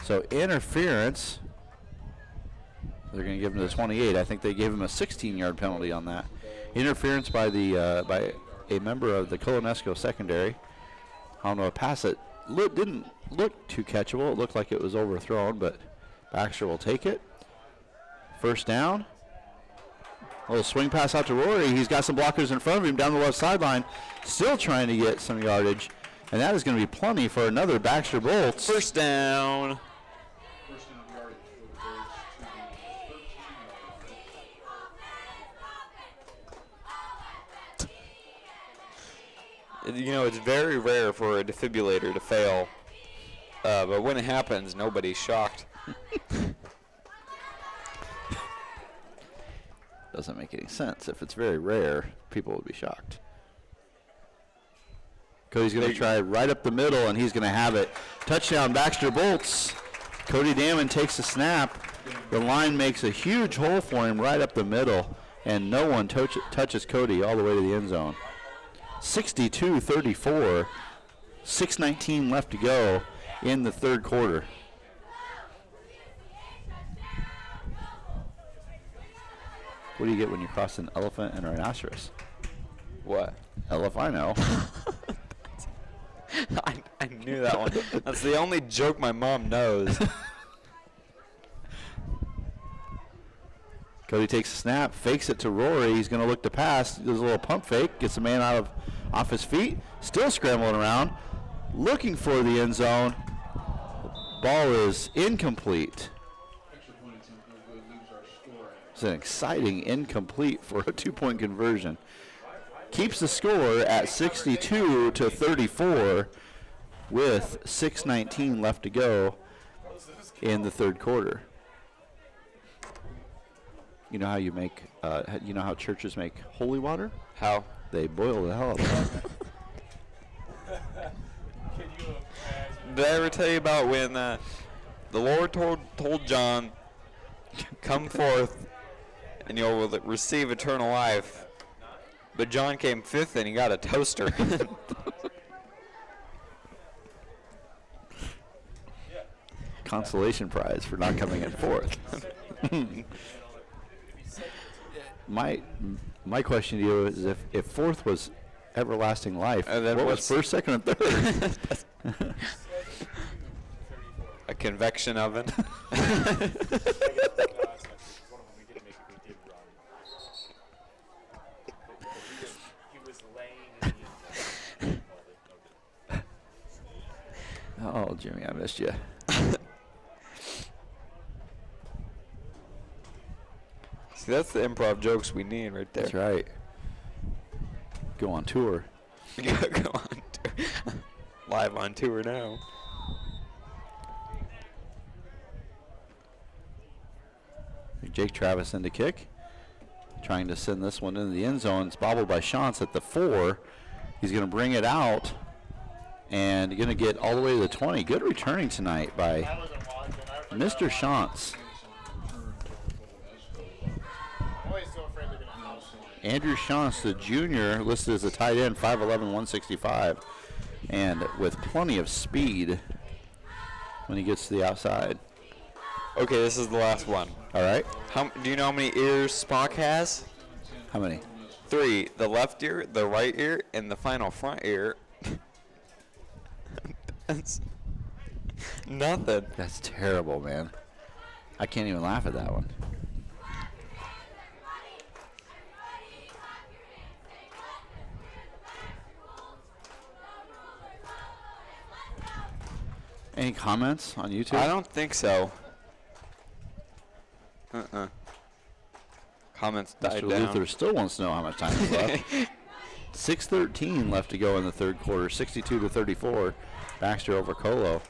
So interference, they're going to give him the 28. I think they gave him a 16-yard penalty on that. Interference by the by a member of the Colo-NESCO secondary. On a pass that didn't look too catchable. It looked like it was overthrown, but Baxter will take it. First down. A little swing pass out to Rory. He's got some blockers in front of him down the left sideline. Still trying to get some yardage. And that is going to be plenty for another Baxter Bolts. First down. First down yardage for the Bolts to the 13-yard line. You know, it's very rare for a defibrillator to fail. But when it happens, nobody's shocked. Doesn't make any sense. If it's very rare, people would be shocked. Cody's going to try right up the middle, and he's going to have it. Touchdown, Baxter Bolts. Cody Damon takes the snap. The line makes a huge hole for him right up the middle, and no one touches Cody all the way to the end zone. 62-34, 6:19 left to go in the third quarter. What do you get when you cross an elephant and a rhinoceros? What? Elefino. I knew that one. That's the only joke my mom knows. Cody takes a snap, fakes it to Rory. He's going to look to pass. Does a little pump fake, gets the man off his feet. Still scrambling around, looking for the end zone. Ball is incomplete. Extra point attempt, no good, leaves our score at It's an exciting incomplete for a two-point conversion. Keeps the score at 62-34 with 6:19 left to go in the third quarter. You know how you make, you know how churches make holy water? How? They boil the hell out of it. Did I ever tell you about when the Lord told John, come forth and you will receive eternal life. But John came fifth and he got a toaster. Consolation prize for not coming in fourth. My question to you is if fourth was everlasting life, And then what was what's- first, second, and third? A convection oven. Oh, Jimmy, I missed you. See, that's the improv jokes we need right there. That's right. Go on tour. Go on tour. Live on tour now. Jake Travis in to kick. Trying to send this one into the end zone. It's bobbled by Shantz at the 4. He's going to bring it out and going to get all the way to the 20. Good returning tonight by I wasn't watching. I forgot. Mr. Shantz. I'm always so afraid they're going to house me. Andrew Shantz, the junior, listed as a tight end, 5'11", 165, and with plenty of speed when he gets to the outside. Okay, this is the last one. All right. Do you know how many ears Spock has? How many? 3. The left ear, the right ear, and the final front ear. That's nothing. That's terrible, man. I can't even laugh at that one. Any comments on YouTube? I don't think so. Comments died Mr. down. Luther still wants to know how much time is left. 6:13 left to go in the third quarter. 62-34. Baxter over Colo.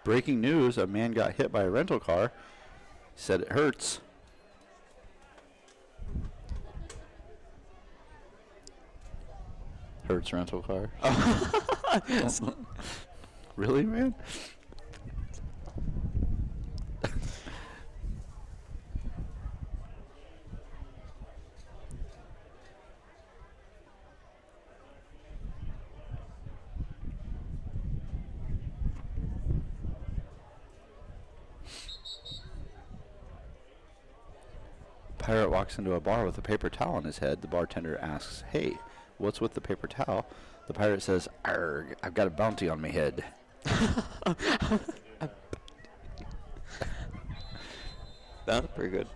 Breaking news, a man got hit by a rental car. Said it hurts. Hurts rental car. Really, man? Pirate walks into a bar with a paper towel on his head. The bartender asks, "Hey, what's with the paper towel?" The pirate says, "Arg, I've got a bounty on my head." That's pretty good.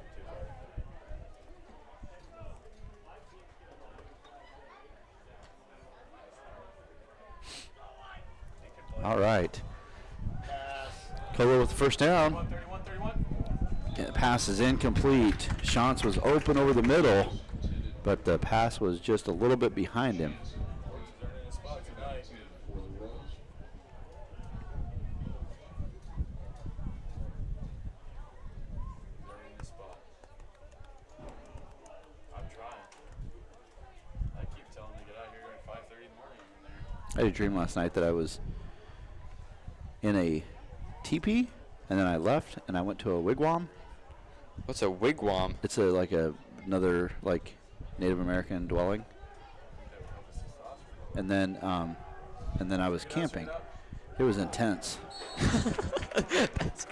All right. Colo with the first down. 31-31. And the pass is incomplete. Shantz was open over the middle, but the pass was just a little bit behind him. They're in a spot tonight. They're in the spot. I'm trying. I keep telling them to get out here at 5:30 in the morning. And they're I had a dream last night that I was in a teepee, and then I left, and I went to a wigwam. What's a wigwam? It's another Native American dwelling. And then I was camping. It was intense. that was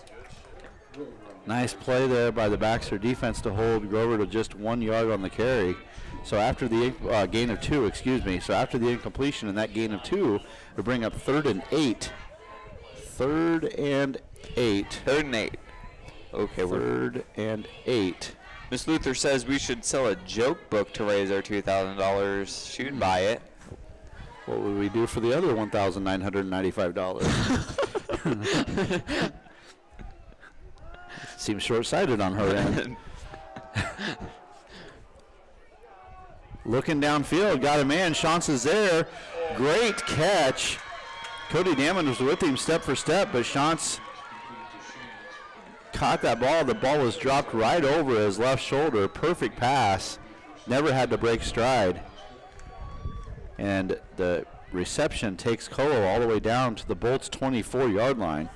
good shit. Nice play there by the Baxter defense to hold Grover to just 1 yard on the carry. So after the gain of 2, so after the incompletion and that gain of 2, we bring up 3rd and 8. 3rd and 8. 3rd and 8. Okay, 3rd and 8. Miss Luther says we should sell a joke book to raise our $2,000. She'd buy it. What would we do for the other $1,995? Seems short-sighted on her end. Looking downfield, got a man. Shantz is there. Great catch. Cody Damon was with him step for step, but Shantz caught that ball. The ball was dropped right over his left shoulder. Perfect pass. Never had to break stride. And the reception takes Colo all the way down to the Bolts' 24-yard line.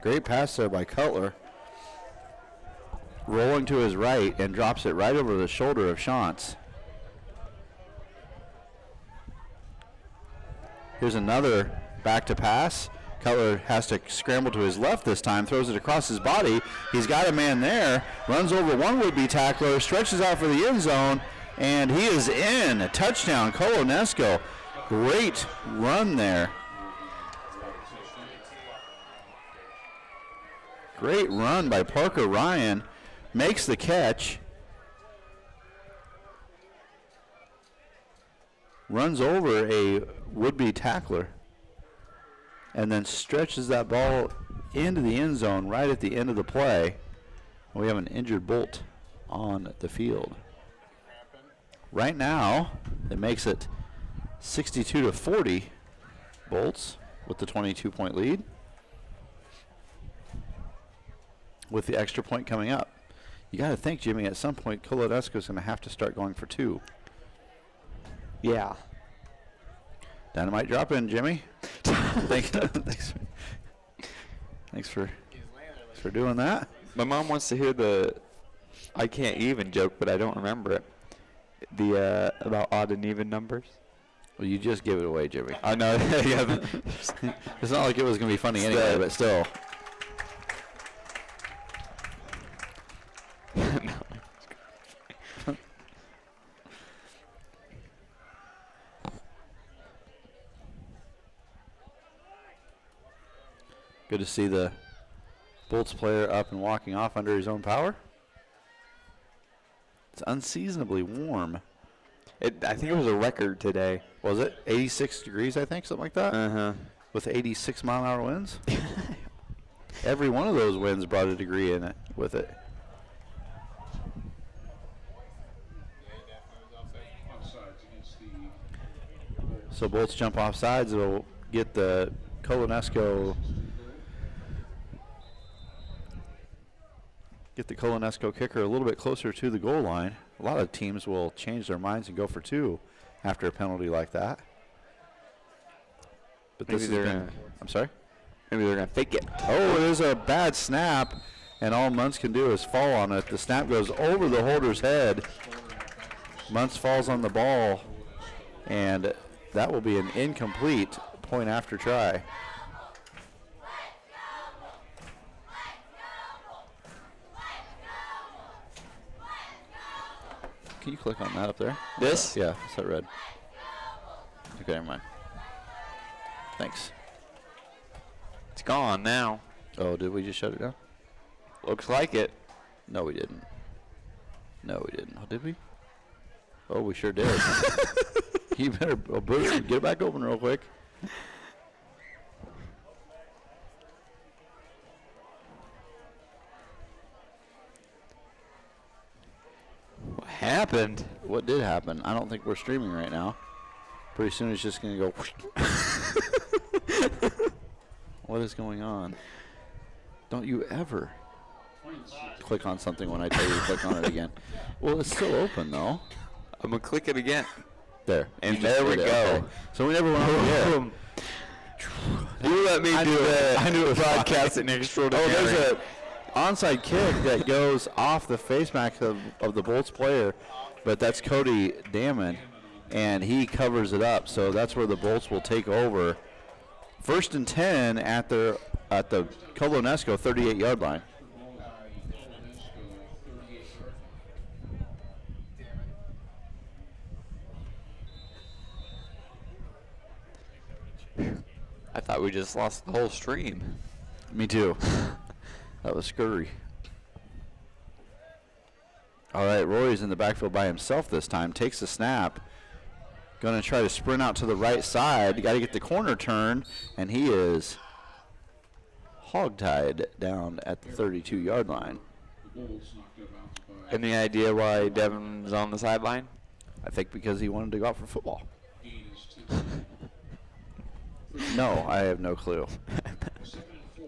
Great pass there by Cutler. Rolling to his right and drops it right over the shoulder of Shantz. Here's another back to pass. Cutler has to scramble to his left this time, throws it across his body. He's got a man there, runs over one would-be tackler, stretches out for the end zone, and he is in. A touchdown, Colo-NESCO. Great run there. Great run by Parker Ryan. Makes the catch. runs over a would-be tackler, and then stretches that ball into the end zone right at the end of the play. We have an injured Bolt on the field. Right now, it makes it 62-40 Bolts with the 22-point lead, with the extra point coming up. You got to think, Jimmy, at some point, Colo-NESCO is going to have to start going for 2. Yeah. Dynamite drop in, Jimmy. Thanks for doing that. My mom wants to hear the I can't even joke, but I don't remember it. The about odd and even numbers. Well, you just gave it away, Jimmy. I know. Yeah. It's not like it was going to be funny anyway, but still. Good to see the Bolts player up and walking off under his own power. It's unseasonably warm. I think it was a record today. Was it 86 degrees, I think, something like that? Uh-huh. With 86 mile-an-hour winds? Every one of those winds brought a degree in it with it. Offsides against the So Bolts jump off sides. It'll get the Colo-NESCO kicker a little bit closer to the goal line. A lot of teams will change their minds and go for 2 after a penalty like that. But Maybe this they're has been, gonna- I'm sorry? Maybe they're gonna fake it. Oh, it is a bad snap, and all Muntz can do is fall on it. The snap goes over the holder's head. Muntz falls on the ball, and that will be an incomplete point after try. Can you click on that up there? This? Yeah, is that red? Okay, never mind. Thanks. It's gone now. Oh, did we just shut it down? Looks like it. No, we didn't. No, we didn't. Oh, did we? Oh, we sure did. You better get it back open real quick. What happened? What did happen? I don't think we're streaming right now. Pretty soon it's just going to go. What is going on? Don't you ever click on something when I tell you to click on it again. Well, it's still open, though. I'm gonna click it again. There. And You just there we did it. go. Okay. So we never went on the air. You let me do the I knew it was broadcasting Oh, extraordinary. there's a onside kick that goes off the face mask of the Bolts player, but that's Cody Damon, and he covers it up. So that's where the Bolts will take over. 1st and 10 at the Colo-NESCO 38-yard line. I thought we just lost the whole stream. Me too. That was scurry. All right, Rory's in the backfield by himself this time. Takes the snap. Going to try to sprint out to the right side. Got to get the corner turn, and he is hogtied down at the 32-yard line. The Bulls knocked it out by Any idea why Devin's on the sideline? I think because he wanted to go out for football. 8 is to the No, I have no clue. 7 and 4 for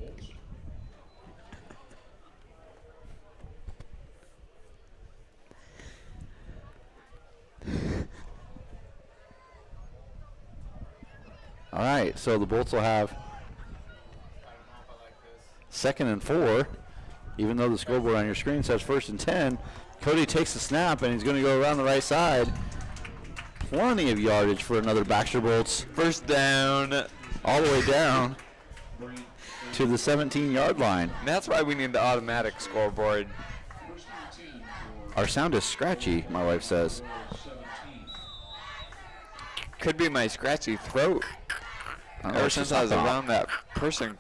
the Bulls. All right, so the Bolts will have 2nd and 4, even though the scoreboard on your screen says 1st and 10. Cody takes the snap, and he's going to go around the right side. Plenty of yardage for another Baxter Bolts. First down. All the way down to the 17-yard line. And that's why we need the automatic scoreboard. 1st and 10 for Our sound is scratchy, my wife says. 17. Could be my scratchy throat. I don't know Ever if since she's I was not- around that person.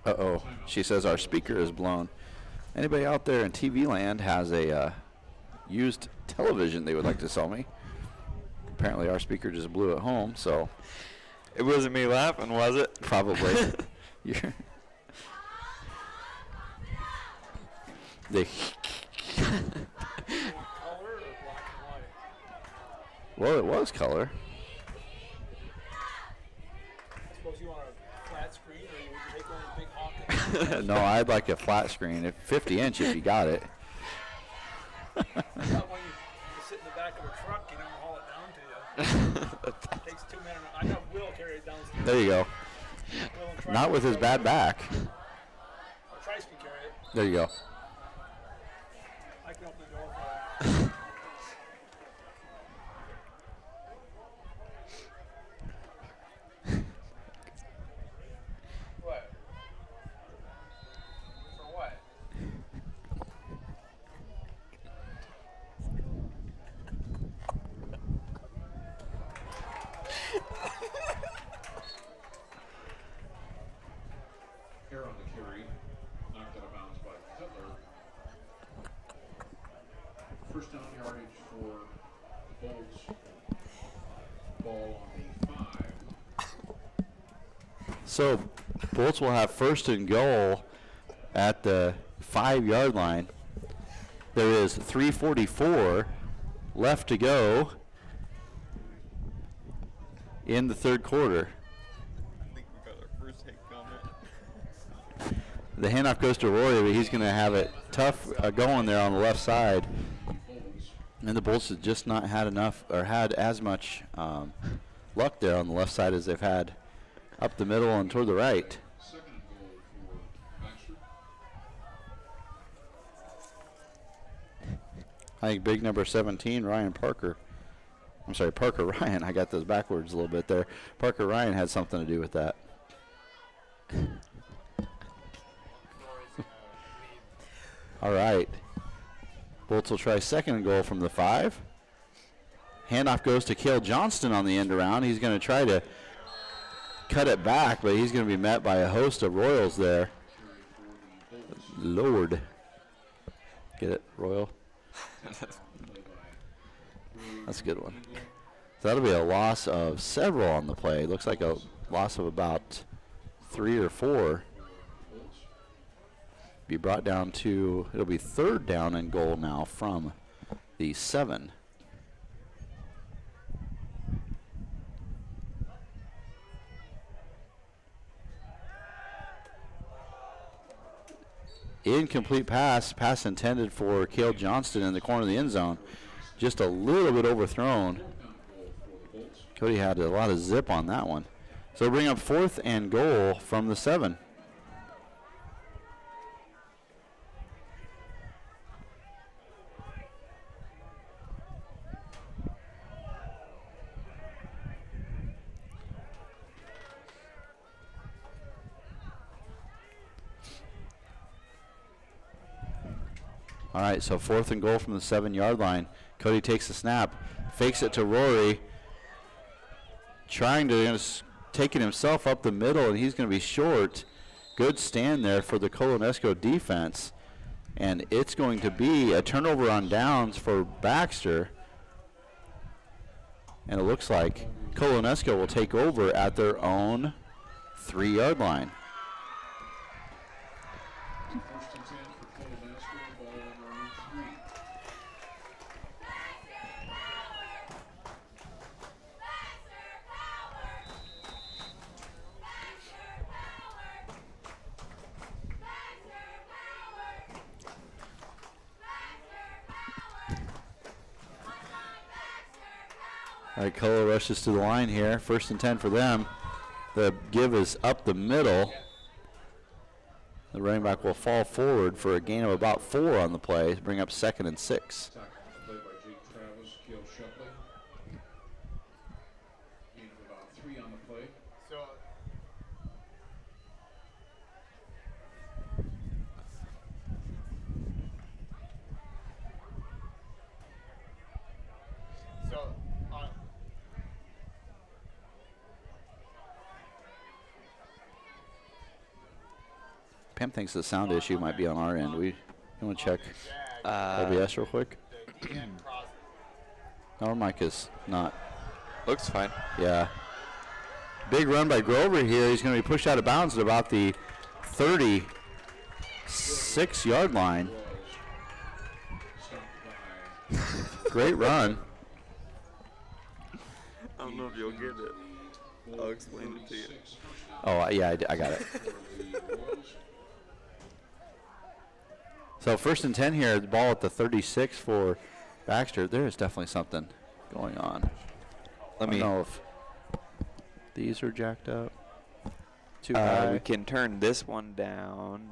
Uh-oh. She says our speaker is blown. Anybody out there in TV land has a used television they would like to sell me? Apparently our speaker just blew it home, so It wasn't me laughing, was it? probably. You're they, Color or black and white? well, it was color. I suppose you want a flat screen, or would you make one of the big honking? No, I'd like a flat screen, 50-inch if you got it. I thought when you sit in the back of a truck, you don't haul it down to you. It takes 2 minutes. I know Will carry it downstairs. There you go. Will and Trice Not with his can bad back. carry it. Trice can carry it. There you go. I can open the door for him. What? For what? Here on the carry, knocked out of bounds by Cutler. First down yardage for the Bolts. Ball on the 5. So Bolts will have first and goal at the 5-yard line. There is 3:44 left to go in the third quarter. I think we got our first hit comment. The handoff goes to Rory, but he's going to have it tough going there on the left side. And the Bolts have just not had enough or had as much luck there on the left side as they've had up the middle and toward the right. Second and goal for Baxter. I think big number 17, Ryan Parker. I'm sorry, Parker Ryan. I got those backwards a little bit there. Parker Ryan had something to do with that. All right. Bolts will try second and goal from the 5. Handoff goes to Cale Johnston on the end around. He's going to try to cut it back, but he's going to be met by a host of Royals there. Lord. Get it, Royal? That's a good one. So that'll be a loss of several on the play. Looks like a loss of about 3 or 4. Be brought down to, it'll be third down and goal now from the 7. Incomplete pass intended for Cale Johnston in the corner of the end zone. Just a little bit overthrown. Cody had a lot of zip on that one. So bring up fourth and goal from the 7. All right, so fourth and goal from the 7-yard line. Cody takes the snap, fakes it to Rory, trying to take it himself up the middle, and he's going to be short. Good stand there for the Colo-NESCO defense, and it's going to be a turnover on downs for Baxter. And it looks like Colo-NESCO will take over at their own 3-yard line. First and 10 for Colo-NESCO, ball on their own 3. All right, Colo rushes to the line here. First and 10 for them. The give is up the middle. The running back will fall forward for a gain of about 4 on the play to bring up second and 6. Tackle on the play by Jake Travis, Cale Shepley. Gain of about 3 on the play. So, Pam thinks the sound issue might be on our end. We You want to check Uh, OBS real quick? Our mic is not. looks fine. Yeah. Big run by Grover here. He's going to be pushed out of bounds at about the 36-yard line. Great run. I don't know if you'll get it. I'll explain it to you. Oh, yeah, I got it. So 1st and 10 here, the ball at the 36 for Baxter. There is definitely something going on. Let I me. don't know if these are jacked up. Too We high. can turn this one down.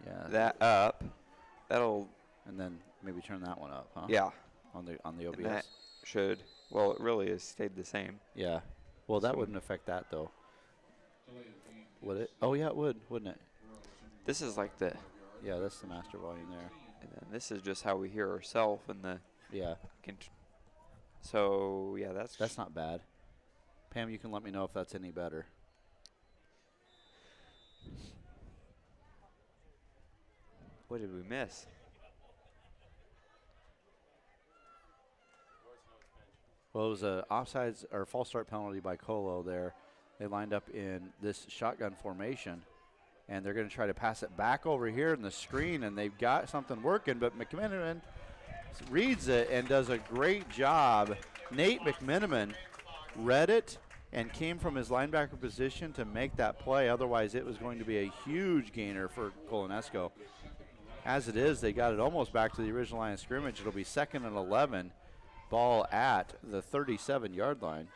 Yeah. That up. That'll. And then maybe turn that one up, huh? Yeah. On the OBS. And that should. Well, it really has stayed the same. Yeah. Well, that wouldn't affect that though. Would it? Oh yeah, it would, wouldn't it? This is like the. Yeah, that's the master volume there. And then this is just how we hear ourselves and the. Yeah. So yeah, That's not bad. Pam, you can let me know if that's any better. What did we miss? Well, it was a offsides or false start penalty by Colo there. They lined up in this shotgun formation, and they're going to try to pass it back over here in the screen, and they've got something working, but McMenamin reads it and does a great job. Nate McMenamin read it and came from his linebacker position to make that play. Otherwise, it was going to be a huge gainer for Colo-NESCO. As it is, they got it almost back to the original line of scrimmage. It'll be 2nd and 11. Ball at the 37-yard line.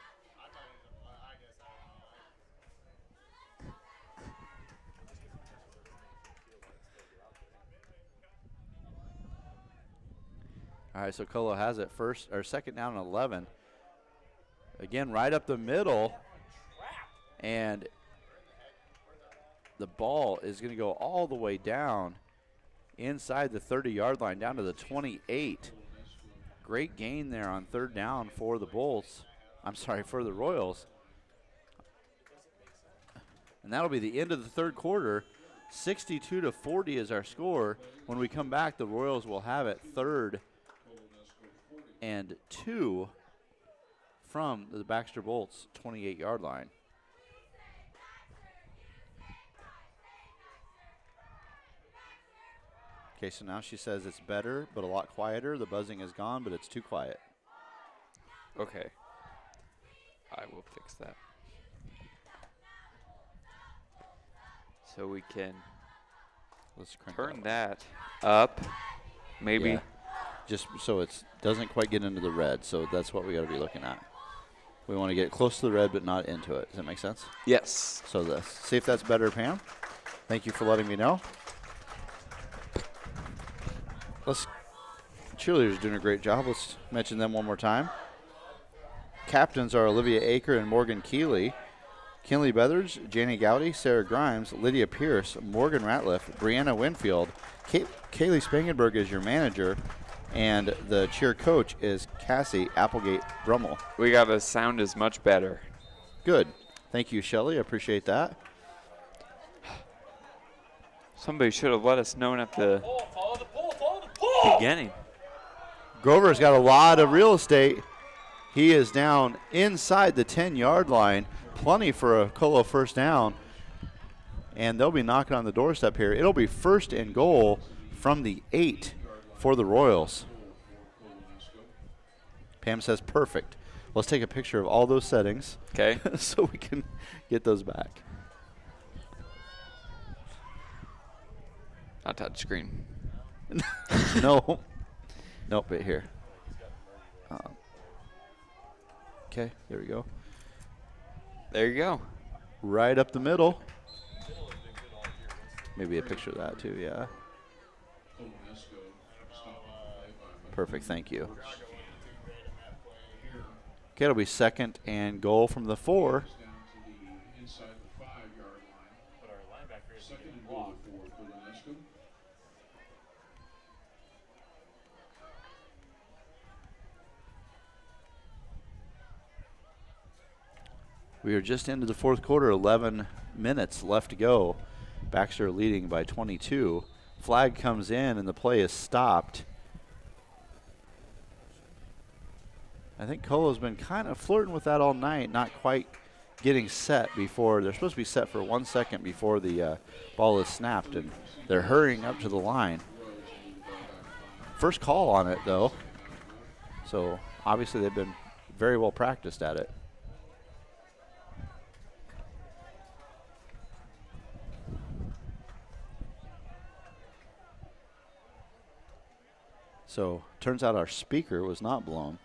All right, so Colo has it 2nd down and 11. Again, right up the middle, and the ball is going to go all the way down inside the 30-yard line, down to the 28. Great gain there on 3rd down for the Bolts. I'm sorry, for the Royals. And that'll be the end of the 3rd quarter. 62-40 is our score. When we come back, the Royals will have it 3rd and 2 from the Baxter Bolts 28-yard line. Okay, so now she says it's better, but a lot quieter. The buzzing is gone, but it's too quiet. Okay. I will fix that. So we can Let's crank turn that that up. Maybe. Yeah. Just so it doesn't quite get into the red, so that's what we got to be looking at. We want to get close to the red, but not into it. Does that make sense? Yes. So see if that's better, Pam. Thank you for letting me know. Cheerleaders doing a great job. Let's mention them one more time. Captains are Olivia Aker and Morgan Keeley. Kinley Beathers, Janie Gowdy, Sarah Grimes, Lydia Pierce, Morgan Ratliff, Brianna Winfield. Kaylee Spangenberg is your manager, and the cheer coach is Cassie Applegate Brummel. We got to sound is much better. Good. Thank you, Shelly. I appreciate that. Somebody should have let us know at the beginning. Grover's got a lot of real estate. He is down inside the 10-yard line. Plenty for a Colo 1st down. And they'll be knocking on the doorstep here. It'll be 1st and goal from the 8 for the Royals. Pam says perfect. Let's take a picture of all those settings. Okay. So we can get those back. Not touch screen. No. Nope, right here. Okay, there we go. There you go. Right up the middle. Maybe a picture of that too, yeah. Perfect, thank you. Okay, it'll be 2nd and goal from the 4. Inside the 5-yard line. But our linebacker is 2nd and goal for Colo-NESCO. We are just into the 4th quarter, 11 minutes left to go. Baxter leading by 22. Flag comes in and the play is stopped. I think Colo's been kind of flirting with that all night, not quite getting set before. They're supposed to be set for 1 second before the ball is snapped, and they're hurrying up to the line. First call on it, though. So obviously they've been very well practiced at it. So turns out our speaker was not blown.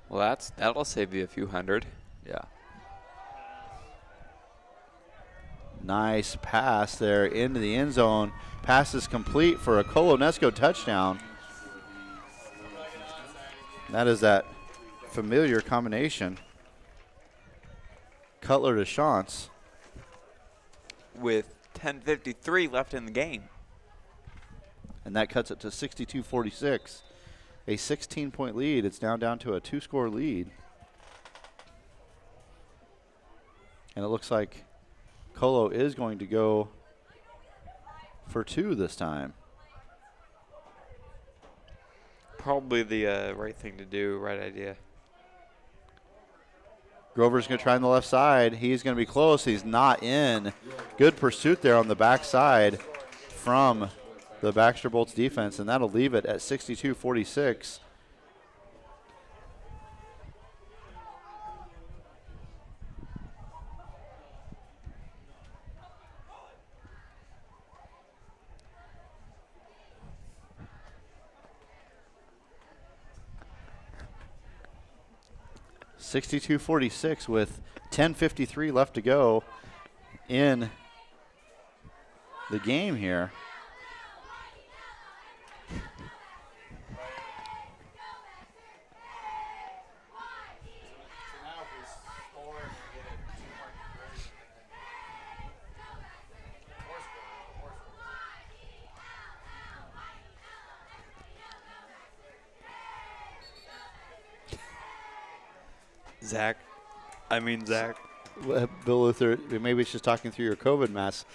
Well, that'll save you a few hundred. Yeah. Nice pass there into the end zone. Pass is complete for a Colo-NESCO touchdown. That is that familiar combination. Cutler to Shantz. With 10:53 left in the game. And that cuts it to 62-46. A 16-point lead. It's now down to a 2-score lead. And it looks like Colo is going to go for 2 this time. Probably the right thing to do, right idea. Grover's going to try on the left side. He's going to be close. He's not in. Good pursuit there on the backside from the Baxter Bolts defense, and that'll leave it at 62-46. (62-46) with 10:53 left to go in the game here. Zach. Bill Luther, maybe it's just talking through your COVID mask.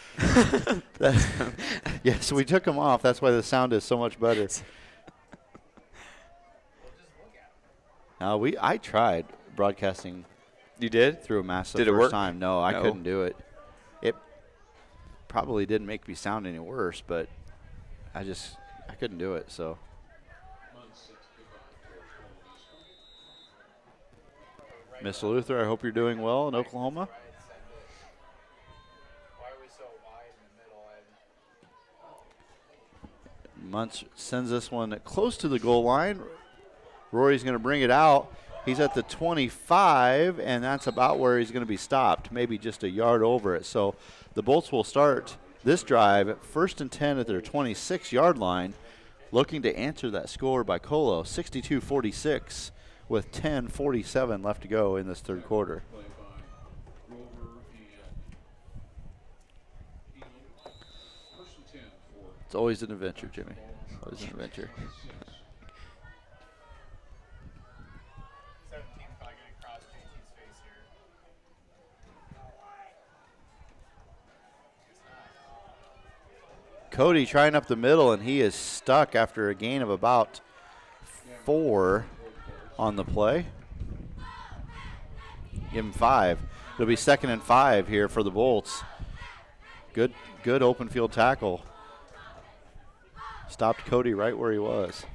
Yes, we took them off. That's why the sound is so much better. I tried broadcasting. You did? Through a mask the Did it first work? time. No, I couldn't do it. It probably didn't make me sound any worse, but I couldn't do it, so. Mr. Luther, I hope you're doing well in Oklahoma. Why are we so wide in the middle? Muntz sends this one close to the goal line. Rory's going to bring it out. He's at the 25, and that's about where he's going to be stopped, maybe just a yard over it. So the Bolts will start this drive at 1st and 10 at their 26-yard line, looking to answer that score by Colo, 62-46. With 10:47 left to go in this third quarter. It's always an adventure, Jimmy. Always an adventure. 17 probably getting across JT's face here. Cody trying up the middle, and he is stuck after a gain of about 4 on the play. Give him 5. It'll be 2nd and 5 here for the Bolts. Good open field tackle. Stopped Cody right where he was.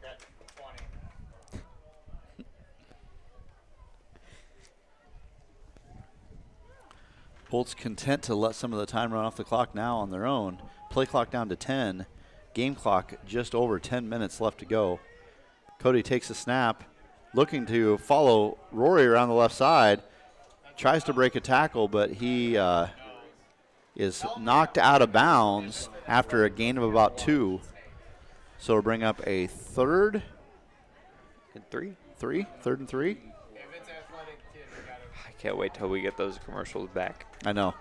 Got 20. Bolts content to let some of the time run off the clock now on their own. Play clock down to 10. Game clock just over 10 minutes left to go. Cody takes a snap, looking to follow Rory around the left side. Tries to break a tackle, but he is knocked out of bounds after a gain of about 2. So it'll bring up a 3rd And 3? 3, 3rd and 3. If it's athletic kid, we got to. I can't wait till we get those commercials back. I know.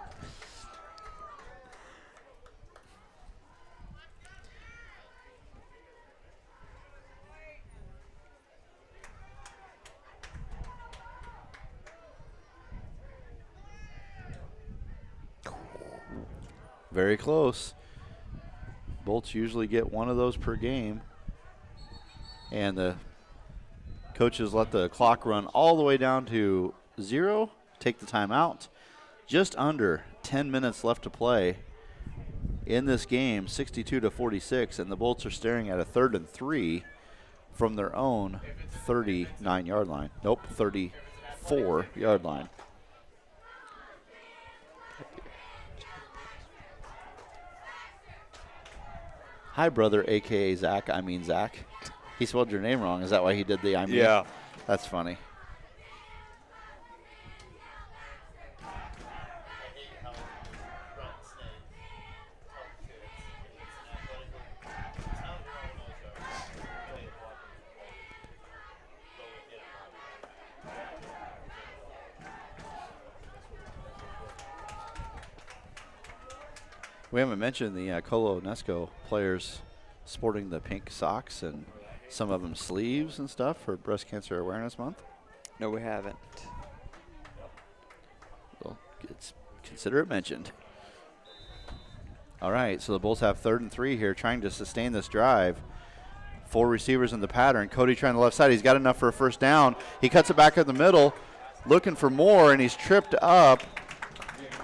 very close. Bolts usually get one of those per game. And the coaches let the clock run all the way down to 0, take the timeout. Just under 10 minutes left to play in this game, 62-46, and the Bolts are staring at a 3rd and 3 from their own 39-yard line. Nope, 34-yard line. Hi, brother, a.k.a. Zach. I mean Zach. He spelled your name wrong. Is that why he did the I mean? Yeah. That's funny. We haven't mentioned the Colo-NESCO players sporting the pink socks and some of them sleeves and stuff for Breast Cancer Awareness Month. No, we haven't. Well, consider it mentioned. All right, so the Bulls have 3rd and 3 here, trying to sustain this drive. 4 receivers in the pattern. Cody trying the left side. He's got enough for a first down. He cuts it back in the middle, looking for more, and he's tripped up.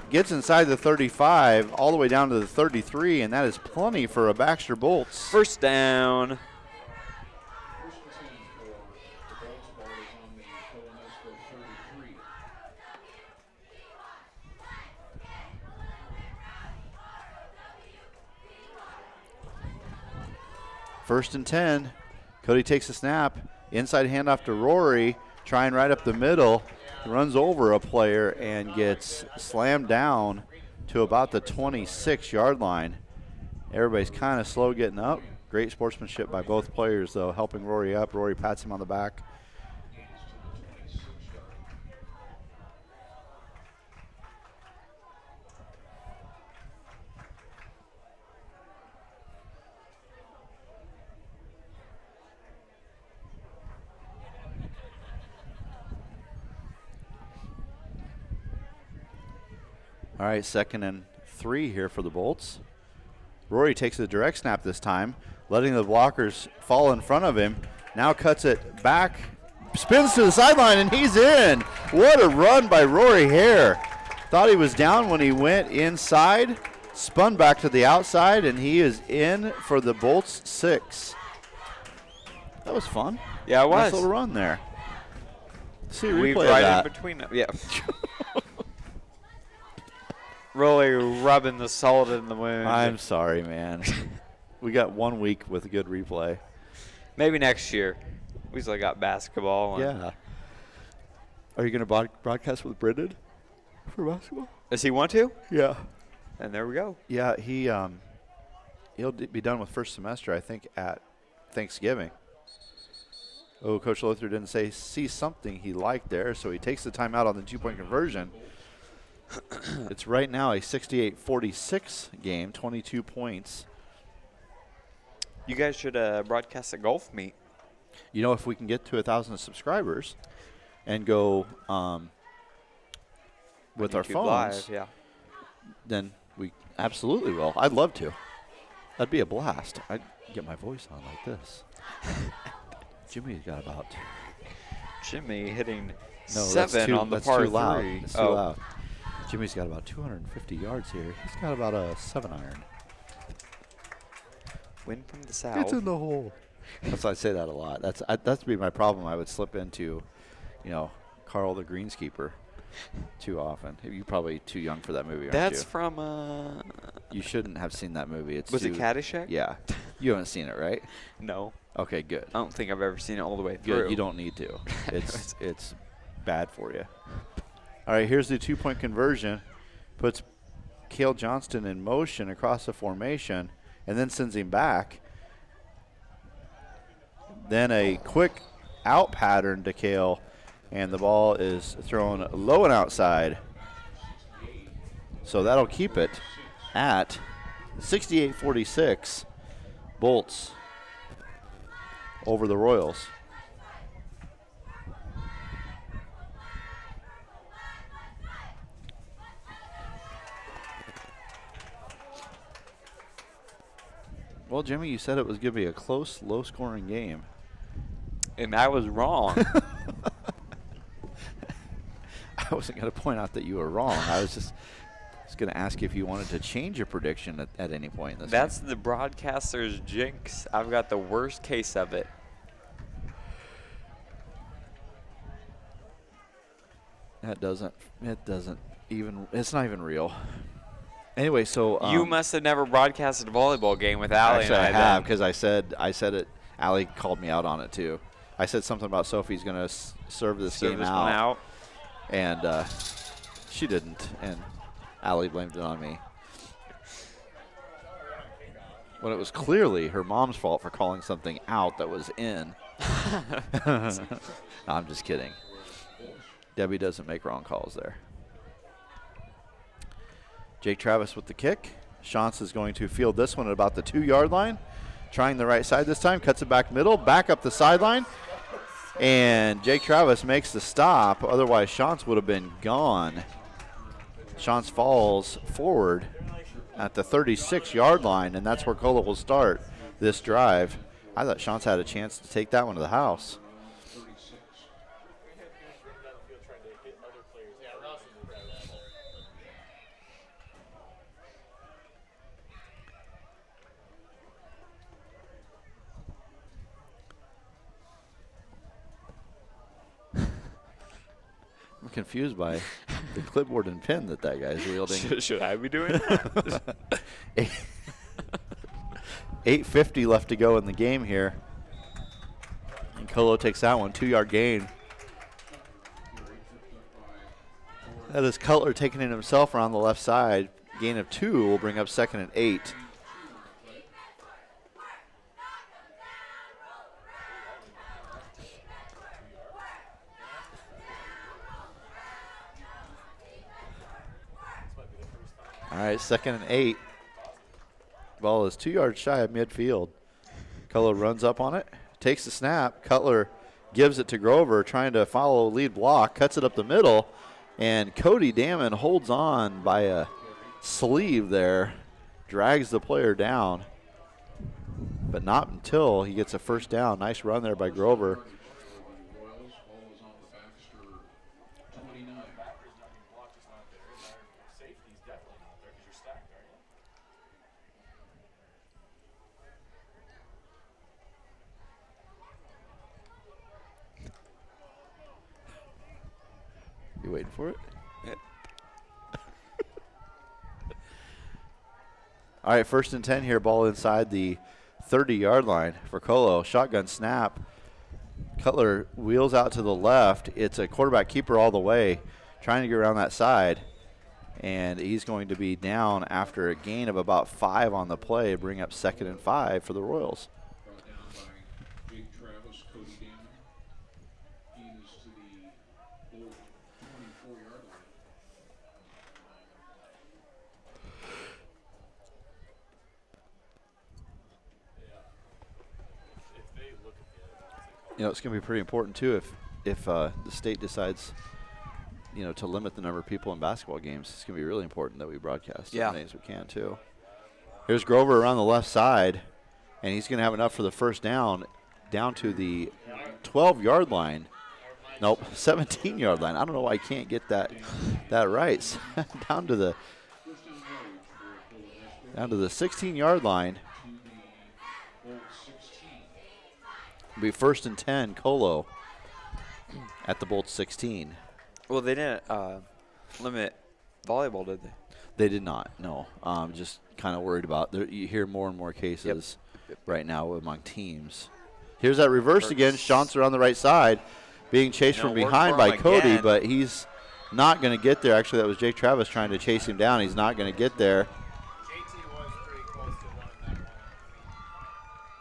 Gets inside the 35, all the way down to the 33, and that is plenty for a Baxter Bolts. First down. First and 10 for the Bolts. Ball is on the Colo-NESCO 33. First and 10. Cody takes a snap. Inside handoff to Rory. Trying right up the middle. Runs over a player and gets slammed down to about the 26-yard line. Everybody's kind of slow getting up. Great sportsmanship by both players, though, helping Rory up. Rory pats him on the back. All right, 2nd and 3 here for the Bolts. Rory takes the direct snap this time, letting the blockers fall in front of him. Now cuts it back, spins to the sideline, and he's in. What a run by Rory Hare. Thought he was down when he went inside, spun back to the outside, and he is in for the Bolts 6. That was fun. Yeah, it was. Nice little run there. See a We replay of right that. in between them. Yeah. Really rubbing the salt in the wound. I'm sorry, man. We got 1 week with a good replay. Maybe next year. We still got basketball. And Yeah. Are you going to broadcast with Brendan for basketball? Does he want to? Yeah. And there we go. Yeah, he'll be done with first semester, I think, at Thanksgiving. Oh, Coach Lothar didn't see something he liked there, so he takes the timeout on the 2-point conversion. It's right now a 68-46 game, 22 points. You guys should broadcast a golf meet. You know, if we can get to 1,000 subscribers and go with our YouTube phones, Live, yeah. then we absolutely will. I'd love to. That'd be a blast. I'd get my voice on like this. Jimmy's got about Jimmy hitting that's 7 on the that's par too loud. 3. It's too loud. Jimmy's got about 250 yards here. He's got about a 7-iron. Win from the south. It's in the hole. That's why I say that a lot. That's be my problem. I would slip into, Carl the Greenskeeper too often. You're probably too young for that movie, aren't That's you? from You shouldn't have seen that movie. It's Was it too- Caddyshack? Yeah. You haven't seen it, right? No. Okay, good. I don't think I've ever seen it all the way through. Good. You don't need to. It's bad for you. All right, here's the 2-point conversion. Puts Cale Johnston in motion across the formation and then sends him back. Then a quick out pattern to Cale, and the ball is thrown low and outside. So that'll keep it at 68-46. Bolts over the Royals. Well, Jimmy, you said it was going to be a close, low-scoring game. And I was wrong. I wasn't going to point out that you were wrong. I was just going to ask if you wanted to change your prediction at any point in this That's game. the broadcaster's jinx. I've got the worst case of it. It doesn't even, it's not even real. Anyway, so. You must have never broadcasted a volleyball game with Allie Actually, and I I have, then. because I said it. Allie called me out on it, too. I said something about Sophie's going to serve this Serve game this out. one out. And she didn't, and Allie blamed it on me. When it was clearly her mom's fault for calling something out that was in. No, I'm just kidding. Debbie doesn't make wrong calls there. Jake Travis with the kick. Shantz is going to field this one at about the 2-yard line. Trying the right side this time, cuts it back middle, back up the sideline. And Jake Travis makes the stop. Otherwise, Shantz would have been gone. Shantz falls forward at the 36-yard line, and that's where Colo will start this drive. I thought Shantz had a chance to take that one to the house. I'm confused by the clipboard and pen that guy's wielding. Should I be doing that? 8:50 left to go in the game here. And Colo takes that one, 2-yard gain. That is Cutler taking it himself around the left side. Gain of 2 will bring up 2nd and 8. All right, 2nd and 8. Ball is 2 yards shy of midfield. Cutler runs up on it, takes the snap. Cutler gives it to Grover, trying to follow lead block, cuts it up the middle, and Cody Damon holds on by a sleeve there, drags the player down, but not until he gets a first down. Nice run there by Grover. Royals, ball is on the Baxter 29. Safety's definitely not there because you're stacked, aren't you? You waiting for it? All right, 1st and 10 here. Ball inside the 30-yard line for Colo. Shotgun snap. Cutler wheels out to the left. It's a quarterback keeper all the way, trying to get around that side. And he's going to be down after a gain of about 5 on the play, bring up 2nd and 5 for the Royals. Brought down by Jake Travis, Cody Damon. He is to the old 24-yard line. If they look at the other ones, they call You know, it's going to be pretty important, too, if the state decides, to limit the number of people in basketball games. It's going to be really important that we broadcast as many as we can, too. Here's Grover around the left side, and he's going to have enough for the first down to the 12-yard line. Nope, 17-yard line. I don't know why I can't get that right. down to the 16-yard line. To the old 16. It'll be 1st and 10, Colo at the Bolts 16. Well, they didn't limit volleyball, did they? They did not, no. Just kind of worried about. You hear more and more cases right now among teams. Here's that reverse again. Shantz on the right side, being chased from behind by Cody, again. but he's not going to get there. Actually, that was Jake Travis trying to chase him down. He's not going to get there. JT was pretty close to winning that one.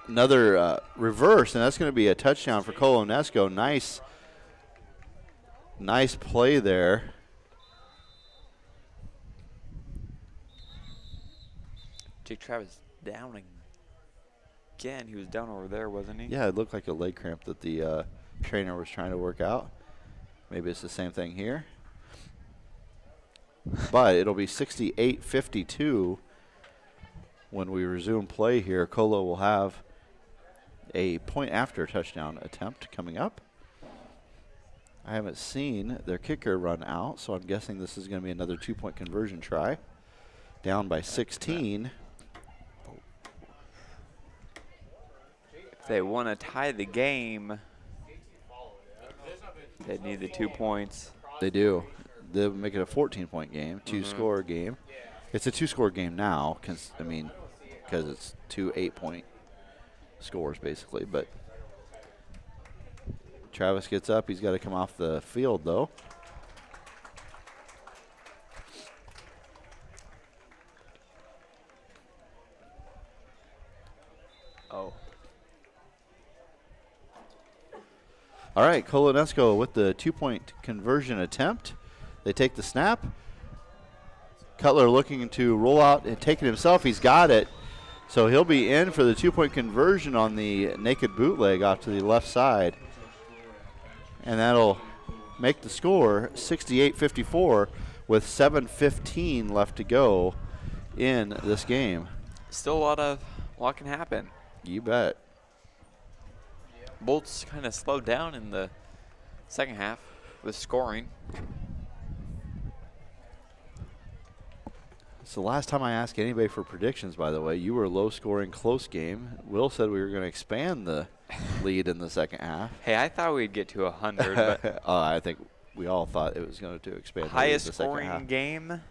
Another reverse, and that's going to be a touchdown for Colo-NESCO. Nice play there. Jake Travis down again. He was down over there, wasn't he? Yeah, it looked like a leg cramp that the trainer was trying to work out. Maybe it's the same thing here. But it'll be 68-52. when we resume play here, Colo will have a point after touchdown attempt coming up. I haven't seen their kicker run out, so I'm guessing this is going to be another 2-point conversion try. Down by 16. If they want to tie the game, they need the 2 points. They do. They'll make it a 14-point game, 2-score game. It's a 2-score game now, because it's 2 8-point scores basically. But Travis gets up. He's got to come off the field though. Oh. All right, Colo-NESCO with the 2-point conversion attempt. They take the snap. Cutler looking to roll out and take it himself. He's got it. So he'll be in for the 2-point conversion on the naked bootleg off to the left side. And that'll make the score 68-54 with 7:15 left to go in this game. Still a lot can happen. You bet. Bolts kind of slowed down in the second half with scoring. It's the last time I asked anybody for predictions, by the way. You were low-scoring, close game. Will said we were going to expand the lead in the second half. Hey, I thought we'd get to 100, but I think we all thought it was going to expand the lead in highest the second scoring half. game.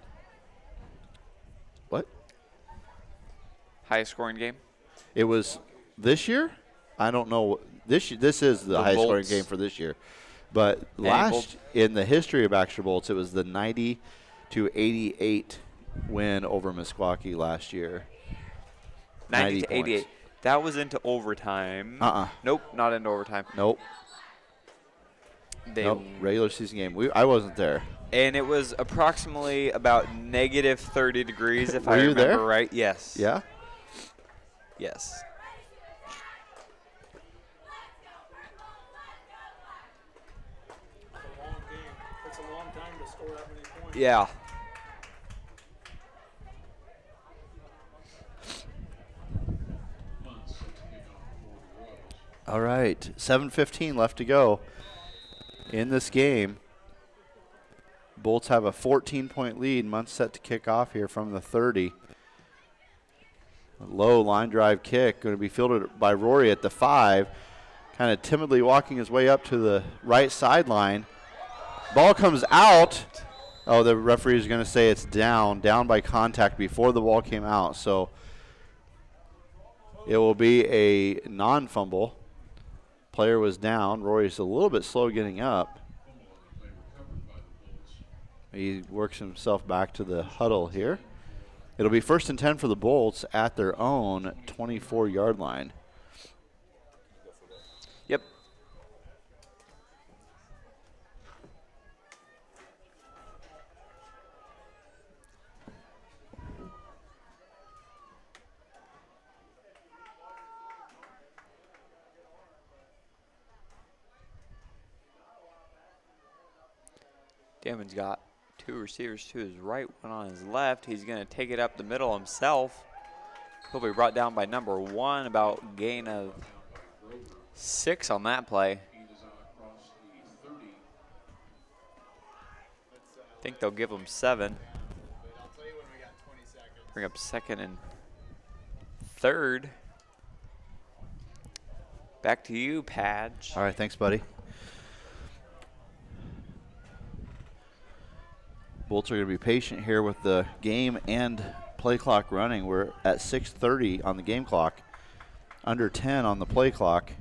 What? Highest scoring game? It was this year? I don't know. This is the highest scoring Bolts. game for this year. But Bolts. in the history of Baxter Bolts, it was the 90-88 win over Meskwaki last year. 90 to 88. points. That was into overtime. Nope, not into overtime. Nope. Nope. Regular season game. I wasn't there. And it was approximately about negative 30 degrees, if Were I you remember there? right. Yes. Yeah? Yes. It's a long game. It's a long time to score that many points. Yeah. Months to kick off for the Royals. All right. 7:15 left to go in this game. Bolts have a 14-point lead. Muntz set to kick off here from the 30. A low line drive kick going to be fielded by Rory at the 5. Kind of timidly walking his way up to the right sideline. Ball comes out. Oh, the referee is going to say it's down by contact before the ball came out. So it will be a non-fumble. Player was down. Rory's a little bit slow getting up. They were covered by the Bulls. He works himself back to the huddle here. It'll be 1st and 10 for the Bolts at their own 24-yard line. Yep. Damon's got 2 receivers to his right, 1 on his left. He's going to take it up the middle himself. He'll be brought down by number 1, about gain of 6 on that play. He is out across the 30. I think they'll give him 7. But I'll tell you when we got 20 seconds. Bring up 2nd and 3rd. Back to you, Padge. All right, thanks, buddy. Bolts are going to be patient here with the game and play clock running. We're at 6:30 on the game clock, under 10 on the play clock.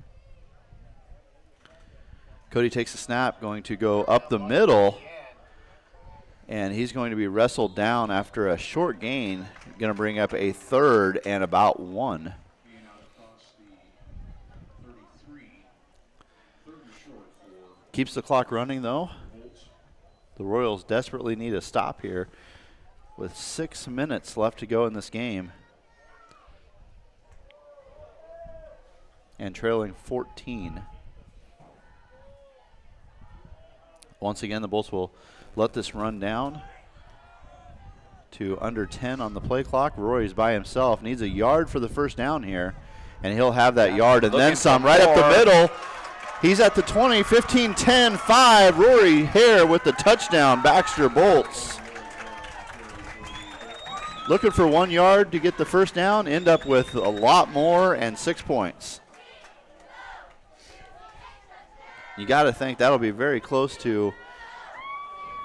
Cody takes a snap, going to go up the middle, and he's going to be wrestled down after a short gain. Going to bring up a 3rd and about 1. Being out across the 33. 3rd and short for Keeps the clock running, though. Bolts. The Royals desperately need a stop here with 6 minutes left to go in this game. And trailing 14. Once again, the Bolts will let this run down. to under 10 on the play clock. Rory's by himself, needs a yard for the first down here, and he'll have that yard and then some right up the middle. He's at the 20, 15, 10, 5. Rory Hare with the touchdown. Baxter Bolts. Looking for 1 yard to get the first down, end up with a lot more and 6 points. You got to think that'll be very close to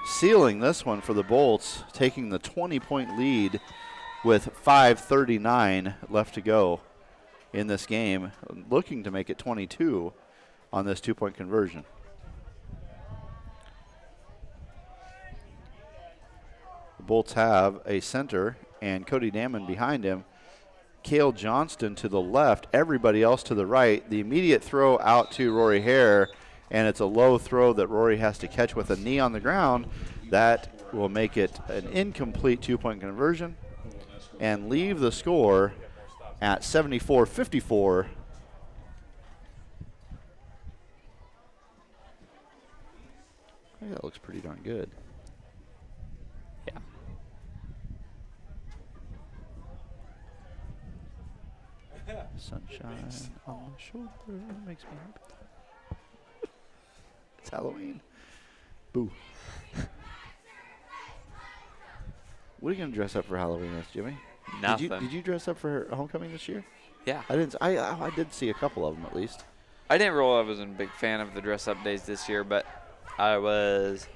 sealing this one for the Bolts, taking the 20-point lead with 5:39 left to go in this game, looking to make it 22 on this 2-point conversion. The Bolts have a center and Cody Damon behind him. Cale Johnston to the left, everybody else to the right. The immediate throw out to Rory Hare, and it's a low throw that Rory has to catch with a knee on the ground. That will make it an incomplete 2-point conversion and leave the score at 74-54. I think that looks pretty darn good. Yeah. Sunshine on my shoulder makes me happy. It's Halloween. Boo. What are you gonna dress up for Halloween as, Jimmy? Nothing. Did you dress up for homecoming this year? Yeah. I did see a couple of them at least. I didn't realize I wasn't a big fan of the dress-up days this year, but I was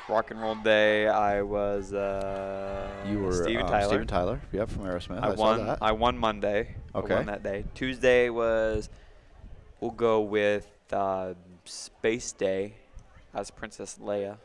Rock and Roll Day. I was You were Steven Tyler. Steven Tyler. Yep, from Aerosmith. I saw that. I won Monday. Okay. I won that day. Tuesday was, we'll go with Space Day as Princess Leia.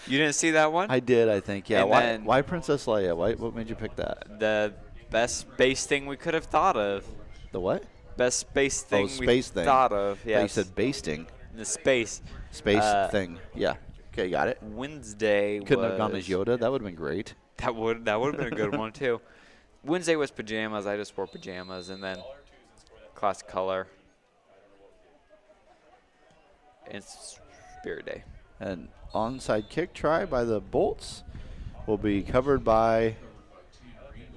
You didn't see that one? I did, I think. Yeah. And Why Princess Leia? What made you pick that? The best space thing we could have thought of. The what? Best space thing space thing. thought of. Yeah. Yes. You said basting. The space. Space thing. Yeah. Okay, got it. Wednesday Couldn't was, have gone as Yoda. That would have been great. That would have been a good one too. Wednesday was pajamas. I just wore pajamas, and then class color. And Spirit Day. An onside kick try by the Bolts will be covered by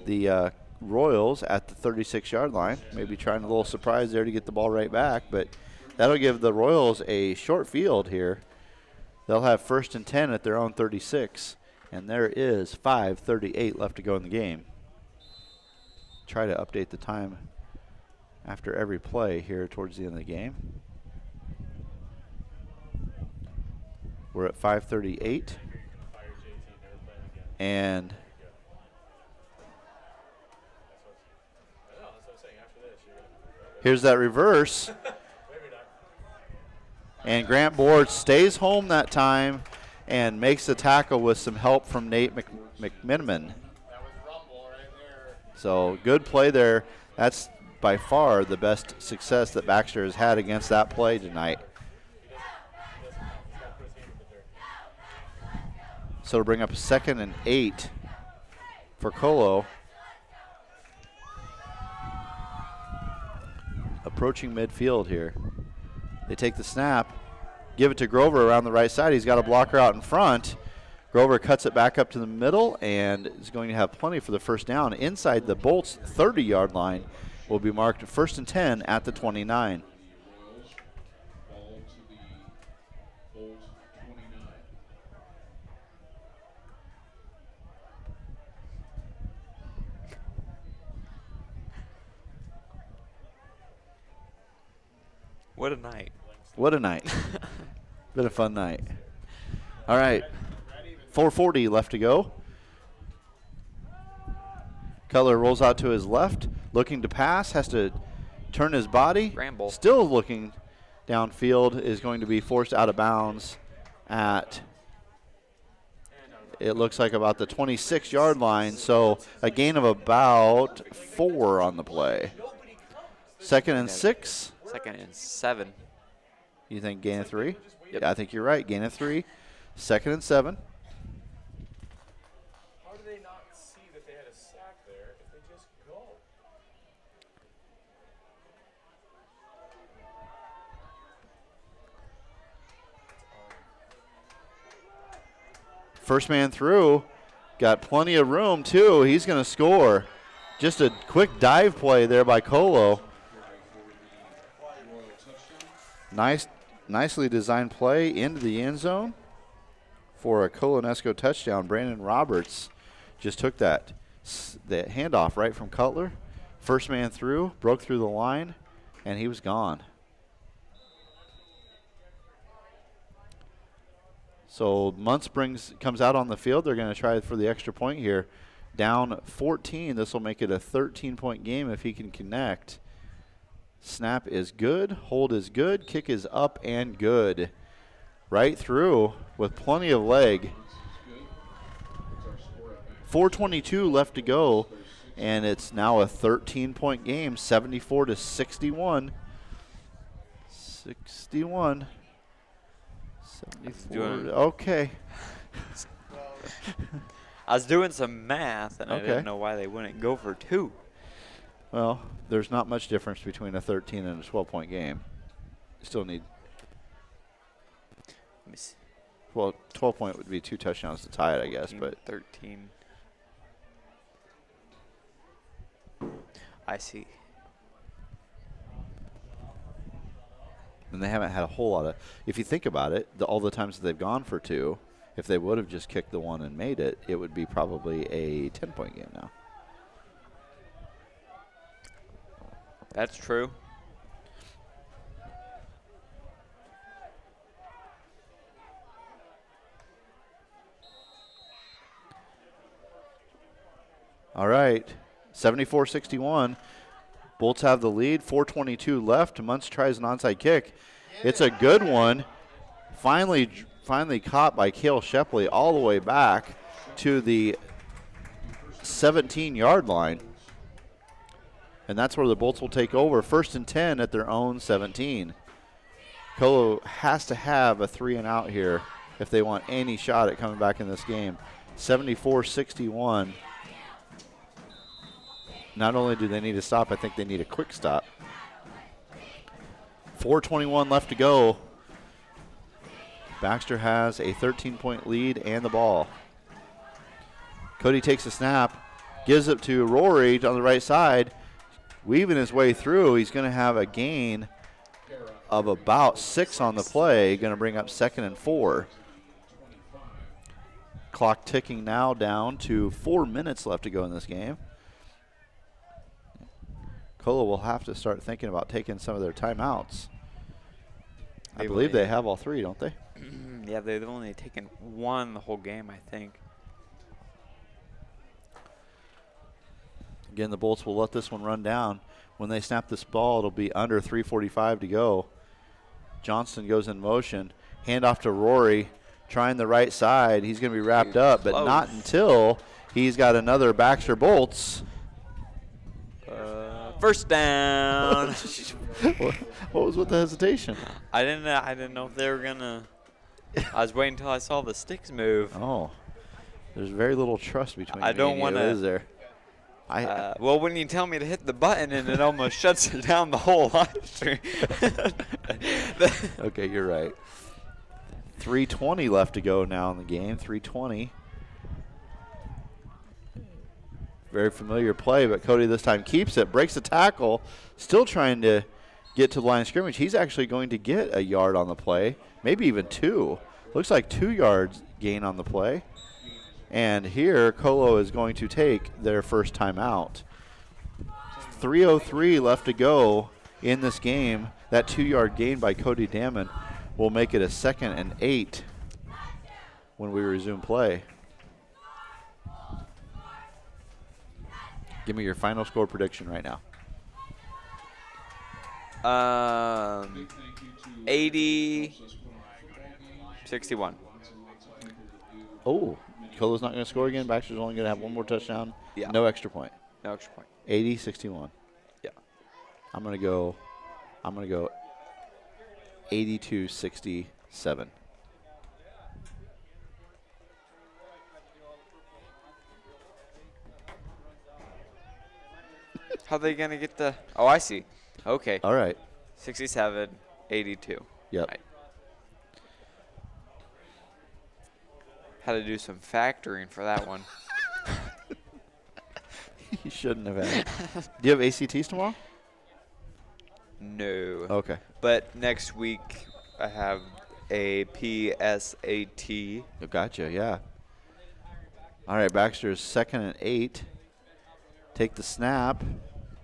the Royals at the 36-yard line. Maybe trying a little surprise there to get the ball right back, but that'll give the Royals a short field here. They'll have 1st and 10 at their own 36, and there is 5:38 left to go in the game. Try to update the time after every play here towards the end of the game. We're at 5:38, and here's that reverse. And Grant Board stays home that time and makes the tackle with some help from Nate McMiniman. That was rumble right there. So good play there. That's by far the best success that Baxter has had against that play tonight. So to bring up 2nd and 8 for Colo. Approaching midfield here. They take the snap, give it to Grover around the right side. He's got a blocker out in front. Grover cuts it back up to the middle and is going to have plenty for the first down. Inside the Bolts 30-yard line will be marked 1st and 10 at the 29. Ball to the Bolt 29. What a night. What a night. Been a fun night. All right, 4:40 left to go. Cutler rolls out to his left, looking to pass, has to turn his body. Ramble. Still looking downfield, is going to be forced out of bounds at, it looks like about the 26-yard line, so a gain of about 4 on the play. 2nd and 6. 2nd and 7. You think gain of 3? Yep. Yeah, I think you're right. Gain of 3. 2nd and 7. How do they not see that they had a sack there if they just go? First man through. Got plenty of room, too. He's going to score. Just a quick dive play there by Colo. Nicely designed play into the end zone for a Colo-NESCO touchdown. Brandon Roberts just took that handoff right from Cutler. First man through, broke through the line, and he was gone. So Muntz comes out on the field. They're going to try for the extra point here. Down 14. This will make it a 13-point game if he can connect. Snap is good. Hold is good. Kick is up and good. Right through with plenty of leg. 4:22 left to go, and it's now a 13-point game, 74-61. 61. 74. Okay. I was doing some math, and I Okay. didn't know why they wouldn't go for 2. Well, there's not much difference between a 13 and a 12-point game. You still need, Let me see. well, 12-point would be 2 touchdowns to tie it, I guess, 14, but 13. I see. and they haven't had a whole lot of, if you think about it, all the times that they've gone for 2, if they would have just kicked the one and made it, it would be probably a 10-point game now. That's true. All right, 74-61. Bolts have the lead. 4:22 left. Muntz tries an onside kick. It's a good one. Finally caught by Cale Shepley all the way back to the 17-yard line. And that's where the Bolts will take over. 1st and 10 at their own 17. Colo has to have a 3-and-out here if they want any shot at coming back in this game. 74-61. Not only do they need a stop, I think they need a quick stop. 4:21 left to go. Baxter has a 13-point lead and the ball. Cody takes a snap, gives it to Rory on the right side, weaving his way through. He's going to have a gain of about 6 on the play, going to bring up 2nd and 4. Clock ticking now down to 4 minutes left to go in this game. Colo will have to start thinking about taking some of their timeouts. I believe they have all 3, don't they? Yeah, they've only taken 1 the whole game, I think. Again, the Bolts will let this one run down. When they snap this ball, it'll be under 3:45 to go. Johnston goes in motion. Handoff to Rory, trying the right side. He's going to be wrapped up, but not until he's got another Baxter Bolts. First down. What was with the hesitation? I didn't know if they were gonna. I was waiting until I saw the sticks move. Oh, there's very little trust between I me don't and want you, to. is there? Well, when you tell me to hit the button and it almost shuts it down the whole live stream. Okay, you're right. 3:20 left to go now in the game. 3:20. Very familiar play, but Cody this time keeps it, breaks the tackle, still trying to get to the line of scrimmage. He's actually going to get a yard on the play, maybe even 2. Looks like 2 yards gain on the play. And here, Colo is going to take their first timeout. 3:03 left to go in this game. That 2-yard gain by Cody Damon will make it a 2nd and 8 when we resume play. Give me your final score prediction right now. 80-61. Oh, Colo's not going to score again. Baxter's only going to have 1 more touchdown. Yeah. No extra point. No extra point. 80-61. Yeah. I'm going to go 82-67. How are they gonna get the? Oh, I see. Okay. All right. 67-82. Yep. Right. Had to do some factoring for that one. You shouldn't have had. Do you have ACTs tomorrow? No. Okay. But next week I have a PSAT. Oh, gotcha, yeah. All right, Baxter is 2nd and 8. Take the snap.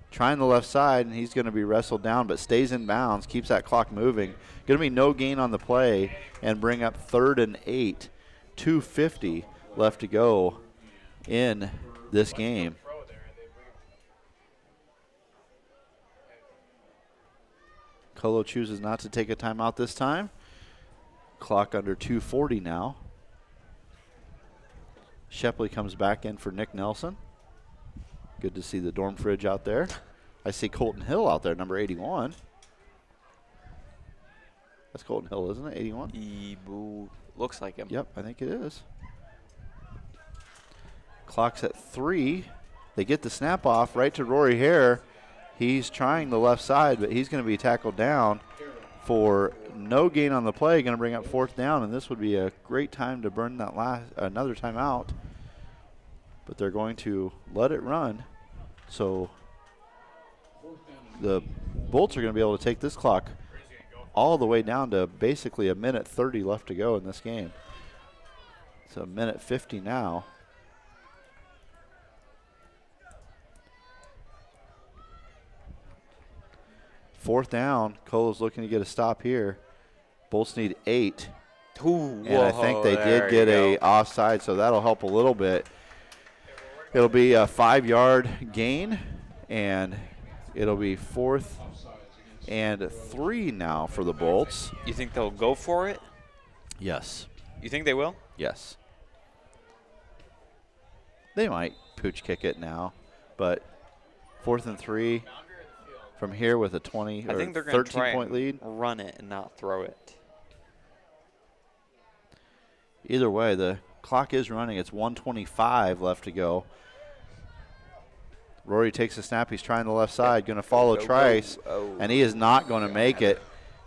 Trying the left side, and he's going to be wrestled down, but stays in bounds, keeps that clock moving. Going to be no gain on the play and bring up 3rd and 8. 2:50 left to go in this game. Colo chooses not to take a timeout this time. Clock under 2:40 now. Shepley comes back in for Nick Nelson. Good to see the dorm fridge out there. I see Colton Hill out there, number 81. That's Colton Hill, isn't it? 81? Looks like him. Yep, I think it is. Clock's at 3. They get the snap off right to Rory Hare. He's trying the left side, but he's going to be tackled down for no gain on the play. Going to bring up 4th down, and this would be a great time to burn that another timeout. But they're going to let it run. So the Bolts are going to be able to take this clock all the way down to basically 1:30 left to go in this game. So 1:50 now. Fourth down. Colo's looking to get a stop here. Bolts need 8. Ooh, And I think they did get a offside, so that'll help a little bit. It'll be a 5-yard gain, and it'll be 4th and 3 now for the Bolts. You think they'll go for it? Yes. You think they will? Yes. They might pooch kick it now, but 4th and 3 from here with a 20 I or think they're going to try 13-point and lead. run it and not throw it. Either way, the clock is running. It's 1:25 left to go. Rory takes a snap. He's trying the left side, going to follow Trice, and he is not going to make it.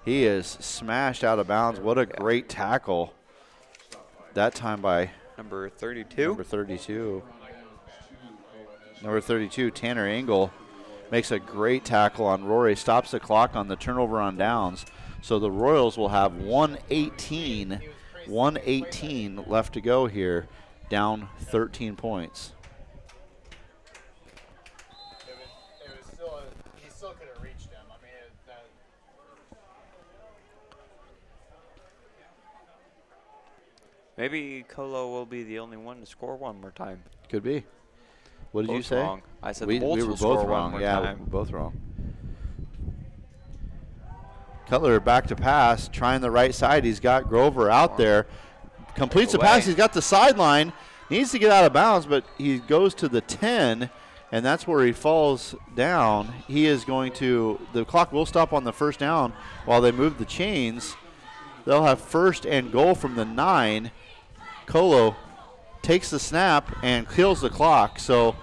He is smashed out of bounds. What a great tackle. That time by Number 32. number 32. Number 32, Tanner Engel, makes a great tackle on Rory, stops the clock on the turnover on downs. So the Royals will have 1:18 left to go here, down 13 points. It was still, he still could have reached him. I mean, Maybe Colo will be the only one to score one more time. Could be. What did Both you say? wrong. I said we the Bolts were will score both one wrong. more Yeah, we time. were both wrong. Cutler back to pass, trying the right side. He's got Grover out there. Completes the pass. He's got the sideline. Needs to get out of bounds, but he goes to the 10, and that's where he falls down. He is going to – the clock will stop on the first down while they move the chains. They'll have 1st and goal from the 9. Colo takes the snap and kills the clock, so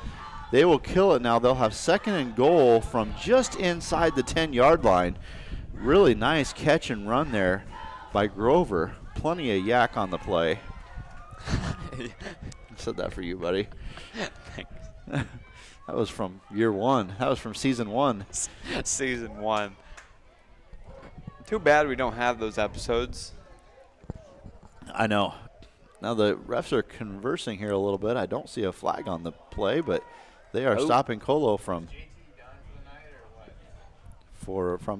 they will kill it now. They'll have 2nd and goal from just inside the 10-yard line. Really nice catch and run there by Grover. Plenty of yak on the play. I said that for you, buddy. Thanks. That was from year 1. That was from season 1. Season 1. Too bad we don't have those episodes. I know. Now the refs are conversing here a little bit. I don't see a flag on the play, but they are stopping Colo from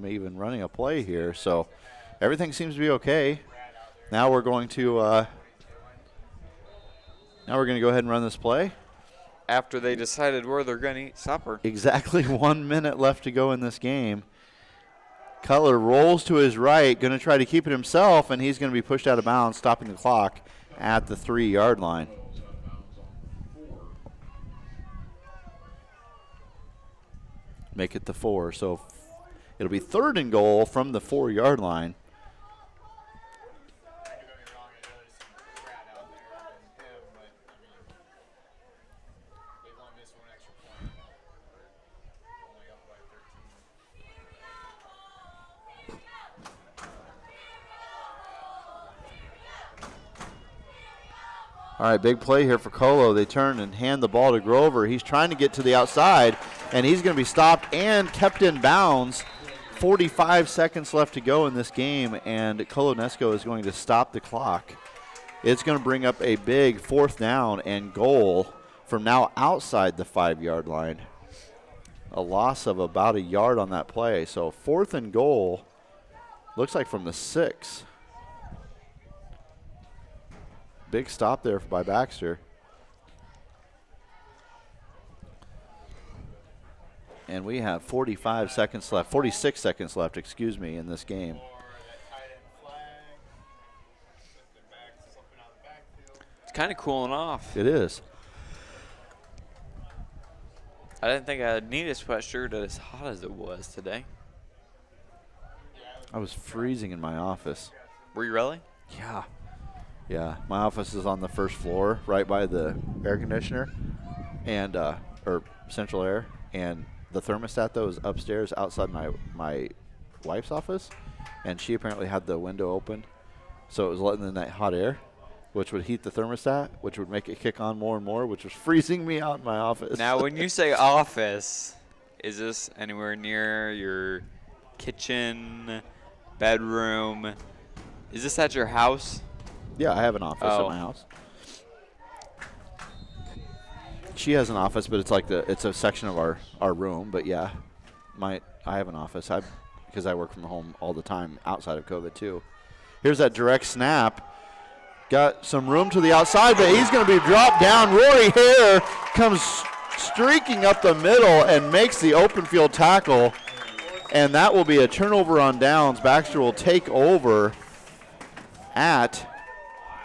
even running a play here. So everything seems to be okay. Now we're going to go ahead and run this play. After they decided where they're going to eat supper. Exactly 1 minute left to go in this game. Cutler rolls to his right, going to try to keep it himself, and he's going to be pushed out of bounds, stopping the clock at the 3-yard line. Make it the 4. So it'll be 3rd and goal from the 4-yard line. All right, big play here for Colo. They turn and hand the ball to Grover. He's trying to get to the outside, and he's going to be stopped and kept in bounds. 45 seconds left to go in this game, and Colo-NESCO is going to stop the clock. It's going to bring up a big 4th down and goal from now outside the 5-yard line. A loss of about a yard on that play. So 4th and goal, looks like from the 6. Big stop there by Baxter. And we have 46 seconds left, excuse me, in this game. It's kind of cooling off. It is. I didn't think I'd need a sweatshirt as hot as it was today. I was freezing in my office. Were you really? Yeah. Yeah, my office is on the first floor, right by the air conditioner, and or central air, and the thermostat though is upstairs outside my wife's office, and she apparently had the window open, so it was letting in that hot air, which would heat the thermostat, which would make it kick on more and more, which was freezing me out in my office. Now, when you say office, is this anywhere near your kitchen, bedroom? Is this at your house? Yeah, I have an office at my house. She has an office, but it's like it's a section of our room. But yeah, I have an office. Because I work from home all the time outside of COVID too. Here's that direct snap. Got some room to the outside, but he's going to be dropped down. Rory Hare comes streaking up the middle and makes the open field tackle, and that will be a turnover on downs. Baxter will take over at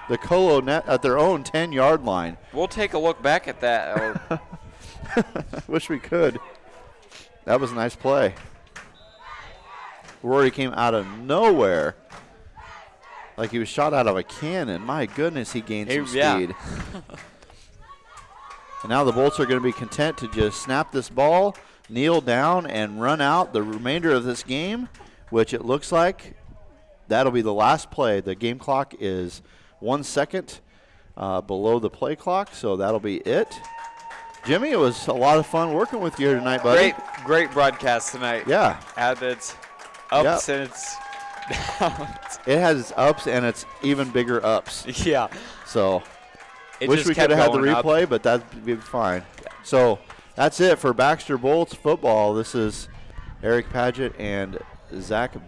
the Colo net at their own 10-yard line. We'll take a look back at that. Wish we could. That was a nice play. Rory came out of nowhere like he was shot out of a cannon. My goodness, he gained some speed. And now the Bolts are going to be content to just snap this ball, kneel down, and run out the remainder of this game, which it looks like that'll be the last play. The game clock is 1 second below the play clock, so that'll be it. Jimmy, it was a lot of fun working with you here tonight, buddy. Great broadcast tonight. Yeah. Had its ups and its downs. It has its ups and its even bigger ups. Yeah. So it wish we could have had the replay, but that'd be fine. Yeah. So that's it for Baxter Bolts football. This is Eric Padgett and Zach Jimmy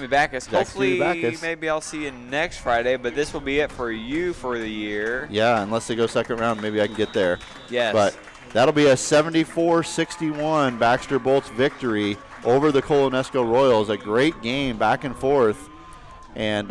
Backus. Hopefully, Jimmy Backus. maybe I'll see you next Friday, but this will be it for you for the year. Yeah, unless they go second round, maybe I can get there. Yes. But that'll be a 74-61 Baxter Bolts victory over the Colo-NESCO Royals. A great game back and forth. And